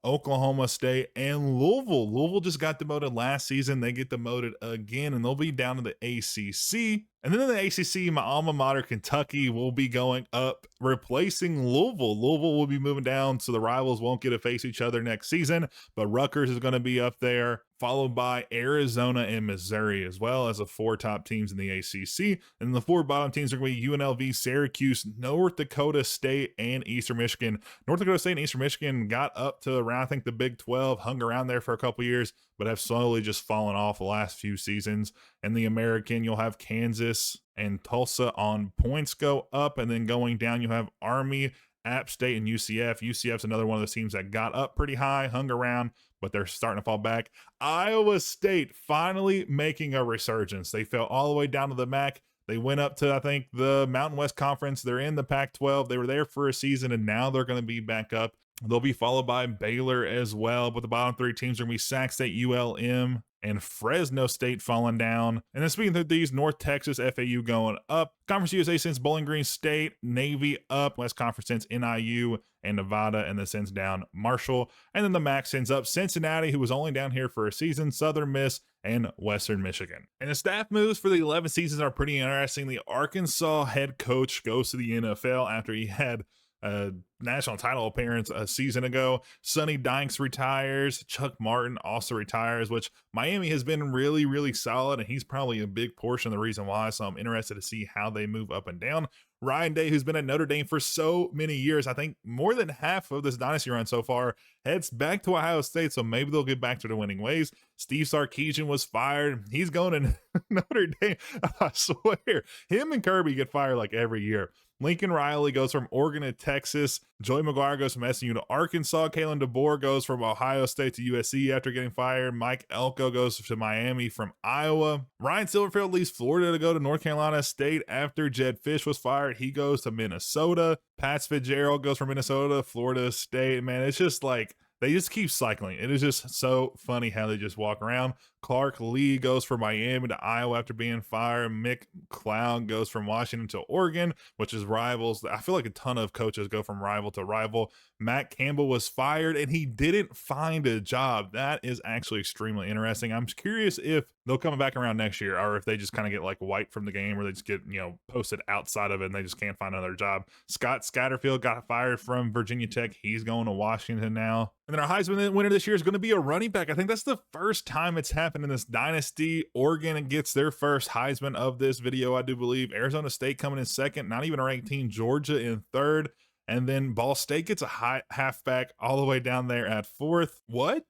Oklahoma State, and Louisville. Louisville just got demoted last season. They get demoted again, and they'll be down to the ACC. And then in the ACC, my alma mater, Kentucky, will be going up, replacing Louisville. Louisville will be moving down, so the rivals won't get to face each other next season. But Rutgers is going to be up there, followed by Arizona and Missouri, as well as the 4 top teams in the ACC. And the 4 bottom teams are going to be UNLV, Syracuse, North Dakota State, and Eastern Michigan. North Dakota State and Eastern Michigan got up to around, I think, the Big 12, hung around there for a couple years, but have slowly just fallen off the last few seasons. And the American, you'll have Kansas and Tulsa on points go up, and then going down, you have Army, App State, and UCF. UCF's another one of those teams that got up pretty high, hung around, but they're starting to fall back. Iowa State finally making a resurgence. They fell all the way down to the MAC. They went up to, I think, the Mountain West Conference. They're in the Pac-12. They were there for a season, and now they're going to be back up. They'll be followed by Baylor as well, but the bottom 3 teams are going to be Sac State, ULM, and Fresno State falling down. And then speaking of these, North Texas, FAU going up. Conference USA sends Bowling Green State, Navy up. West Conference sends NIU and Nevada, and then sends down Marshall. And then the MAC sends up Cincinnati, who was only down here for a season, Southern Miss, and Western Michigan. And the staff moves for the 11 seasons are pretty interesting. The Arkansas head coach goes to the NFL after he had a national title appearance a season ago. Sonny Dykes retires. Chuck Martin also retires, which Miami has been really, really solid, and he's probably a big portion of the reason why, so I'm interested to see how they move up and down. Ryan Day, who's been at Notre Dame for so many years, I think more than half of this dynasty run so far, heads back to Ohio State, so maybe they'll get back to their winning ways. Steve Sarkisian was fired. He's going to Notre Dame. I swear, him and Kirby get fired like every year. Lincoln Riley goes from Oregon to Texas. Joey McGuire goes from SMU to Arkansas. Kalen DeBoer goes from Ohio State to USC after getting fired. Mike Elko goes to Miami from Iowa. Ryan Silverfield leaves Florida to go to North Carolina State after Jed Fish was fired. He goes to Minnesota. Pat Fitzgerald goes from Minnesota to Florida State. Man, it's just like they just keep cycling. It is just so funny how they just walk around. Clark Lee goes from Miami to Iowa after being fired. Mick Cloud goes from Washington to Oregon, which is rivals. I feel like a ton of coaches go from rival to rival. Matt Campbell was fired and he didn't find a job. That is actually extremely interesting. I'm curious if they'll come back around next year or if they just kind of get like wiped from the game or they just get, posted outside of it and they just can't find another job. Scott Scatterfield got fired from Virginia Tech. He's going to Washington now. And then our Heisman winner this year is going to be a running back. I think that's the first time it's happened in this dynasty. Oregon gets their first Heisman of this video, I do believe. Arizona State coming in second, not even a ranked team. Georgia in third. And then Ball State gets a halfback all the way down there at fourth. What?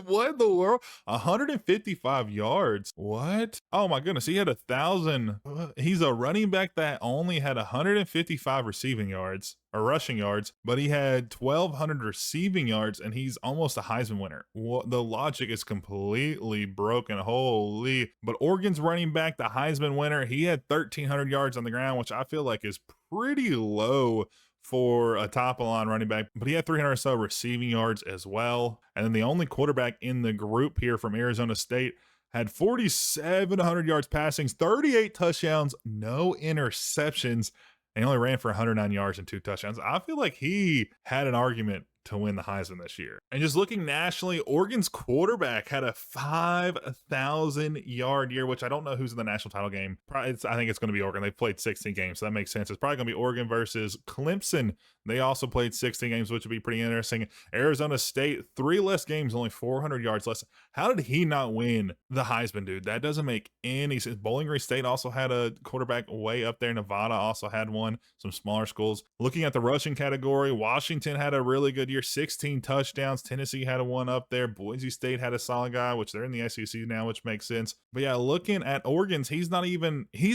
What in the world? 155 yards. What? Oh my goodness. He had 1,000. He's a running back that only had 155 receiving yards or rushing yards, but he had 1,200 receiving yards and he's almost a Heisman winner. The logic is completely broken. Holy. But Oregon's running back, the Heisman winner, he had 1,300 yards on the ground, which I feel like is pretty low for a top of the line running back, but he had 300 or so receiving yards as well. And then the only quarterback in the group here from Arizona State had 4,700 yards passing, 38 touchdowns, no interceptions, and he only ran for 109 yards and 2 touchdowns. I feel like he had an argument to win the Heisman this year. And just looking nationally, Oregon's quarterback had a 5,000 yard year, which I don't know who's in the national title game. I think it's going to be Oregon. They've played 16 games, so that makes sense. It's probably going to be Oregon versus Clemson. They also played 16 games, which would be pretty interesting. Arizona State, 3 less games, only 400 yards less. How did he not win the Heisman, dude? That doesn't make any sense. Bowling Green State also had a quarterback way up there. Nevada also had one, some smaller schools. Looking at the rushing category, Washington had a really good year, 16 touchdowns. Tennessee had a one up there. Boise State had a solid guy, which they're in the SEC now, which makes sense. But yeah, looking at Oregon's, he's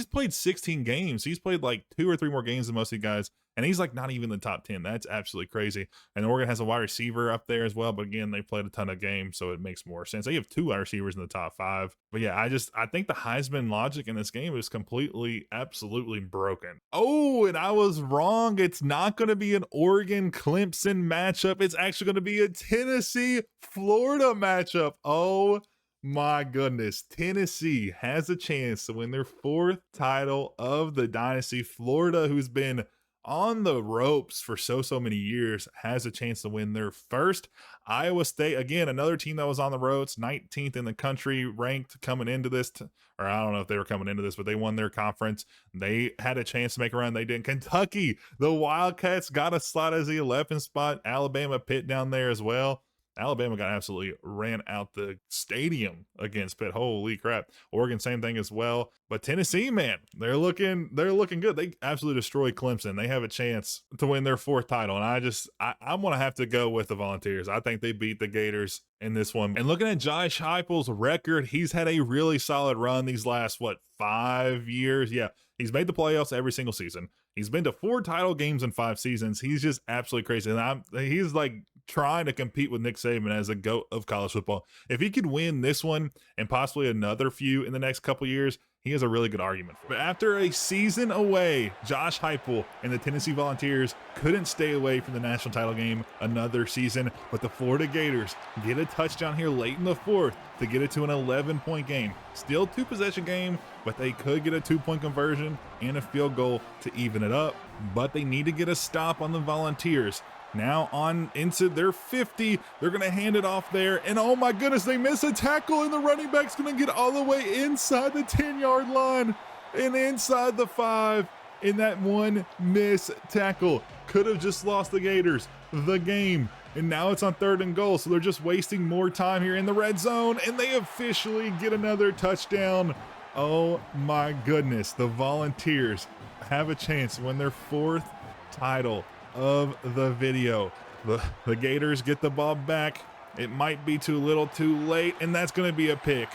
played 16 games. He's played like 2 or 3 more games than most of these guys. And he's like not even the top 10. That's absolutely crazy. And Oregon has a wide receiver up there as well. But again, they played a ton of games, so it makes more sense. They have 2 wide receivers in the top 5. But yeah, I think the Heisman logic in this game is completely, absolutely broken. Oh, and I was wrong. It's not going to be an Oregon-Clemson matchup. It's actually going to be a Tennessee-Florida matchup. Oh, my goodness. Tennessee has a chance to win their 4th title of the dynasty. Florida, who's been on the ropes for so many years, has a chance to win their 1st. Iowa State, again, another team that was on the ropes, 19th in the country ranked coming into this, or I don't know if they were coming into this, but they won their conference. They had a chance to make a run. They didn't. Kentucky, the Wildcats got a slot as the 11th spot. Alabama, Pitt down there as well. Alabama got absolutely ran out the stadium against Pitt. Holy crap. Oregon, same thing as well. But Tennessee, man, they're looking good. They absolutely destroyed Clemson. They have a chance to win their 4th title. And I'm going to have to go with the Volunteers. I think they beat the Gators in this one. And looking at Josh Heupel's record, he's had a really solid run these last, 5 years? Yeah, he's made the playoffs every single season. He's been to 4 title games in 5 seasons. He's just absolutely crazy. And he's like trying to compete with Nick Saban as a GOAT of college football. If he could win this one and possibly another few in the next couple years, he has a really good argument. But after a season away, Josh Heupel and the Tennessee Volunteers couldn't stay away from the national title game another season, but the Florida Gators get a touchdown here late in the 4th to get it to an 11-point game. Still 2-possession game, but they could get a 2-point conversion and a field goal to even it up. But they need to get a stop on the Volunteers. Now on into their 50, they're going to hand it off there, and oh my goodness, they miss a tackle, and the running back's going to get all the way inside the 10-yard line and inside the 5, in that one miss tackle. Could have just lost the Gators the game, and now it's on 3rd and goal, so they're just wasting more time here in the red zone, and they officially get another touchdown. Oh my goodness, the Volunteers have a chance to win their 4th title of the video. The Gators get the ball back. It might be too little too late, and that's going to be a pick.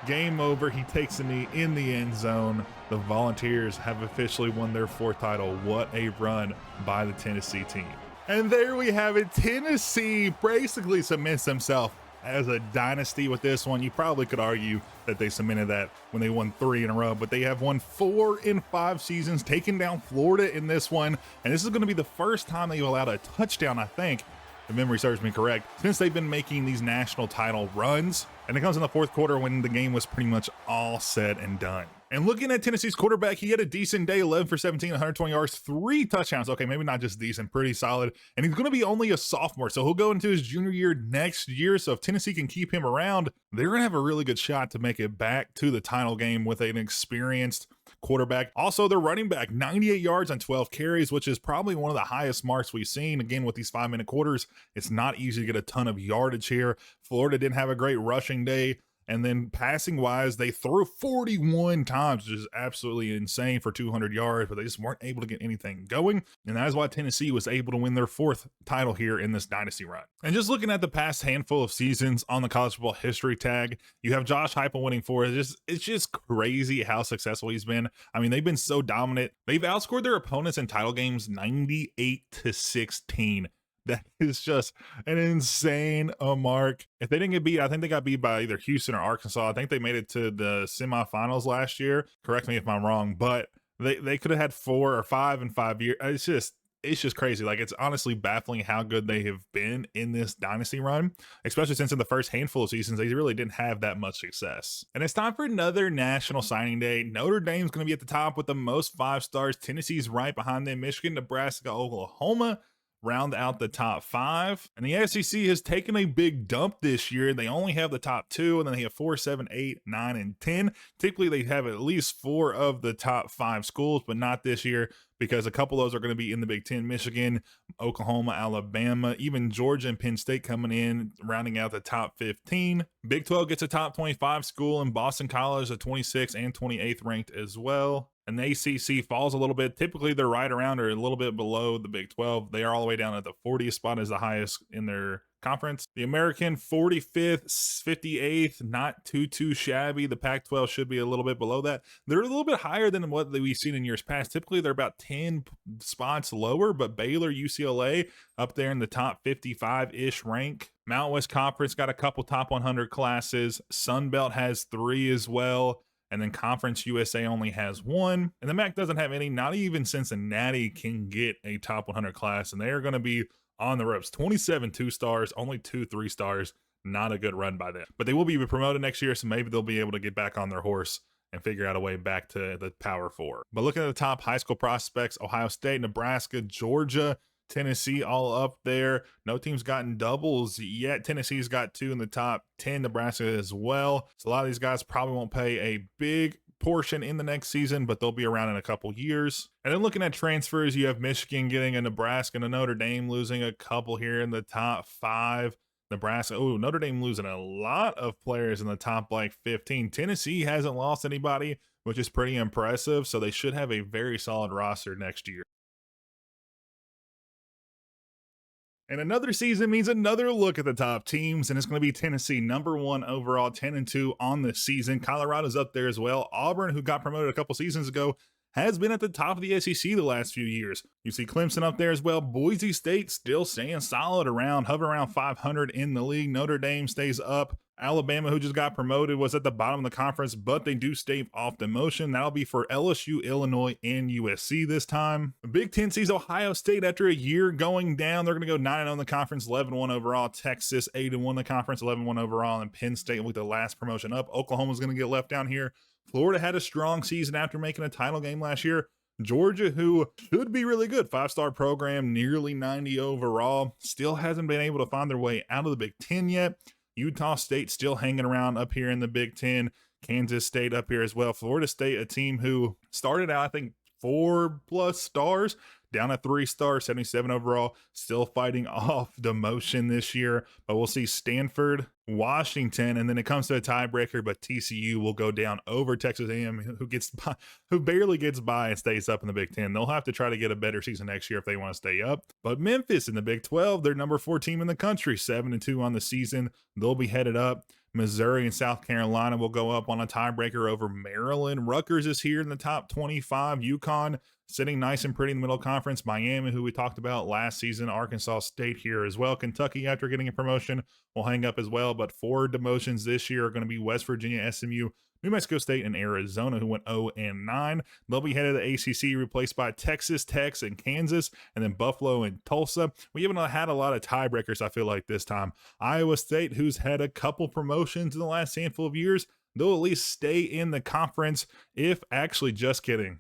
Game over. He takes a knee in the end zone. The Volunteers have officially won their 4th title. What a run by the Tennessee team. And there we have it. Tennessee basically cements themselves as a dynasty with this one. You probably could argue that they cemented that when they won 3 in a row, but they have won 4 in 5 seasons, taking down Florida in this one. And this is going to be the first time they've allowed a touchdown, I think, if memory serves me correct, since they've been making these national title runs. And it comes in the 4th quarter when the game was pretty much all said and done. And looking at Tennessee's quarterback, he had a decent day, 11 for 17, 120 yards, 3 touchdowns. Okay, maybe not just decent, pretty solid. And he's going to be only a sophomore, so he'll go into his junior year next year. So if Tennessee can keep him around, they're going to have a really good shot to make it back to the title game with an experienced quarterback. Also, their running back, 98 yards on 12 carries, which is probably one of the highest marks we've seen. Again, with these 5-minute quarters, it's not easy to get a ton of yardage here. Florida didn't have a great rushing day. And then passing wise, they threw 41 times, which is absolutely insane for 200 yards, but they just weren't able to get anything going. And that is why Tennessee was able to win their 4th title here in this dynasty run. And just looking at the past handful of seasons on the college football history tag, you have Josh Heupel winning 4. It's just crazy how successful he's been. I mean, they've been so dominant. They've outscored their opponents in title games 98-16. That is just an insane mark. If they didn't get beat, I think they got beat by either Houston or Arkansas. I think they made it to the semifinals last year. Correct me if I'm wrong, but they could have had 4 or 5 in 5 years. It's just It's just crazy. Like, it's honestly baffling how good they have been in this dynasty run, especially since in the first handful of seasons, they really didn't have that much success. And it's time for another national signing day. Notre Dame's going to be at the top with the most 5 stars. Tennessee's right behind them. Michigan, Nebraska, Oklahoma round out the top 5. And the SEC has taken a big dump this year. They only have the top 2, and then they have 4, 7, 8, 9, and 10. Typically, they have at least 4 of the top 5 schools, but not this year, because a couple of those are going to be in the Big Ten. Michigan, Oklahoma, Alabama, even Georgia and Penn State coming in, rounding out the top 15. Big 12 gets a top 25 school, and Boston College, a 26th and 28th ranked as well. And the ACC falls a little bit. Typically, they're right around or a little bit below the Big 12. They are all the way down at the 40th spot as the highest in their conference. The American, 45th, 58th, not too shabby. The Pac-12 should be a little bit below that. They're a little bit higher than what we've seen in years past. Typically, they're about 10 spots lower, but Baylor, UCLA up there in the top 55-ish rank. Mountain West Conference got a couple top 100 classes. Sun Belt has 3 as well. And then Conference USA only has 1. And the MAC doesn't have any. Not even Cincinnati can get a top 100 class. And they are going to be on the ropes. 27 2-stars, only 2 3-stars. Not a good run by them. But they will be promoted next year, so maybe they'll be able to get back on their horse and figure out a way back to the Power 4. But looking at the top high school prospects, Ohio State, Nebraska, Georgia, Tennessee all up there. No team's gotten doubles yet. Tennessee's got 2 in the top 10, Nebraska as well. So a lot of these guys probably won't pay a big portion in the next season, but they'll be around in a couple years. And then looking at transfers, you have Michigan getting a Nebraska and a Notre Dame losing a couple here in the top 5. Nebraska, Notre Dame losing a lot of players in the top 15. Tennessee hasn't lost anybody, which is pretty impressive. So they should have a very solid roster next year. And another season means another look at the top teams, and it's going to be Tennessee, number 1 overall, 10-2 on the season. Colorado's up there as well. Auburn, who got promoted a couple seasons ago, has been at the top of the SEC the last few years. You see Clemson up there as well. Boise State still staying solid hover around 500 in the league. Notre Dame stays up. Alabama, who just got promoted, was at the bottom of the conference, but they do stave off demotion. That'll be for LSU, Illinois, and USC this time. The Big Ten sees Ohio State after a year going down. They're going to go 9-0 in the conference, 11-1 overall. Texas, 8-1 in the conference, 11-1 overall. And Penn State with the last promotion up. Oklahoma's going to get left down here. Florida had a strong season after making a title game last year. Georgia, who should be really good, 5-star program, nearly 90 overall, still hasn't been able to find their way out of the Big Ten yet. Utah State still hanging around up here in the Big Ten. Kansas State up here as well. Florida State, a team who started out, I think, 4+ stars, down at 3 stars, 77 overall, still fighting off demotion this year. But we'll see Stanford, Washington, and then it comes to a tiebreaker, but TCU will go down over Texas A&M, who barely gets by and stays up in the Big Ten. They'll have to try to get a better season next year if they want to stay up. But Memphis in the Big 12, they're number 4 team in the country, 7-2 on the season. They'll be headed up. Missouri and South Carolina will go up on a tiebreaker over Maryland. Rutgers is here in the top 25. UConn sitting nice and pretty in the middle conference. Miami, who we talked about last season. Arkansas State here as well. Kentucky, after getting a promotion, will hang up as well. But 4 demotions this year are going to be West Virginia, SMU, New Mexico State, and Arizona, who went 0-9. They'll be headed to the ACC, replaced by Texas, and Kansas, and then Buffalo and Tulsa. We haven't had a lot of tiebreakers, I feel like, this time. Iowa State, who's had a couple promotions in the last handful of years, they'll at least stay in the conference, if actually, just kidding.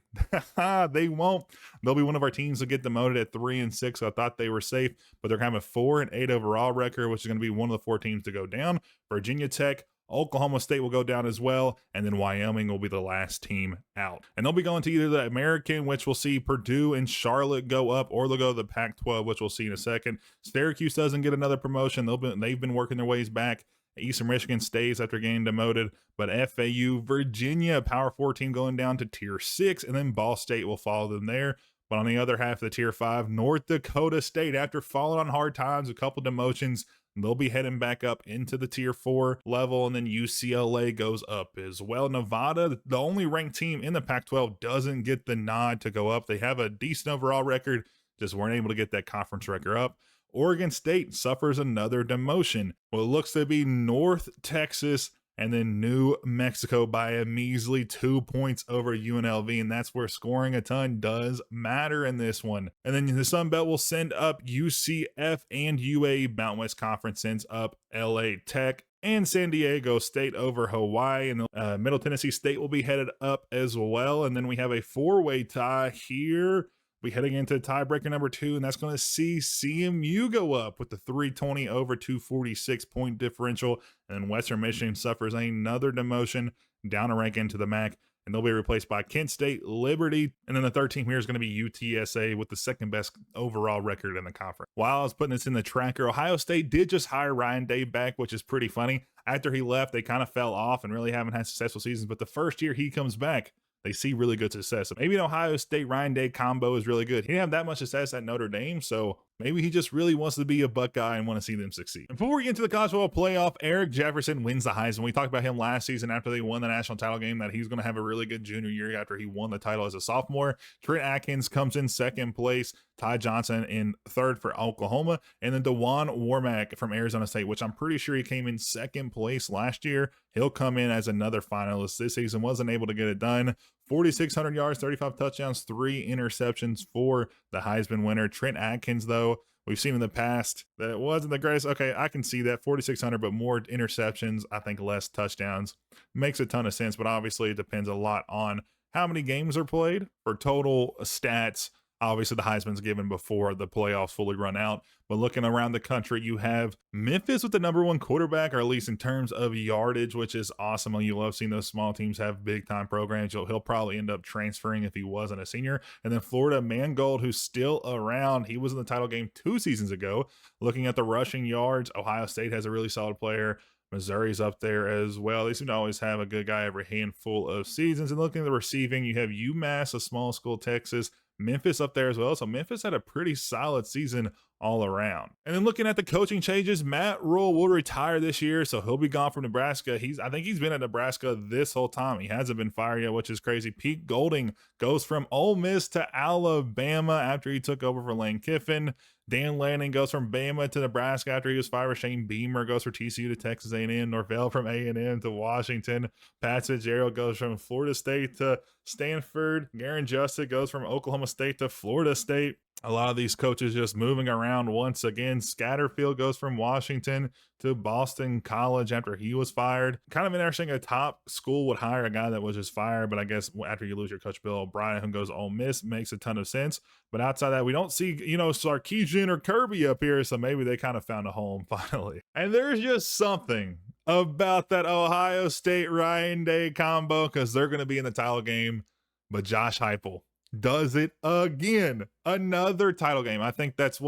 They won't. They'll be one of our teams to get demoted at 3-6. So I thought they were safe, but they're kind of a 4-8 overall record, which is going to be one of the 4 teams to go down. Virginia Tech, Oklahoma State will go down as well, and then Wyoming will be the last team out. And they'll be going to either the American, which we'll see Purdue and Charlotte go up, or they'll go to the Pac-12, which we'll see in a second. Syracuse doesn't get another promotion. They've been working their ways back. Eastern Michigan stays after getting demoted, but FAU, Virginia, a Power 4 team going down to Tier 6, and then Ball State will follow them there. But on the other half of the Tier 5, North Dakota State, after falling on hard times, a couple demotions, they'll be heading back up into the Tier 4 level, and then UCLA goes up as well. Nevada, the only ranked team in the Pac-12, doesn't get the nod to go up. They have a decent overall record, just weren't able to get that conference record up. Oregon State suffers another demotion. Well, it looks to be North Texas and then New Mexico by a measly 2 points over UNLV, and that's where scoring a ton does matter in this one. And then the Sun Belt will send up UCF and UA. Mountain West Conference sends up LA Tech and San Diego State over Hawaii, and Middle Tennessee State will be headed up as well. And then we have a 4-way tie here. We're heading into tiebreaker number 2, and that's going to see CMU go up with the 320 over 246 point differential. And then Western Michigan suffers another demotion down a rank into the MAC, and they'll be replaced by Kent State, Liberty, and then the third team here is going to be UTSA with the second best overall record in the conference. While I was putting this in the tracker, Ohio State did just hire Ryan Day back, which is pretty funny. After he left, they kind of fell off and really haven't had successful seasons, but the first year he comes back, they see really good success. So maybe an Ohio State Ryan Day combo is really good. He didn't have that much success at Notre Dame, so maybe he just really wants to be a Buckeye and want to see them succeed. And before we get into the college football playoff, Eric Jefferson wins the Heisman. We talked about him last season after they won the national title game, that he's going to have a really good junior year after he won the title as a sophomore. Trent Atkins comes in second place. Ty Johnson in third for Oklahoma. And then DeJuan Warmack from Arizona State, which I'm pretty sure he came in second place last year. He'll come in as another finalist this season. Wasn't able to get it done. 4,600 yards, 35 touchdowns, 3 interceptions for the Heisman winner. Trent Atkins, though, we've seen in the past that it wasn't the greatest. Okay, I can see that. 4,600, but more interceptions, I think less touchdowns. Makes a ton of sense, but obviously it depends a lot on how many games are played. For total stats, obviously the Heisman's given before the playoffs fully run out. But looking around the country, you have Memphis with the #1 quarterback, or at least in terms of yardage, which is awesome. You love seeing those small teams have big-time programs. He'll probably end up transferring if he wasn't a senior. And then Florida Mangold, who's still around. He was in the title game 2 seasons ago. Looking at the rushing yards, Ohio State has a really solid player. Missouri's up there as well. They seem to always have a good guy every handful of seasons. And looking at the receiving, you have UMass, a small school, Texas. Memphis up there as well. So Memphis had a pretty solid season all around. And then looking at the coaching changes, Matt Rule will retire this year, so he'll be gone from Nebraska. I think he's been at Nebraska this whole time. He hasn't been fired yet, which is crazy. Pete Golding goes from Ole Miss to Alabama after he took over for Lane Kiffin. Dan Lanning goes from Bama to Nebraska after he was fired. Shane Beamer goes from TCU to Texas A&M. Norvell from A&M to Washington. Pat Fitzgerald goes from Florida State to Stanford. Garen Justice goes from Oklahoma State to Florida State. A lot of these coaches just moving around once again. Scatterfield goes from Washington to Boston College after he was fired. Kind of interesting, a top school would hire a guy that was just fired, but I guess after you lose your coach Bill O'Brien, who goes to Ole Miss, makes a ton of sense. But outside that, we don't see, Sarkisian or Kirby up here, so maybe they kind of found a home finally. And there's just something about that Ohio State Ryan Day combo, because they're going to be in the title game, but Josh Heupel does it again. Another title game. I think that's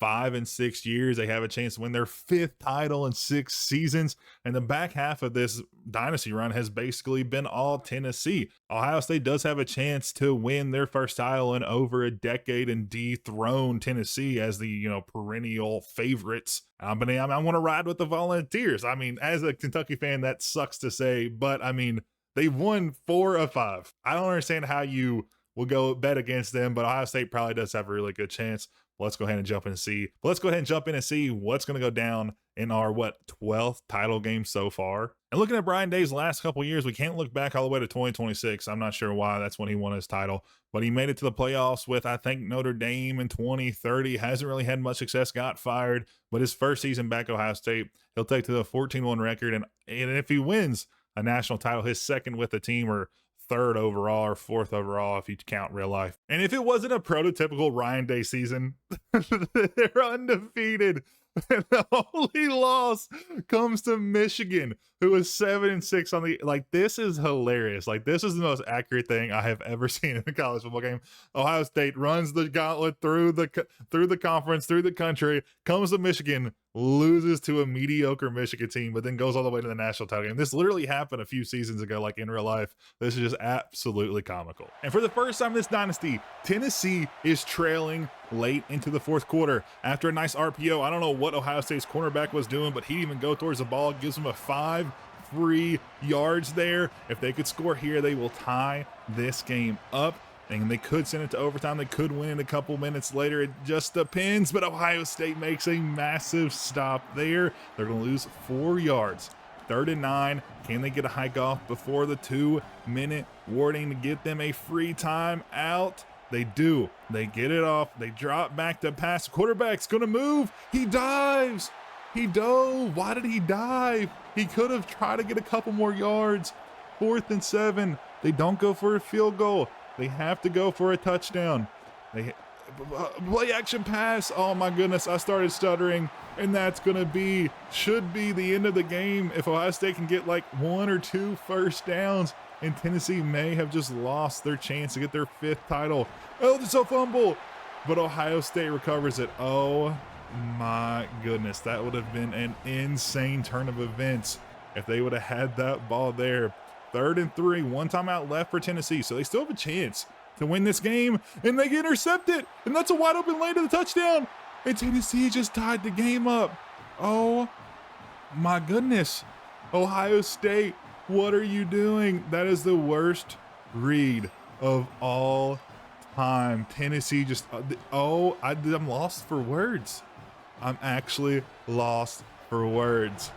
5 and 6 years they have a chance to win their 5th title in 6 seasons. And the back half of this dynasty run has basically been all Tennessee. Ohio State does have a chance to win their first title in over a decade and dethrone Tennessee as the perennial favorites. But I want to ride with the Volunteers. I mean, as a Kentucky fan, that sucks to say, but I mean, they've won 4 of 5. I don't understand how you will go bet against them, but Ohio State probably does have a really good chance. Let's go ahead and jump in and see. Let's go ahead and jump in and see what's going to go down in our 12th title game so far. And looking at Brian Day's last couple years, we can't look back all the way to 2026. I'm not sure why. That's when he won his title, but he made it to the playoffs with, I think, Notre Dame in 2030. Hasn't really had much success, got fired, but his first season back at Ohio State, he'll take to the 14-1 record. And if he wins a national title, his second with the team, or 3rd overall or 4th overall if you count real life. And if it wasn't a prototypical Ryan Day season, they're undefeated. And the only loss comes to Michigan, who is 7-6 on the, this is hilarious. This is the most accurate thing I have ever seen in a college football game. Ohio State runs the gauntlet through the conference, through the country, comes to Michigan, loses to a mediocre Michigan team, but then goes all the way to the national title game. This literally happened a few seasons ago, in real life. This is just absolutely comical. And for the first time in this dynasty, Tennessee is trailing late into the 4th quarter. After a nice RPO, I don't know what Ohio State's cornerback was doing, but he didn't even go towards the ball. It gives him a 5 free yards there. If they could score here, they will tie this game up. And they could send it to overtime. They could win it a couple minutes later. It just depends. But Ohio State makes a massive stop there. They're going to lose 4 yards 3rd and 9. Can they get a hike off before the 2-minute warning to get them a free time out? They do. They get it off. They drop back to pass. Quarterback's going to move. He dives. He dove. Why did he dive? He could have tried to get a couple more yards. 4th and 7. They don't go for a field goal. They have to go for a touchdown. They play action pass. Oh my goodness, I started stuttering, and that's should be the end of the game if Ohio State can get like 1 or 2 first downs, and Tennessee may have just lost their chance to get their 5th title. Oh, it's a fumble, but Ohio State recovers it. Oh my goodness, that would have been an insane turn of events if they would have had that ball there. 3rd and 3, 1 timeout left for Tennessee, so they still have a chance to win this game, and they get intercepted, and that's a wide open lane to the touchdown, and Tennessee just tied the game up. Oh my goodness, Ohio State, what are you doing? That is the worst read of all time. Tennessee just, I'm lost for words. I'm actually lost for words.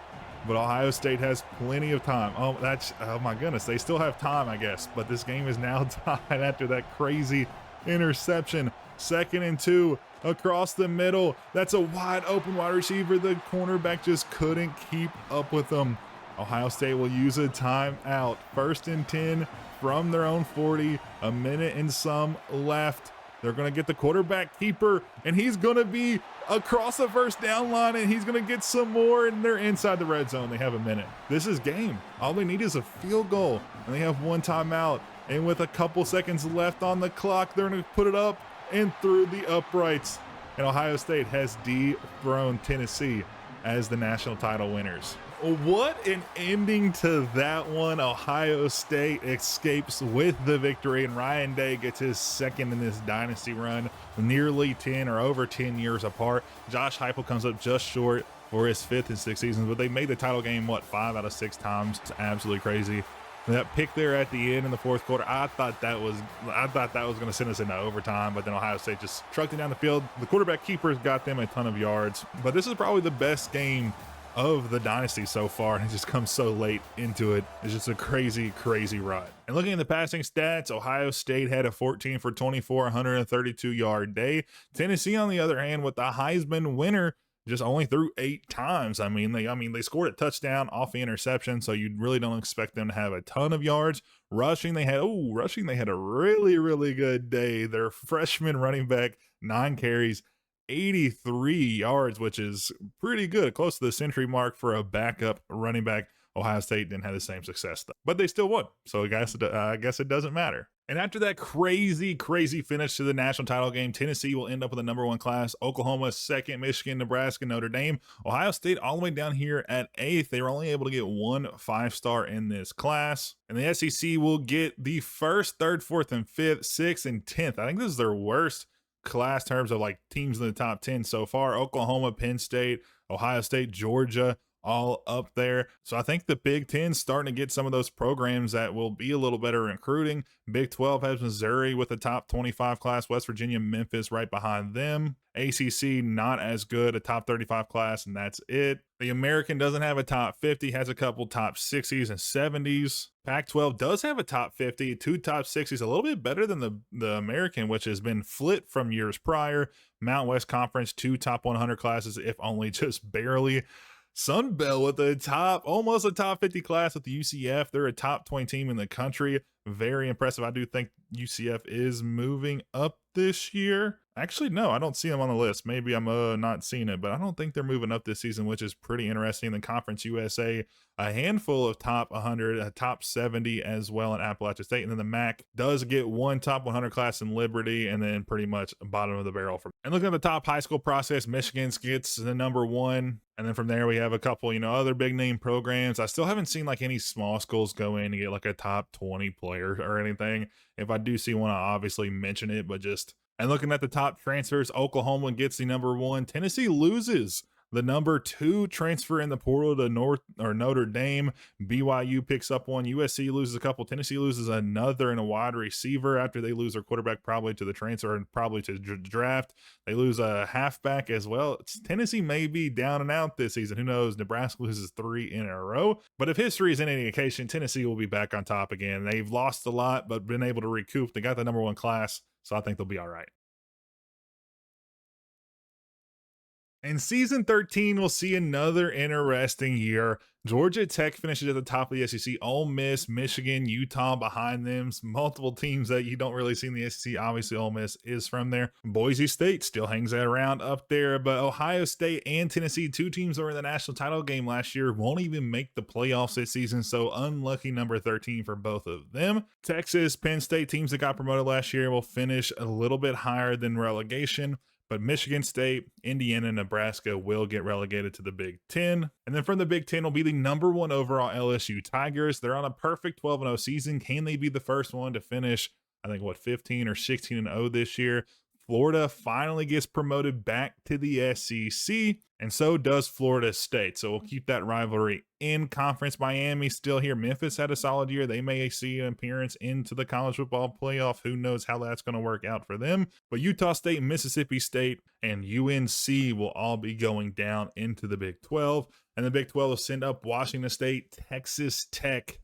But Ohio State has plenty of time. Oh my goodness. They still have time, I guess. But this game is now tied after that crazy interception. 2nd and 2 across the middle. That's a wide open wide receiver. The cornerback just couldn't keep up with them. Ohio State will use a timeout. 1st and 10 from their own 40. A minute and some left. They're going to get the quarterback keeper, and he's going to be across the first down line, and he's going to get some more, and they're inside the red zone. They have a minute. This is game. All they need is a field goal, and they have 1 timeout. And with a couple seconds left on the clock, they're going to put it up and through the uprights. And Ohio State has dethroned Tennessee as the national title winners. What an ending to that one. Ohio State escapes with the victory, and Ryan Day gets his 2nd in this dynasty run, nearly 10 or over 10 years apart. Josh Heupel comes up just short for his 5th in 6 seasons, but they made the title game, 5 out of 6 times. It's absolutely crazy. That pick there at the end in the 4th quarter, I thought that was going to send us into overtime, but then Ohio State just trucked it down the field. The quarterback keepers got them a ton of yards, but this is probably the best game of the dynasty so far, and it just comes so late into it. It's just a crazy run. And looking at the passing stats, Ohio State had a 14 for 24, 132-yard day. Tennessee, on the other hand, with the Heisman winner, just only threw 8 times. I mean, they scored a touchdown off the interception, so you really don't expect them to have a ton of yards. Rushing, they had a really good day. Their freshman running back, 9 carries, 83 yards, which is pretty good, close to the century mark for a backup running back. Ohio State didn't have the same success though, but they still won, so I guess it doesn't matter. And after that crazy finish to the national title game, Tennessee will end up with the number 1 class, Oklahoma 2nd, Michigan, Nebraska, Notre Dame, Ohio State all the way down here at 8th. They were only able to get 1 5-star in this class. And the SEC will get the 1st, 3rd, 4th, and 5th, 6th, and 10th. I think this is their worst class terms of like teams in the top 10 so far. Oklahoma, Penn State, Ohio State, Georgia, all up there. So I think the Big Ten starting to get some of those programs that will be a little better recruiting. Big 12 has Missouri with the top 25 class, West Virginia, Memphis right behind them. ACC not as good, a top 35 class, and that's it. The American doesn't have a top 50, has a couple top 60s and 70s. Pac-12 does have a top 50, 2 top 60s, a little bit better than the American, which has been flipped from years prior. Mountain West Conference, 2 top 100 classes, if only just barely. Sun Belt with almost a top 50 class with the UCF. They're a top 20 team in the country. Very impressive. I do think UCF is moving up this year. Actually, no, I don't see them on the list. Maybe I'm not seeing it, but I don't think they're moving up this season, which is pretty interesting. The Conference USA, a handful of top 100, a top 70 as well in Appalachia State. And then the MAC does get 1 top 100 class in Liberty, and then pretty much bottom of the barrel. And looking at the top high school process, Michigan gets the number 1. And then from there, we have a couple, other big name programs. I still haven't seen like any small schools go in and get like a top 20 player or anything. If I do see one, I'll obviously mention it, but just. And looking at the top transfers, Oklahoma gets the number 1. Tennessee loses The number 2 transfer in the portal to Notre Dame. BYU picks up one. USC loses a couple. Tennessee loses another in a wide receiver after they lose their quarterback probably to the transfer and probably to draft. They lose a halfback as well. Tennessee may be down and out this season. Who knows? Nebraska loses 3 in a row. But if history is any indication, Tennessee will be back on top again. They've lost a lot, but been able to recoup. They got the number 1 class, so I think they'll be all right. In season 13, we'll see another interesting year. Georgia Tech finishes at the top of the SEC. Ole Miss, Michigan, Utah behind them. Multiple teams that you don't really see in the SEC. Obviously, Ole Miss is from there. Boise State still hangs that around up there. But Ohio State and Tennessee, 2 teams that were in the national title game last year, won't even make the playoffs this season. So unlucky number 13 for both of them. Texas, Penn State, teams that got promoted last year, will finish a little bit higher than relegation. But Michigan State, Indiana, and Nebraska will get relegated to the Big Ten. And then from the Big Ten will be the number 1 overall LSU Tigers. They're on a perfect 12-0 season. Can they be the first one to finish, 15 or 16-0 this year? Florida finally gets promoted back to the SEC, and so does Florida State. So we'll keep that rivalry in conference. Miami still here. Memphis had a solid year. They may see an appearance into the college football playoff. Who knows how that's going to work out for them. But Utah State, Mississippi State, and UNC will all be going down into the Big 12. And the Big 12 will send up Washington State, Texas Tech,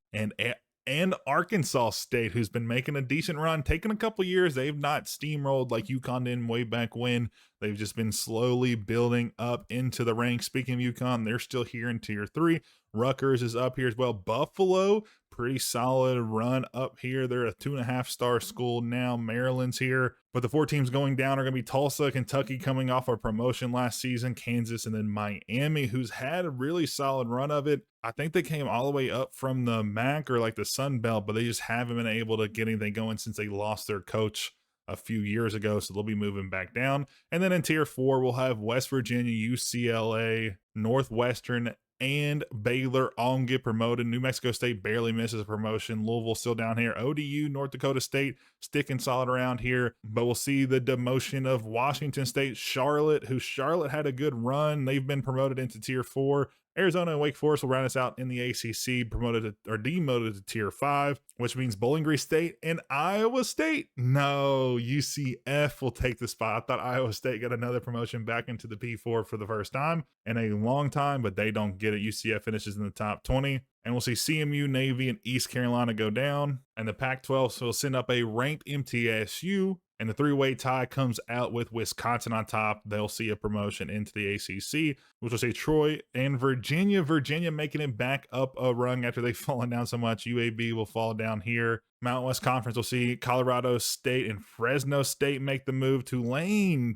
and Arkansas State, who's been making a decent run, taking a couple years. They've not steamrolled like UConn did way back when. They've just been slowly building up into the ranks. Speaking of UConn, they're still here in Tier 3. Rutgers is up here as well. Buffalo, pretty solid run up here. They're a 2.5-star school now. Maryland's here. But the 4 teams going down are going to be Tulsa, Kentucky coming off a promotion last season, Kansas, and then Miami, who's had a really solid run of it. I think they came all the way up from the MAC or like the Sun Belt, but they just haven't been able to get anything going since they lost their coach a few years ago, so they'll be moving back down. And then in Tier 4, we'll have West Virginia, UCLA, Northwestern, and Baylor all get promoted. New Mexico State barely misses a promotion. Louisville still down here. ODU, North Dakota State sticking solid around here, but we'll see the demotion of Washington State. Charlotte had a good run. They've been promoted into Tier 4. Arizona and Wake Forest will round us out in the ACC, demoted to Tier 5, which means Bowling Green State and Iowa State. No, UCF will take the spot. I thought Iowa State got another promotion back into the P4 for the first time in a long time, but they don't get it. UCF finishes in the top 20. And we'll see CMU, Navy, and East Carolina go down. And the Pac-12 will send up a ranked MTSU. And the 3-way tie comes out with Wisconsin on top. They'll see a promotion into the ACC, which will say Troy and Virginia. Virginia making it back up a rung after they've fallen down so much. UAB will fall down here. Mountain West Conference will see Colorado State and Fresno State make the move. Tulane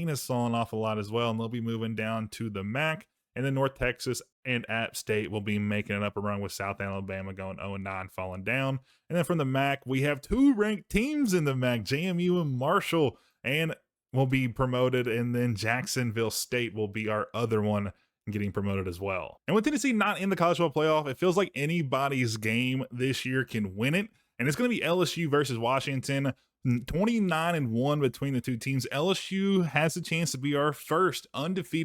has fallen off a lot as well, and they'll be moving down to the MAC. And then North Texas and App State will be making it up a run with South Alabama going 0-9, falling down. And then from the MAC, we have 2 ranked teams in the MAC, JMU and Marshall, and will be promoted. And then Jacksonville State will be our other one getting promoted as well. And with Tennessee not in the college football playoff, it feels like anybody's game this year can win it. And it's going to be LSU versus Washington. 29-1 between the 2 teams. LSU has a chance to be our first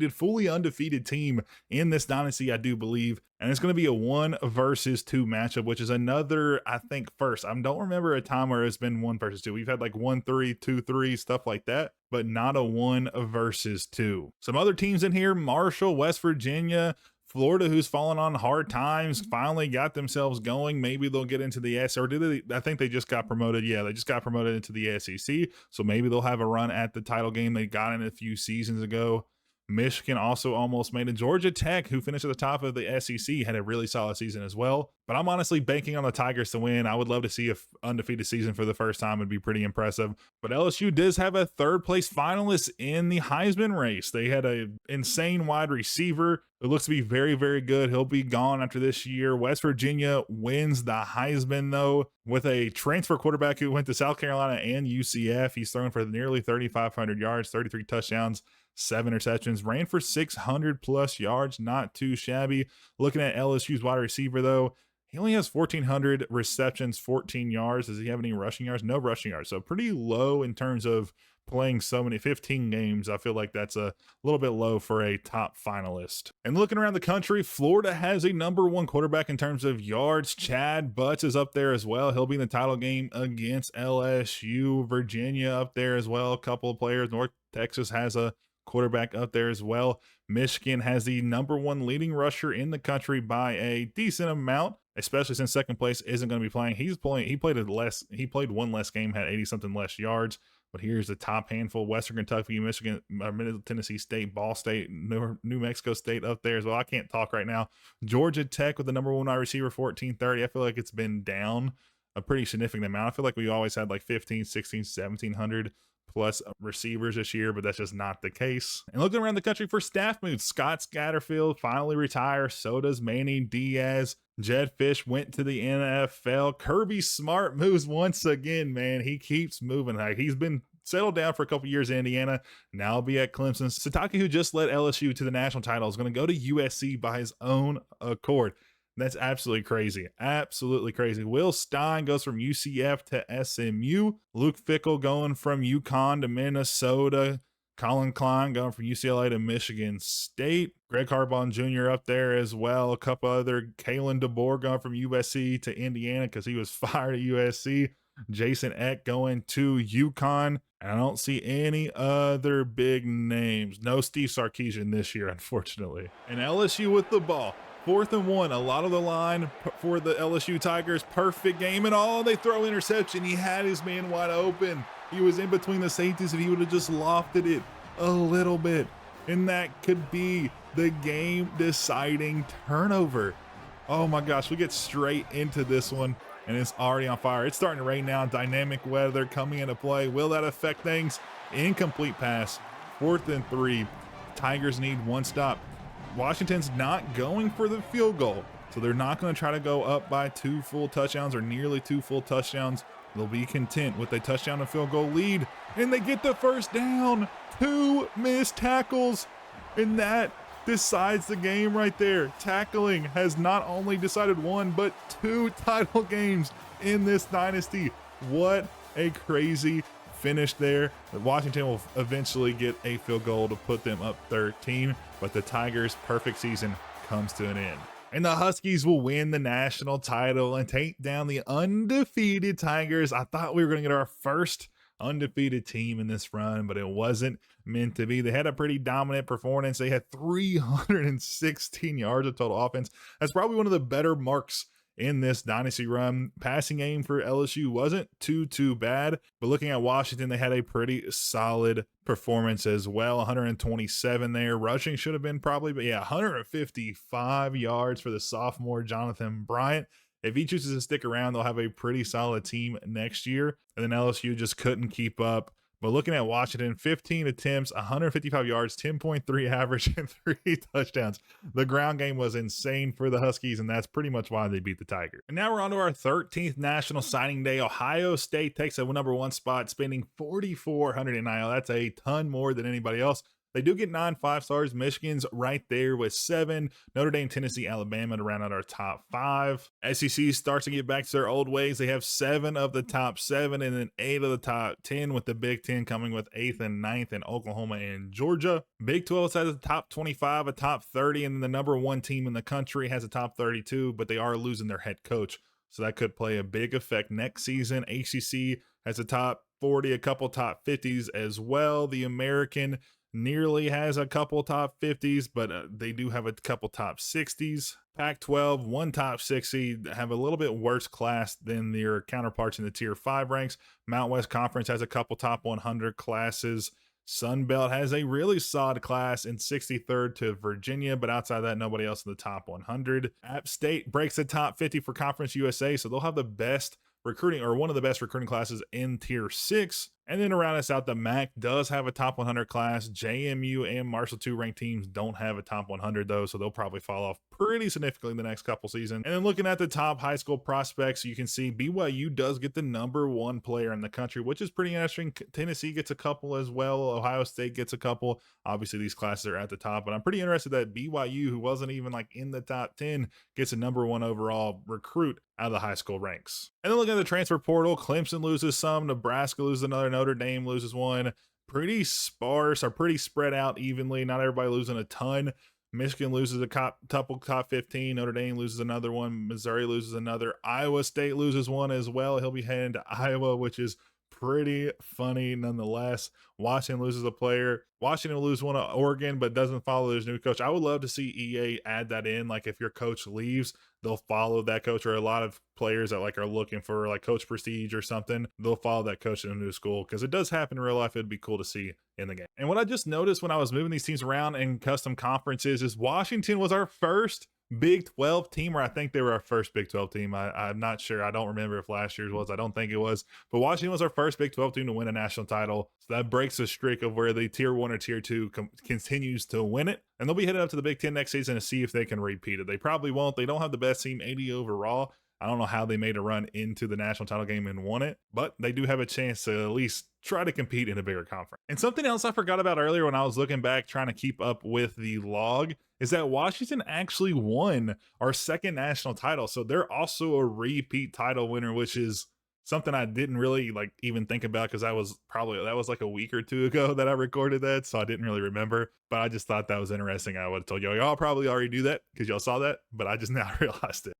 fully undefeated team in this dynasty, I do believe. And it's going to be a 1 versus 2 matchup, which is another, I think, first. I don't remember a time where it's been 1 versus 2. We've had like 1-3, 2-3, stuff like that, but not a 1 versus 2. Some other teams in here: Marshall, West Virginia, Florida, who's fallen on hard times, finally got themselves going. Maybe they'll get into the S, or did they? I think they just got promoted. Yeah, they just got promoted into the SEC. So maybe they'll have a run at the title game they got in a few seasons ago. Michigan also almost made it. Georgia Tech, who finished at the top of the SEC, had a really solid season as well. But I'm honestly banking on the Tigers to win. I would love to see an undefeated season for the first time. It'd be pretty impressive. But LSU does have a 3rd place finalist in the Heisman race. They had an insane wide receiver. It looks to be very, very good. He'll be gone after this year. West Virginia wins the Heisman, though, with a transfer quarterback who went to South Carolina and UCF. He's thrown for nearly 3,500 yards, 33 touchdowns, 7 receptions, ran for 600 plus yards. Not too shabby. Looking at LSU's wide receiver, though, He only has 1,400 receptions, 14 yards. Does he have any rushing yards? No rushing yards. So pretty low in terms of playing so many 15 games. I feel like that's a little bit low for a top finalist. And looking around the country, Florida has a number one quarterback in terms of yards. Chad Butts is up there as well. He'll be in the title game against LSU. Virginia up there as well. A couple of players. North Texas has a quarterback up there as well. Michigan has the number one leading rusher in the country by a decent amount, especially since second place isn't going to be playing. He played one less game, had 80 something less yards. But here's the top handful: Western Kentucky, Michigan, Middle Tennessee State, Ball State, New Mexico State up there as well. I can't talk right now. Georgia Tech with the number one wide receiver, 1,430. I feel like it's been down a pretty significant amount. I feel like we always had like 15, 16, 1,700 plus receivers this year, but that's just not the case. And looking around the country for staff moves, Scott Scatterfield finally retires. So does Manny Diaz. Jed Fish went to the NFL. Kirby Smart moves once again, man. He keeps moving. Like, he's been settled down for a couple years in Indiana. Now be at Clemson. Satake, who just led LSU to the national title, is going to go to USC by his own accord. That's absolutely crazy. Absolutely crazy. Will Stein goes from UCF to SMU. Luke Fickell going from UConn to Minnesota. Colin Klein going from UCLA to Michigan State. Greg Harbaugh Jr. up there as well. A couple other. Kalen DeBoer going from USC to Indiana because he was fired at USC. Jason Eck going to UConn. I don't see any other big names. No Steve Sarkisian this year, unfortunately. And LSU with the ball. 4th and 1, a lot of the line for the LSU Tigers. Perfect game and all. They throw interception. He had his man wide open. He was in between the safeties. If he would have just lofted it a little bit, and that could be the game deciding turnover. Oh my gosh, we get straight into this one and it's already on fire. It's starting to rain now. Dynamic weather coming into play. Will that affect things? Incomplete pass. 4th and 3. Tigers need one stop. Washington's not going for the field goal, so they're not going to try to go up by 2 full touchdowns or nearly 2 full touchdowns. They'll be content with a touchdown and field goal lead, and they get the first down. 2 missed tackles, and that decides the game right there. Tackling has not only decided 1 but 2 title games in this dynasty. What a crazy finish there. Washington will eventually get a field goal to put them up 13, but the Tigers' perfect season comes to an end. And the Huskies will win the national title and take down the undefeated Tigers. I thought we were going to get our first undefeated team in this run, but it wasn't meant to be. They had a pretty dominant performance. They had 316 yards of total offense. That's probably one of the better marks in this dynasty run. Passing game for LSU wasn't too bad, but looking at Washington, they had a pretty solid performance as well. 127 there. Rushing should have been probably, but yeah, 155 yards for the sophomore Jonathan Bryant. If he chooses to stick around, they'll have a pretty solid team next year. And then LSU just couldn't keep up. But looking at Washington, 15 attempts, 155 yards, 10.3 average, and 3 touchdowns. The ground game was insane for the Huskies, and that's pretty much why they beat the Tigers. And now we're on to our 13th National Signing Day. Ohio State takes a number 1 spot, spending $4,400 in NIL. That's a ton more than anybody else. They do get 9 5-stars. Michigan's right there with 7. Notre Dame, Tennessee, Alabama to round out our top 5. SEC starts to get back to their old ways. They have 7 of the top 7 and then 8 of the top 10, with the Big Ten coming with 8th and 9th in Oklahoma and Georgia. Big 12 has a top 25, a top 30, and then the number 1 team in the country has a top 32, but they are losing their head coach. So that could play a big effect next season. ACC has a top 40, a couple top 50s as well. The American nearly has a couple top 50s, but they do have a couple top 60s. Pac-12, 1 top 60, have a little bit worse class than their counterparts in the tier 5 ranks. Mountain West Conference has a couple top 100 classes. Sun Belt has a really solid class in 63rd to Virginia, but outside of that, nobody else in the top 100. App State breaks the top 50 for Conference USA, so they'll have the best recruiting, or one of the best recruiting classes in tier 6. And then to round us out, the MAC does have a top 100 class. JMU and Marshall 2 ranked teams don't have a top 100 though, so they'll probably fall off pretty significantly in the next couple seasons. And then looking at the top high school prospects, you can see BYU does get the #1 player in the country, which is pretty interesting. Tennessee gets a couple as well. Ohio State gets a couple. Obviously, these classes are at the top, but I'm pretty interested that BYU, who wasn't even like in the top 10, gets a #1 overall recruit out of the high school ranks. And then looking at the transfer portal, Clemson loses some, Nebraska loses another, Notre Dame loses one. Pretty sparse, or pretty spread out evenly. Not everybody losing a ton. Michigan loses a couple top 15. Notre Dame loses another one. Missouri loses another. Iowa State loses one as well. He'll be heading to Iowa, which is pretty funny nonetheless. Washington loses a player. Washington will lose one at Oregon, but doesn't follow his new coach. I would love to see EA add that in. Like if your coach leaves, they'll follow that coach, or a lot of players that like are looking for like coach prestige or something, they'll follow that coach in a new school, because it does happen in real life. It'd be cool to see in the game. And what I just noticed when I was moving these teams around in custom conferences is Washington was our first Big 12 team, or I think they were our first Big 12 team. I'm not sure. I don't remember if last year's was. I don't think it was. But Washington was our first Big 12 team to win a national title. So that breaks the streak of where the tier 1 or tier 2 continues to win it. And they'll be headed up to the Big 10 next season to see if they can repeat it. They probably won't. They don't have the best team, 80 overall. I don't know how they made a run into the national title game and won it, but they do have a chance to at least try to compete in a bigger conference. And something else I forgot about earlier when I was looking back trying to keep up with the log is that Washington actually won our second national title. So they're also a repeat title winner, which is something I didn't really like even think about, because that was like a week or two ago that I recorded that, so I didn't really remember. But I just thought that was interesting. I would have told y'all probably already knew that because y'all saw that, but I just now realized it.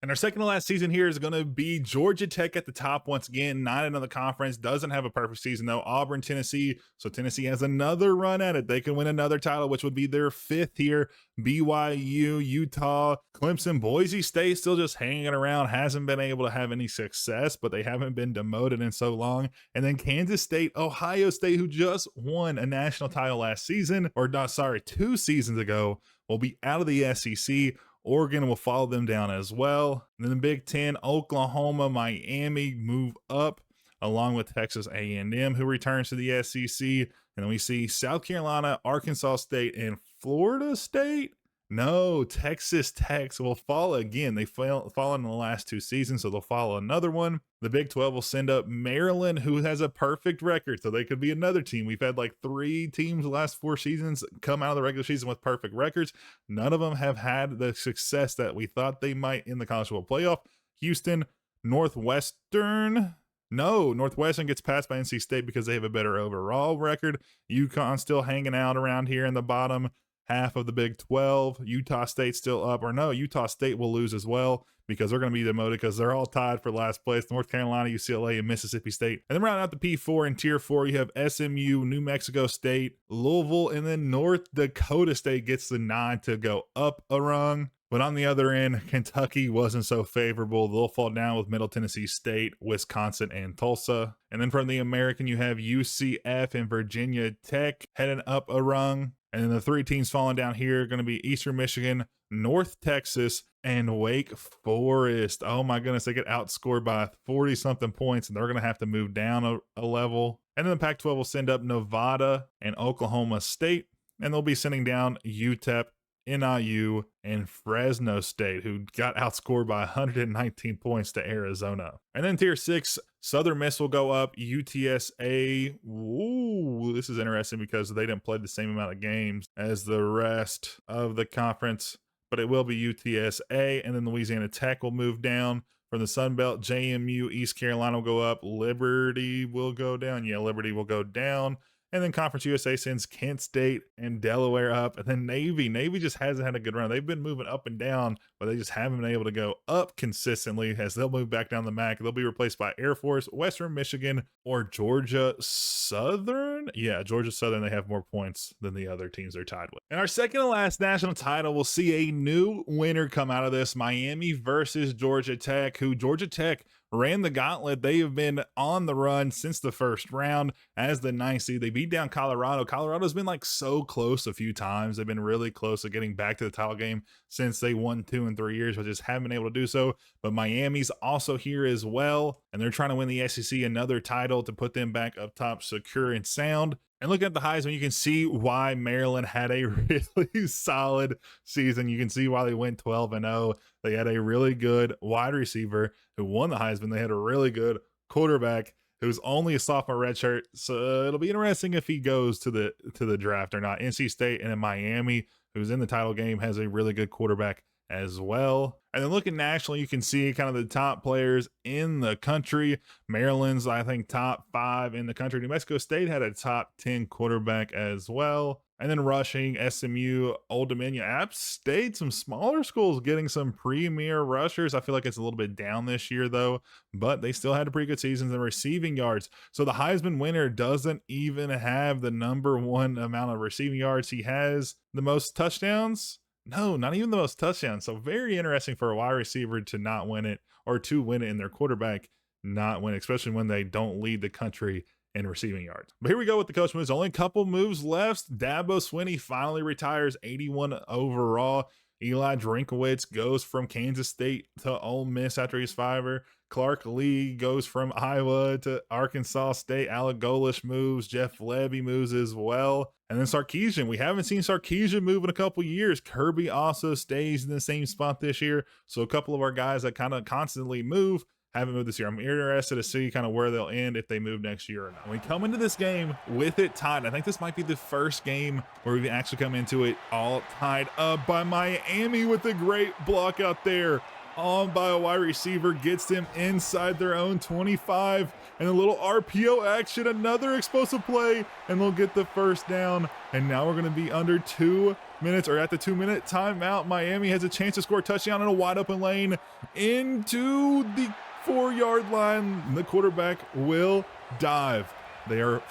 And our second to last season here is going to be Georgia Tech at the top once again. 9 in the conference. Doesn't have a perfect season though. Auburn, Tennessee. So Tennessee has another run at it. They can win another title, which would be their 5th here. BYU, Utah, Clemson, Boise State still just hanging around. Hasn't been able to have any success, but they haven't been demoted in so long. And then Kansas State, Ohio State, who just won a national title last season, or not, sorry, 2 seasons ago, will be out of the SEC. Oregon will follow them down as well. And then the Big 10, Oklahoma, Miami move up along with Texas A&M, who returns to the SEC. And then we see South Carolina, Arkansas State, and Florida State. No, Texas Tech will fall again. They fallen in the last 2 seasons, so they'll follow another one. The Big 12 will send up Maryland, who has a perfect record, so they could be another team. We've had like 3 teams the last 4 seasons come out of the regular season with perfect records. None of them have had the success that we thought they might in the college football playoff. Houston, Northwestern. No, Northwestern gets passed by NC State because they have a better overall record. UConn still hanging out around here in the bottom half of the Big 12. Utah State still up, or no, Utah State will lose as well because they're going to be demoted because they're all tied for last place. North Carolina, UCLA, and Mississippi State. And then rounding out the P4 and Tier 4, you have SMU, New Mexico State, Louisville, and then North Dakota State gets the nod to go up a rung. But on the other end, Kentucky wasn't so favorable. They'll fall down with Middle Tennessee State, Wisconsin, and Tulsa. And then from the American, you have UCF and Virginia Tech heading up a rung. And then the 3 teams falling down here are going to be Eastern Michigan, North Texas, and Wake Forest. Oh my goodness, they get outscored by 40-something points, and they're going to have to move down a level. And then the Pac-12 will send up Nevada and Oklahoma State, and they'll be sending down UTEP, NIU, and Fresno State, who got outscored by 119 points to Arizona. And then Tier 6, Southern Miss will go up, UTSA. Ooh, this is interesting because they didn't play the same amount of games as the rest of the conference, but it will be UTSA. And then Louisiana Tech will move down. From the Sun Belt, JMU, East Carolina will go up, Liberty will go down. Yeah, Liberty will go down. And then Conference USA sends Kent State and Delaware up. And then Navy. Navy just hasn't had a good run. They've been moving up and down, but they just haven't been able to go up consistently as they'll move back down the MAC. They'll be replaced by Air Force, Western Michigan, or Georgia Southern. Yeah, Georgia Southern, they have more points than the other teams they're tied with. And our second to last national title, we'll see a new winner come out of this. Miami versus Georgia Tech, who Georgia Tech ran the gauntlet. They have been on the run since the first round as the 9th seed. They beat down Colorado. Colorado's been like so close a few times. They've been really close to getting back to the title game since they won 2 and 3 years, but just haven't been able to do so. But Miami's also here as well, and they're trying to win the SEC another title to put them back up top secure and sound. And looking at the Heisman, you can see why Maryland had a really solid season. You can see why they went 12-0. They had a really good wide receiver who won the Heisman. They had a really good quarterback who's only a sophomore redshirt. So it'll be interesting if he goes to the draft or not. NC State and then Miami, who's in the title game, has a really good quarterback as well. And then looking nationally, you can see kind of the top players in the country. Maryland's, I think, top 5 in the country. New Mexico State had a top 10 quarterback as well. And then rushing, SMU, Old Dominion, App State, some smaller schools getting some premier rushers. I feel like it's a little bit down this year, though, but they still had a pretty good season in receiving yards. So the Heisman winner doesn't even have the #1 amount of receiving yards. He has the most touchdowns. No, not even the most touchdowns. So very interesting for a wide receiver to not win it, or to win it and their quarterback not win it, especially when they don't lead the country in receiving yards. But here we go with the coach moves. Only a couple moves left. Dabo Swinney finally retires, 81 overall. Eli Drinkowitz goes from Kansas State to Ole Miss after he's fired. Clark Lee goes from Iowa to Arkansas State. Alec Golish moves. Jeff Levy moves as well. And then Sarkisian. We haven't seen Sarkisian move in a couple years. Kirby also stays in the same spot this year. So a couple of our guys that kind of constantly move haven't moved this year. I'm interested to see kind of where they'll end if they move next year or not. We come into this game with it tied. I think this might be the first game where we've actually come into it all tied up by Miami with a great block out there. On by a wide receiver, gets them inside their own 25, and a little RPO action, another explosive play, and they'll get the first down. And now we're going to be under 2 minutes, or at the 2-minute timeout. Miami has a chance to score a touchdown in a wide open lane into the 4-yard line. The quarterback will dive. They are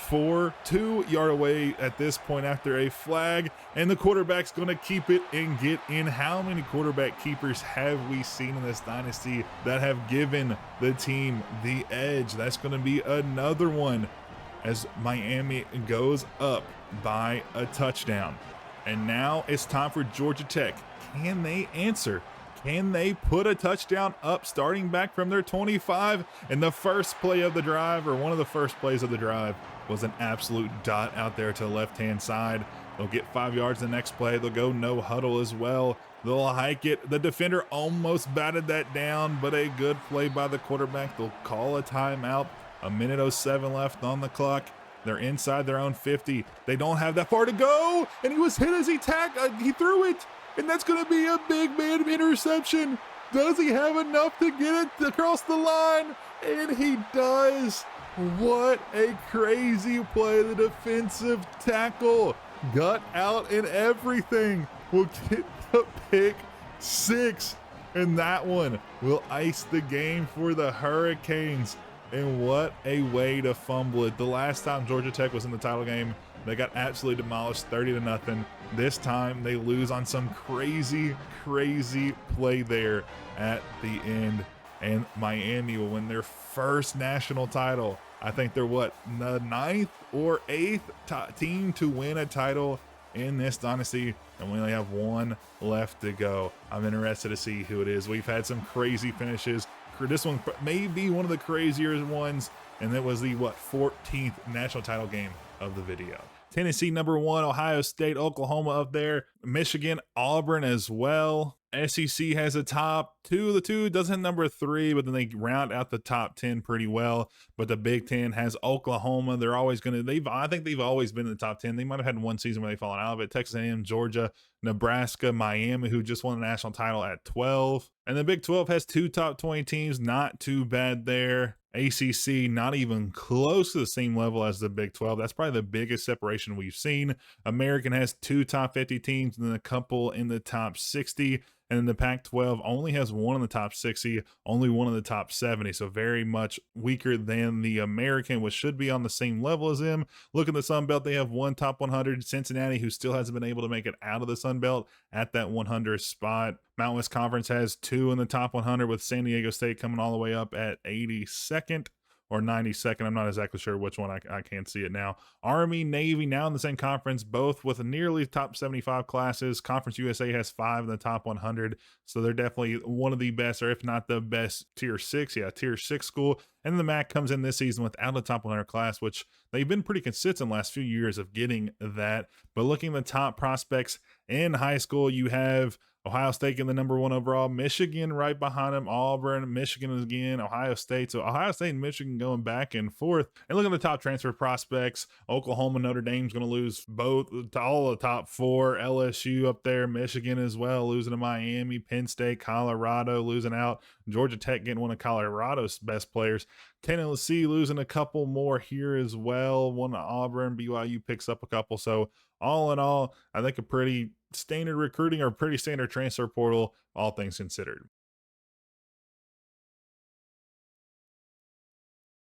2 yards away at this point after a flag, and the quarterback's going to keep it and get in. How many quarterback keepers have we seen in this dynasty that have given the team the edge? That's going to be another one as Miami goes up by a touchdown. And now it's time for Georgia Tech. Can they answer? Can they put a touchdown up starting back from their 25? And the first play of the drive, or one of the first plays of the drive, was an absolute dot out there to the left-hand side. They'll get 5 yards the next play. They'll go no huddle as well. They'll hike it. The defender almost batted that down, but a good play by the quarterback. They'll call a timeout. 1:07 left on the clock. They're inside their own 50. They don't have that far to go, and he was hit as he threw it. And that's going to be a big man interception. Does he have enough to get it across the line? And he does. What a crazy play. The defensive tackle, gut out and everything, will get the pick 6. And that one will ice the game for the Hurricanes. And what a way to fumble it. The last time Georgia Tech was in the title game, they got absolutely demolished, 30-0. This time they lose on some crazy play there at the end. And Miami will win their first national title. I think they're the 9th or 8th team to win a title in this dynasty, and we only have one left to go. I'm interested to see who it is. We've had some crazy finishes. This one may be one of the crazier ones, and it was the 14th national title game of the video. Tennessee #1, Ohio State, Oklahoma up there, Michigan, Auburn as well. SEC has a top 2. The 2 doesn't have #3, but then they round out the top 10 pretty well. But the Big Ten has Oklahoma. They're always going to, I think they've always been in the top 10. They might have had one season where they've fallen out of it. Texas A&M, Georgia, Nebraska, Miami, who just won the national title at 12. And the Big 12 has 2 top 20 teams. Not too bad there. ACC, not even close to the same level as the Big 12. That's probably the biggest separation we've seen. American has 2 top 50 teams and then a couple in the top 60. And then the Pac-12 only has one in the top 60, only one in the top 70. So very much weaker than the American, which should be on the same level as them. Look at the Sun Belt. They have one top 100. Cincinnati, who still hasn't been able to make it out of the Sun Belt at that 100 spot. Mountain West Conference has two in the top 100, with San Diego State coming all the way up at 82nd or 92nd. I'm not exactly sure which one. I can't see it now. Army, Navy, now in the same conference, both with nearly top 75 classes. Conference USA has 5 in the top 100. So they're definitely one of the best, or if not the best, tier 6. Yeah, tier 6 school. And the MAC comes in this season without a top 100 class, which they've been pretty consistent last few years of getting that. But looking at the top prospects in high school, you have Ohio State getting the number 1 overall, Michigan right behind them, Auburn, Michigan again, Ohio State. So Ohio State and Michigan going back and forth. And look at the top transfer prospects. Oklahoma, Notre Dame's going to lose all the top 4. LSU up there, Michigan as well, losing to Miami, Penn State, Colorado losing out, Georgia Tech getting one of Colorado's best players. Tennessee losing a couple more here as well. One to Auburn, BYU picks up a couple. So all in all, I think a pretty standard recruiting or pretty standard transfer portal, all things considered.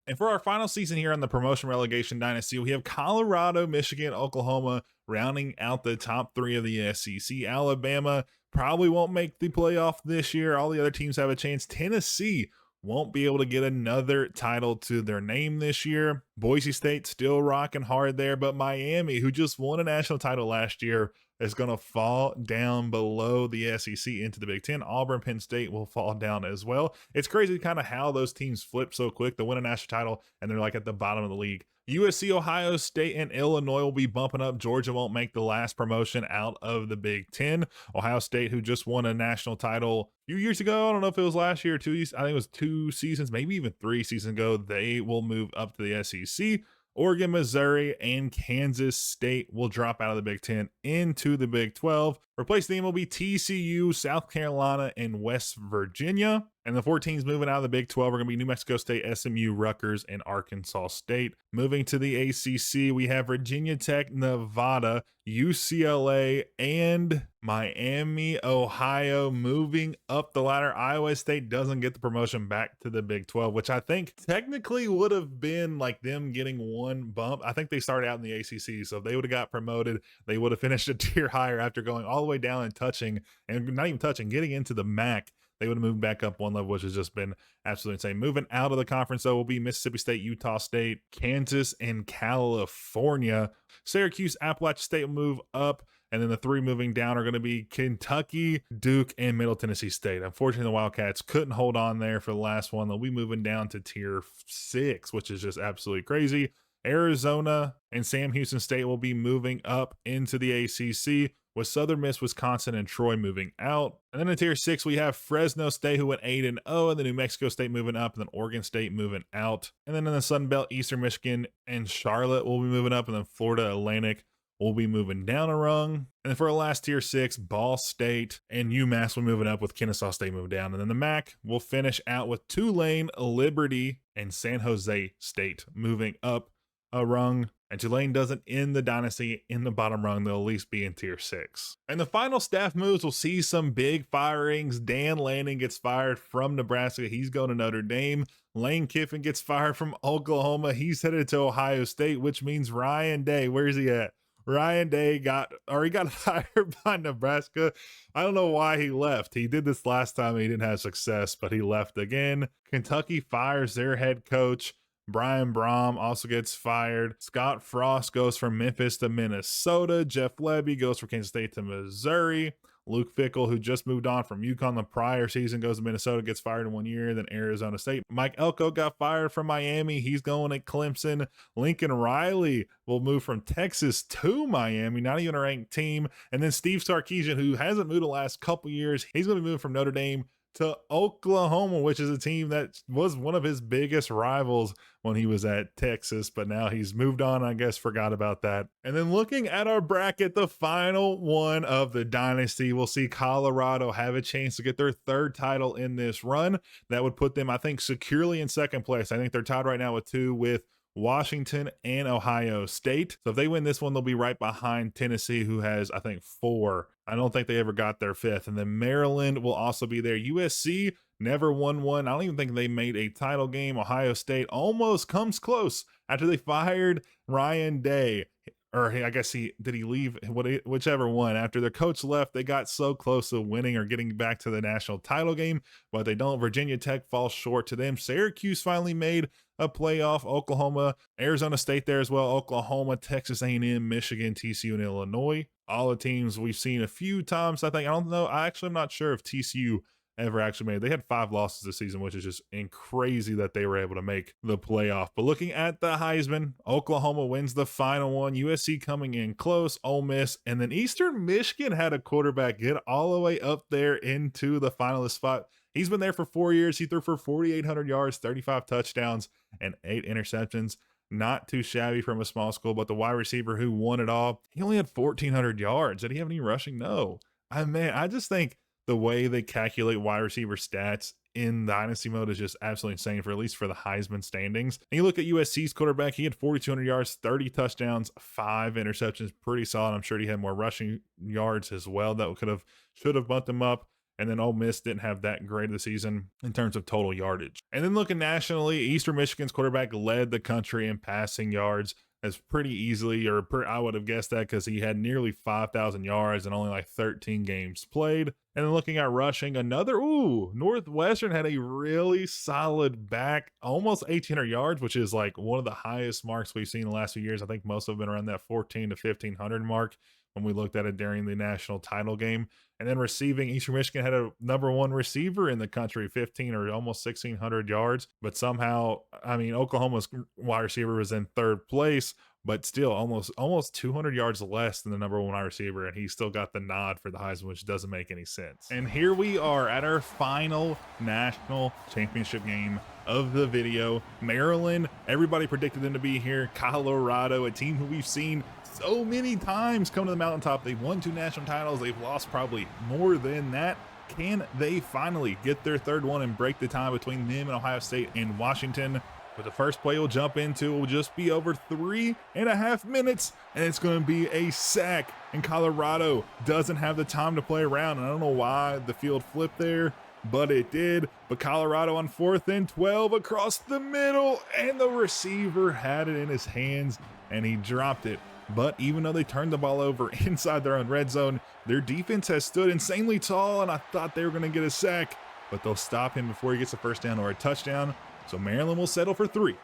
And for our final season here on the promotion relegation dynasty, we have Colorado, Michigan, Oklahoma rounding out the top 3 of the SEC. Alabama probably won't make the playoff this year. All the other teams have a chance. Tennessee won't be able to get another title to their name this year. Boise State still rocking hard there, but Miami, who just won a national title last year, is going to fall down below the SEC into the Big Ten. Auburn, Penn State will fall down as well. It's crazy kind of how those teams flip so quick. They win a national title and they're like at the bottom of the league. USC, Ohio State, and Illinois will be bumping up. Georgia won't make the last promotion out of the Big Ten. Ohio State, who just won a national title a few years ago, I don't know if it was last year or 2 years, I think it was 2 seasons, maybe even 3 seasons ago, they will move up to the SEC. Oregon, Missouri, and Kansas State will drop out of the Big Ten into the Big 12. Replacing them will be TCU, South Carolina, and West Virginia. And the 4 teams moving out of the Big 12 are going to be New Mexico State, SMU, Rutgers, and Arkansas State. Moving to the ACC, we have Virginia Tech, Nevada, UCLA, and Miami, Ohio moving up the ladder. Iowa State doesn't get the promotion back to the Big 12, which I think technically would have been like them getting one bump. I think they started out in the ACC, so if they would have got promoted, they would have finished a tier higher after going all the way down and touching, and not even touching, getting into the MAC. They would have moved back up one level, which has just been absolutely insane. Moving out of the conference, though, will be Mississippi State, Utah State, Kansas, and California. Syracuse, Appalachian State will move up. And then the 3 moving down are going to be Kentucky, Duke, and Middle Tennessee State. Unfortunately, the Wildcats couldn't hold on there for the last one. They'll be moving down to tier 6, which is just absolutely crazy. Arizona and Sam Houston State will be moving up into the ACC, with Southern Miss, Wisconsin, and Troy moving out. And then in tier 6, we have Fresno State, who went 8-0, and then New Mexico State moving up, and then Oregon State moving out. And then in the Sun Belt, Eastern Michigan and Charlotte will be moving up, and then Florida Atlantic will be moving down a rung. And then for our last tier 6, Ball State and UMass will be moving up, with Kennesaw State moving down. And then the MAC will finish out with Tulane, Liberty, and San Jose State moving up a rung. And Tulane doesn't end the dynasty in the bottom rung. They'll at least be in tier 6. And the final staff moves will see some big firings. Dan Lanning gets fired from Nebraska. He's going to Notre Dame. Lane Kiffin gets fired from Oklahoma. He's headed to Ohio State, which means Ryan Day, where's he at? Ryan Day got hired by Nebraska. I don't know why he left. He did this last time. He didn't have success, but he left again. Kentucky fires their head coach. Brian Brom also gets fired. Scott Frost goes from Memphis to Minnesota. Jeff Levy goes from Kansas State to Missouri. Luke Fickell, who just moved on from UConn the prior season, goes to Minnesota, gets fired in 1 year, then Arizona State. Mike Elko got fired from Miami. He's going at Clemson. Lincoln Riley will move from Texas to Miami, not even a ranked team. And then Steve Sarkisian, who hasn't moved the last couple years, he's going to move from Notre Dame to Oklahoma, which is a team that was one of his biggest rivals when he was at Texas, but now he's moved on, I guess, forgot about that. And then looking at our bracket, the final one of the dynasty, we'll see Colorado have a chance to get their 3rd title in this run. That would put them, I think, securely in 2nd place. I think they're tied right now with 2 with Washington and Ohio State. So if they win this one, they'll be right behind Tennessee, who has, I think, 4 I don't think they ever got their fifth. And then Maryland will also be there. USC never won one. I don't even think they made a title game. Ohio State almost comes close after they fired Ryan Day. Or I guess he leave, whichever one. After their coach left, they got so close to winning or getting back to the national title game, but they don't. Virginia Tech falls short to them. Syracuse finally made a playoff. Oklahoma, Arizona State there as well. Oklahoma, Texas A&M, Michigan, TCU, and Illinois. All the teams we've seen a few times. I don't know. I'm not sure if TCU ever actually made. They had 5 losses this season, which is just crazy that they were able to make the playoff. But looking at the Heisman, Oklahoma wins the final one. USC coming in close, Ole Miss, and then Eastern Michigan had a quarterback get all the way up there into the finalist spot. He's been there for 4 years. He threw for 4,800 yards, 35 touchdowns, and 8 interceptions. Not too shabby from a small school, but the wide receiver who won it all, he only had 1,400 yards. Did he have any rushing? No. I just think the way they calculate wide receiver stats in dynasty mode is just absolutely insane, for at least for the Heisman standings. And you look at USC's quarterback, he had 4,200 yards, 30 touchdowns, 5 interceptions, pretty solid. I'm sure he had more rushing yards as well that should have bumped him up. And then Ole Miss didn't have that great of the season in terms of total yardage. And then looking nationally, Eastern Michigan's quarterback led the country in passing yards as pretty easily, I would have guessed that because he had nearly 5,000 yards and only like 13 games played. And then looking at rushing, Northwestern had a really solid back, almost 1,800 yards, which is like one of the highest marks we've seen in the last few years. I think most have been around that 14 to 1,500 mark when we looked at it during the national title game. And then receiving, Eastern Michigan had a #1 receiver in the country, 15 or almost 1,600 yards. But somehow, Oklahoma's wide receiver was in 3rd place, but still almost 200 yards less than the #1 wide receiver. And he still got the nod for the Heisman, which doesn't make any sense. And here we are at our final national championship game of the video. Maryland, everybody predicted them to be here. Colorado, a team who we've seen so many times come to the mountaintop. They've won 2 national titles. They've lost probably more than that. Can they finally get their 3rd one and break the tie between them and Ohio State and Washington? But the first play we'll jump into will just be over 3.5 minutes, and it's going to be a sack. And Colorado doesn't have the time to play around. And I don't know why the field flipped there, but it did. But Colorado on 4th and 12 across the middle, and the receiver had it in his hands, and he dropped it. But even though they turned the ball over inside their own red zone, their defense has stood insanely tall, and I thought they were going to get a sack, but they'll stop him before he gets a first down or a touchdown. So Maryland will settle for 3.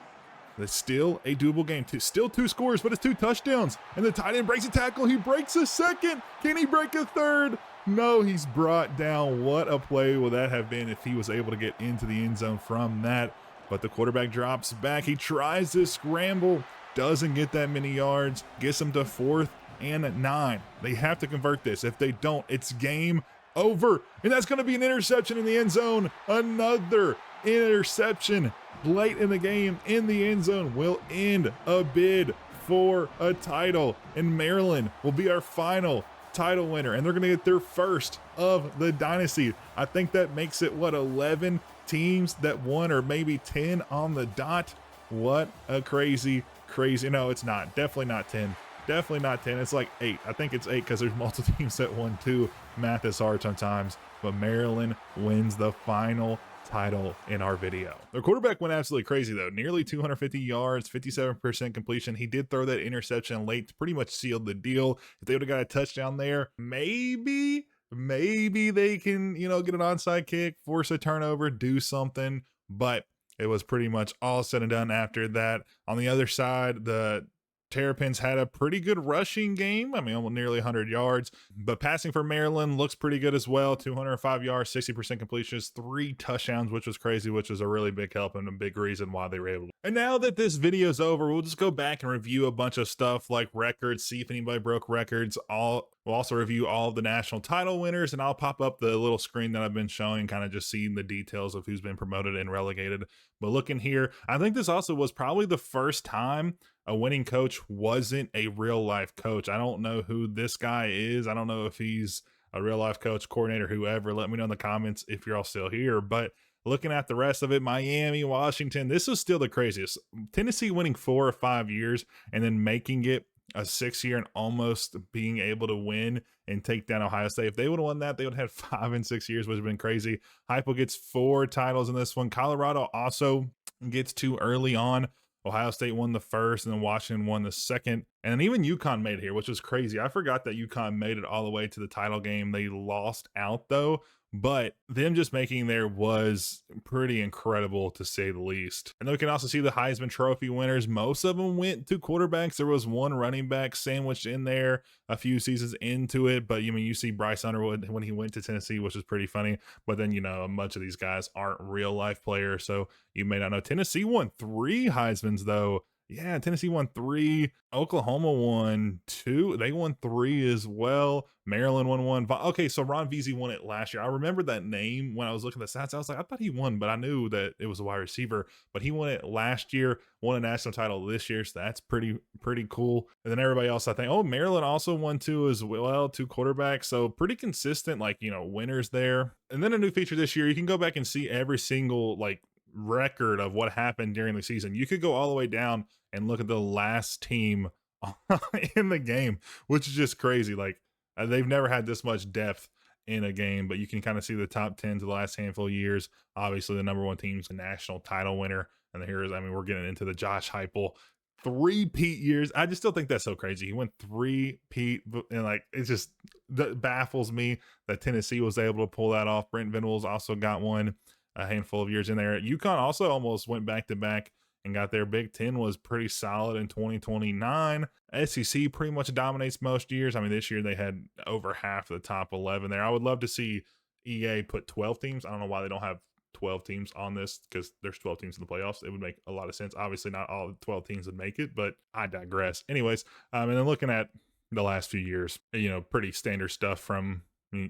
It's still a doable game. Still 2 scores, but it's 2 touchdowns. And the tight end breaks a tackle. He breaks a second. Can he break a third? No, he's brought down. What a play would that have been if he was able to get into the end zone from that? But the quarterback drops back. He tries to scramble. Doesn't get that many yards, gets them to 4th and 9. They have to convert this. If they don't, it's game over. And that's going to be an interception in the end zone. Another interception late in the game in the end zone will end a bid for a title. And Maryland will be our final title winner, and they're going to get their first of the dynasty. I think that makes it, 11 teams that won, or maybe 10 on the dot. What a crazy, no, it's not. Definitely not 10. Definitely not 10. It's like 8. I think it's 8 because there's multiple teams that won too. Math is hard sometimes. But Maryland wins the final title in our video. Their quarterback went absolutely crazy though. Nearly 250 yards, 57% completion. He did throw that interception late to pretty much seal the deal. If they would have got a touchdown there, maybe they can, get an onside kick, force a turnover, do something. But it was pretty much all said and done after that. On the other side, the Terrapins had a pretty good rushing game. Almost nearly 100 yards, but passing for Maryland looks pretty good as well. 205 yards, 60% completions, 3 touchdowns, which was crazy, which was a really big help and a big reason why they were able to. And now that this video's over, we'll just go back and review a bunch of stuff like records, see if anybody broke records. We'll also review all of the national title winners, and I'll pop up the little screen that I've been showing, kind of just seeing the details of who's been promoted and relegated. But looking here, I think this also was probably the first time a winning coach wasn't a real life coach. I don't know who this guy is. I don't know if he's a real life coach, coordinator, whoever. Let me know in the comments if you're all still here. But looking at the rest of it, Miami, Washington, this is still the craziest. Tennessee winning 4 or 5 years and then making it a 6 year and almost being able to win and take down Ohio State. If they would have won that, they would have had 5 in 6 years, which would have been crazy. Heupel gets 4 titles in this one. Colorado also gets 2 early on. Ohio State won the first, and then Washington won the second. And then even UConn made it here, which was crazy. I forgot that UConn made it all the way to the title game. They lost out, though. But them just making there was pretty incredible, to say the least. And then we can also see the Heisman Trophy winners. Most of them went to quarterbacks. There was one running back sandwiched in there a few seasons into it. But you see Bryce Underwood when he went to Tennessee, which is pretty funny. But then, a bunch of these guys aren't real life players. So you may not know. Tennessee won 3 Heismans, though. Yeah, Tennessee won 3. Oklahoma won 2. They won 3 as well. Maryland won 1. Okay, so Ron Vesey won it last year. I remember that name when I was looking at the stats. I was like, I thought he won, but I knew that it was a wide receiver. But he won it last year, won a national title this year, so that's pretty cool. And then everybody else, I think, Maryland also won 2 as well, 2 quarterbacks. So pretty consistent, winners there. And then a new feature this year, you can go back and see every single, record of what happened during the season. You could go all the way down and look at the last team in the game, which is just crazy. They've never had this much depth in a game, but you can kind of see the top 10 to the last handful of years. Obviously, the number 1 team's a national title winner. And here's, we're getting into the Josh Heupel 3-peat years. I just still think that's so crazy. He went 3-peat, and it just baffles me that Tennessee was able to pull that off. Brent Venables also got one a handful of years in there. UConn also almost went back-to-back and got there. Big Ten was pretty solid in 2029. SEC pretty much dominates most years. This year they had over half of the top 11 there. I would love to see EA put 12 teams. I don't know why they don't have 12 teams on this, because there's 12 teams in the playoffs. It would make a lot of sense. Obviously, not all 12 teams would make it, but I digress. Anyways, and then looking at the last few years, pretty standard stuff from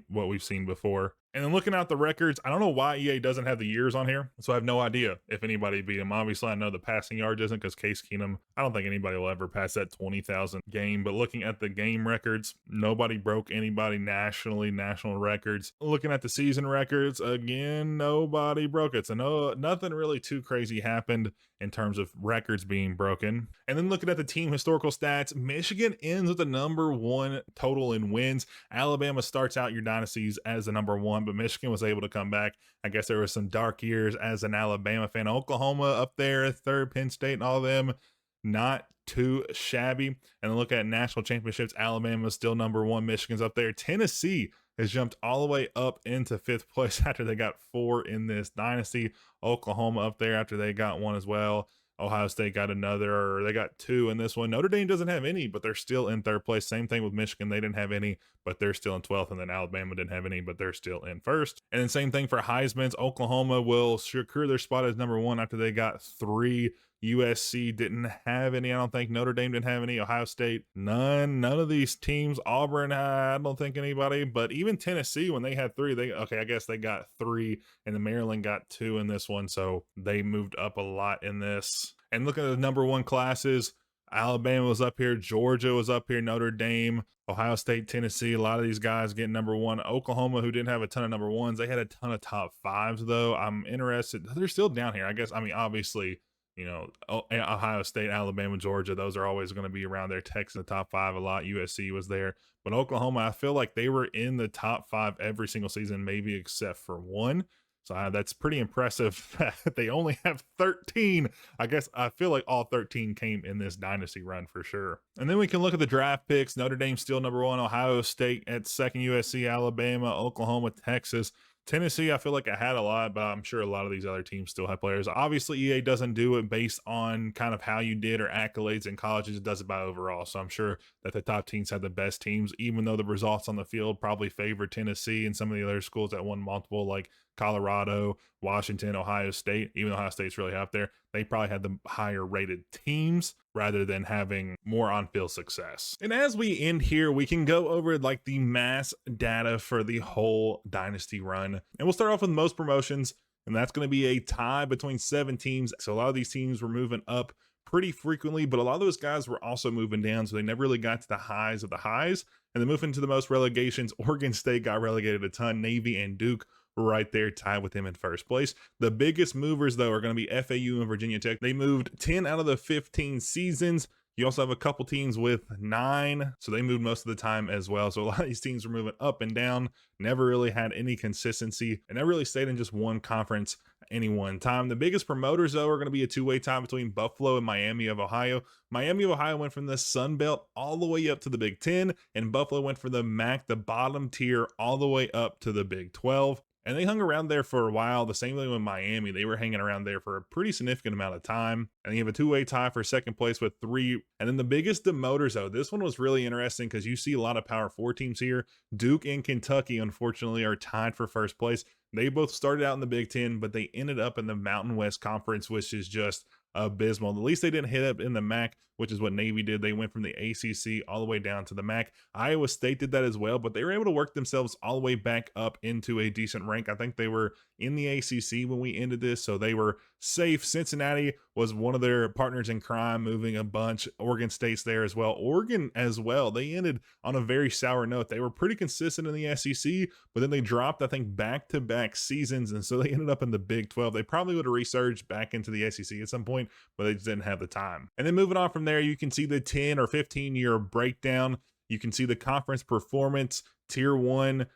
what we've seen before. And then looking at the records, I don't know why EA doesn't have the years on here, so I have no idea if anybody beat him. Obviously, I know the passing yards isn't, because Case Keenum, I don't think anybody will ever pass that 20,000 game. But looking at the game records, nobody broke anybody national records. Looking at the season records, again, nobody broke it. So nothing really too crazy happened in terms of records being broken. And then looking at the team historical stats, Michigan ends with the number 1 total in wins. Alabama starts out your dynasties as the number 1, but Michigan was able to come back. I guess there were some dark years as an Alabama fan. Oklahoma up there, 3rd, Penn State and all of them, not too shabby. And then look at national championships, Alabama's still number 1, Michigan's up there. Tennessee has jumped all the way up into 5th place after they got 4 in this dynasty. Oklahoma up there after they got 1 as well. Ohio State got another, or they got 2 in this one. Notre Dame doesn't have any, but they're still in 3rd place. Same thing with Michigan. They didn't have any, but they're still in 12th. And then Alabama didn't have any, but they're still in 1st. And then same thing for Heisman's. Oklahoma will secure their spot as number 1 after they got 3. USC didn't have any, I don't think. Notre Dame didn't have any. Ohio State, none of these teams. Auburn, I don't think anybody. But even Tennessee, when they had 3, I guess they got 3, and the Maryland got 2 in this one, so they moved up a lot in this. And looking at the number 1 classes, Alabama was up here, Georgia was up here, Notre Dame, Ohio State, Tennessee, a lot of these guys getting number 1. Oklahoma, who didn't have a ton of number 1s, they had a ton of top 5s, though. I'm interested. They're still down here, I guess. Obviously, Ohio State, Alabama, Georgia, those are always going to be around there. Texas in the top 5 a lot. USC was there. But Oklahoma, I feel like they were in the top 5 every single season, maybe except for 1. So that's pretty impressive that they only have 13. I guess I feel like all 13 came in this dynasty run for sure. And then we can look at the draft picks. Notre Dame still number 1. Ohio State at 2nd. USC, Alabama, Oklahoma, Texas. Tennessee, I feel like I had a lot, but I'm sure a lot of these other teams still have players. Obviously, EA doesn't do it based on kind of how you did or accolades in colleges. It does it by overall. So I'm sure that the top teams had the best teams, even though the results on the field probably favor Tennessee and some of the other schools that won multiple, like Colorado, Washington, Ohio State. Even Ohio State's really up there. They probably had the higher rated teams rather than having more on-field success. And as we end here, we can go over the mass data for the whole dynasty run. And we'll start off with most promotions, and that's going to be a tie between 7 teams. So a lot of these teams were moving up pretty frequently, but a lot of those guys were also moving down, so they never really got to the highs of the highs. And then moving to the most relegations, Oregon State got relegated a ton. Navy and Duke right there tied with him in 1st place. The biggest movers, though, are going to be FAU and Virginia Tech. They moved 10 out of the 15 seasons. You also have a couple teams with 9, so they moved most of the time as well. So a lot of these teams were moving up and down, never really had any consistency, and never really stayed in just one conference at any one time. The biggest promoters, though, are going to be a two-way tie between Buffalo and Miami of Ohio. Miami of Ohio went from the Sun Belt all the way up to the Big Ten, and Buffalo went from the MAC, the bottom tier, all the way up to the Big 12. And they hung around there for a while. The same thing with Miami. They were hanging around there for a pretty significant amount of time. And you have a two-way tie for second place with 3. And then the biggest demoters, though, this one was really interesting because you see a lot of Power 4 teams here. Duke and Kentucky, unfortunately, are tied for first place. They both started out in the Big Ten, but they ended up in the Mountain West Conference, which is just abysmal. At least they didn't hit up in the MAC, which is what Navy did. They went from the ACC all the way down to the MAC. Iowa State did that as well, but they were able to work themselves all the way back up into a decent rank. I think they were in the ACC when we ended this, so they were safe. Cincinnati was one of their partners in crime, moving a bunch. Oregon State's there as well. Oregon as well. They ended on a very sour note. They were pretty consistent in the SEC, but then they dropped, I think, back-to-back seasons, and so they ended up in the Big 12. They probably would have resurged back into the SEC at some point, but they just didn't have the time. And then moving on from there, you can see the 10 or 15-year breakdown. You can see the conference performance. Tier 1,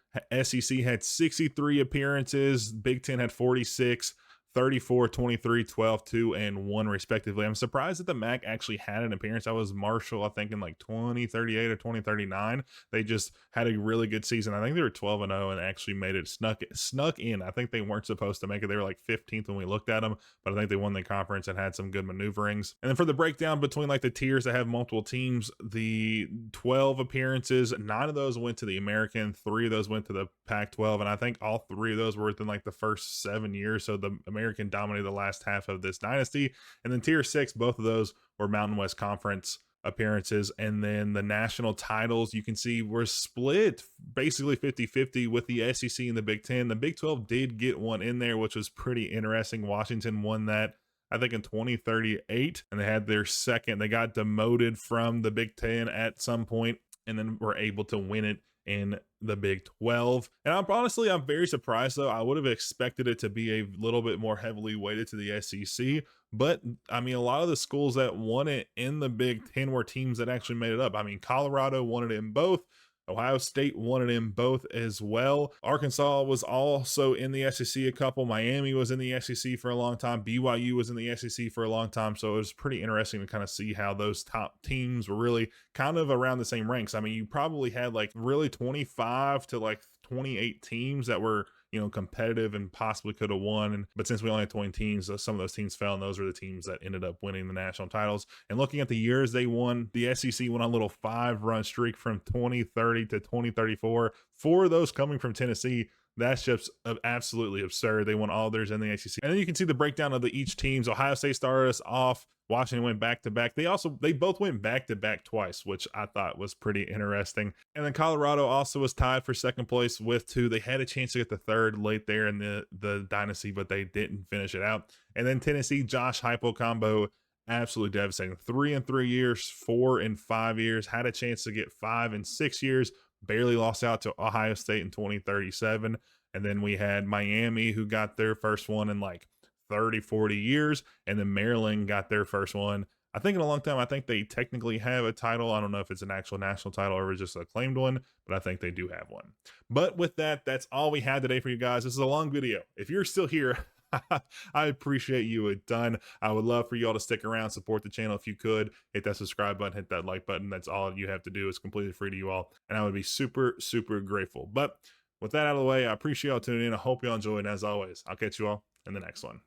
SEC had 63 appearances. Big 10 had 46. 34, 23, 12, 2, and 1 respectively. I'm surprised that the MAC actually had an appearance. That was Marshall, I think, in like 2038 or 2039. They just had a really good season. I think they were 12-0 and actually made it, snuck in. I think they weren't supposed to make it. They were like 15th when we looked at them, but I think they won the conference and had some good maneuverings. And then for the breakdown between like the tiers that have multiple teams, the 12 appearances, 9 of those went to the American, 3 of those went to the Pac-12, and I think all 3 of those were within like the first 7 years. So the American dominated the last half of this dynasty. And then tier 6, both of those were Mountain West Conference appearances. And then the national titles, you can see, were split basically 50-50 with the SEC and the Big 10. The Big 12 did get one in there, which was pretty interesting. Washington won that, I think, in 2038, and they had their second. They got demoted from the Big 10 at some point and then were able to win it in the Big 12. And I'm very surprised, though. I would have expected it to be a little bit more heavily weighted to the SEC, but I mean, a lot of the schools that won it in the Big 10 were teams that actually made it up. I mean, Colorado won it in both. Ohio State won it in both as well. Arkansas was also in the SEC a couple. Miami was in the SEC for a long time. BYU was in the SEC for a long time. So it was pretty interesting to kind of see how those top teams were really kind of around the same ranks. I mean, you probably had like really 25 to like 28 teams that were, you know, competitive and possibly could have won. But since we only had 20 teams, some of those teams fell, and those are the teams that ended up winning the national titles. And looking at the years they won, the SEC went on a little 5-run streak from 2030 to 2034. 4 of those coming from Tennessee. That's just absolutely absurd. They won all theirs in the SEC. And then you can see the breakdown of each teams. Ohio State started us off. Washington went back-to-back. They both went back-to-back twice, which I thought was pretty interesting. And then Colorado also was tied for second place with 2. They had a chance to get the third late there in the dynasty, but they didn't finish it out. And then Tennessee, Josh Heupel combo, absolutely devastating. 3 in 3 years, 4 in 5 years, had a chance to get 5 in 6 years, barely lost out to Ohio State in 2037. And then we had Miami, who got their first one in like 30, 40 years. And then Maryland got their first one, I think, in a long time. I think they technically have a title. I don't know if it's an actual national title or just a claimed one, but I think they do have one. But with that, that's all we had today for you guys. This is a long video. If you're still here, I appreciate you a ton. I would love for you all to stick around, support the channel if you could. Hit that subscribe button, hit that like button. That's all you have to do. It's completely free to you all, and I would be super, super grateful. But with that out of the way, I appreciate y'all tuning in. I hope y'all enjoyed, and as always, I'll catch you all in the next one.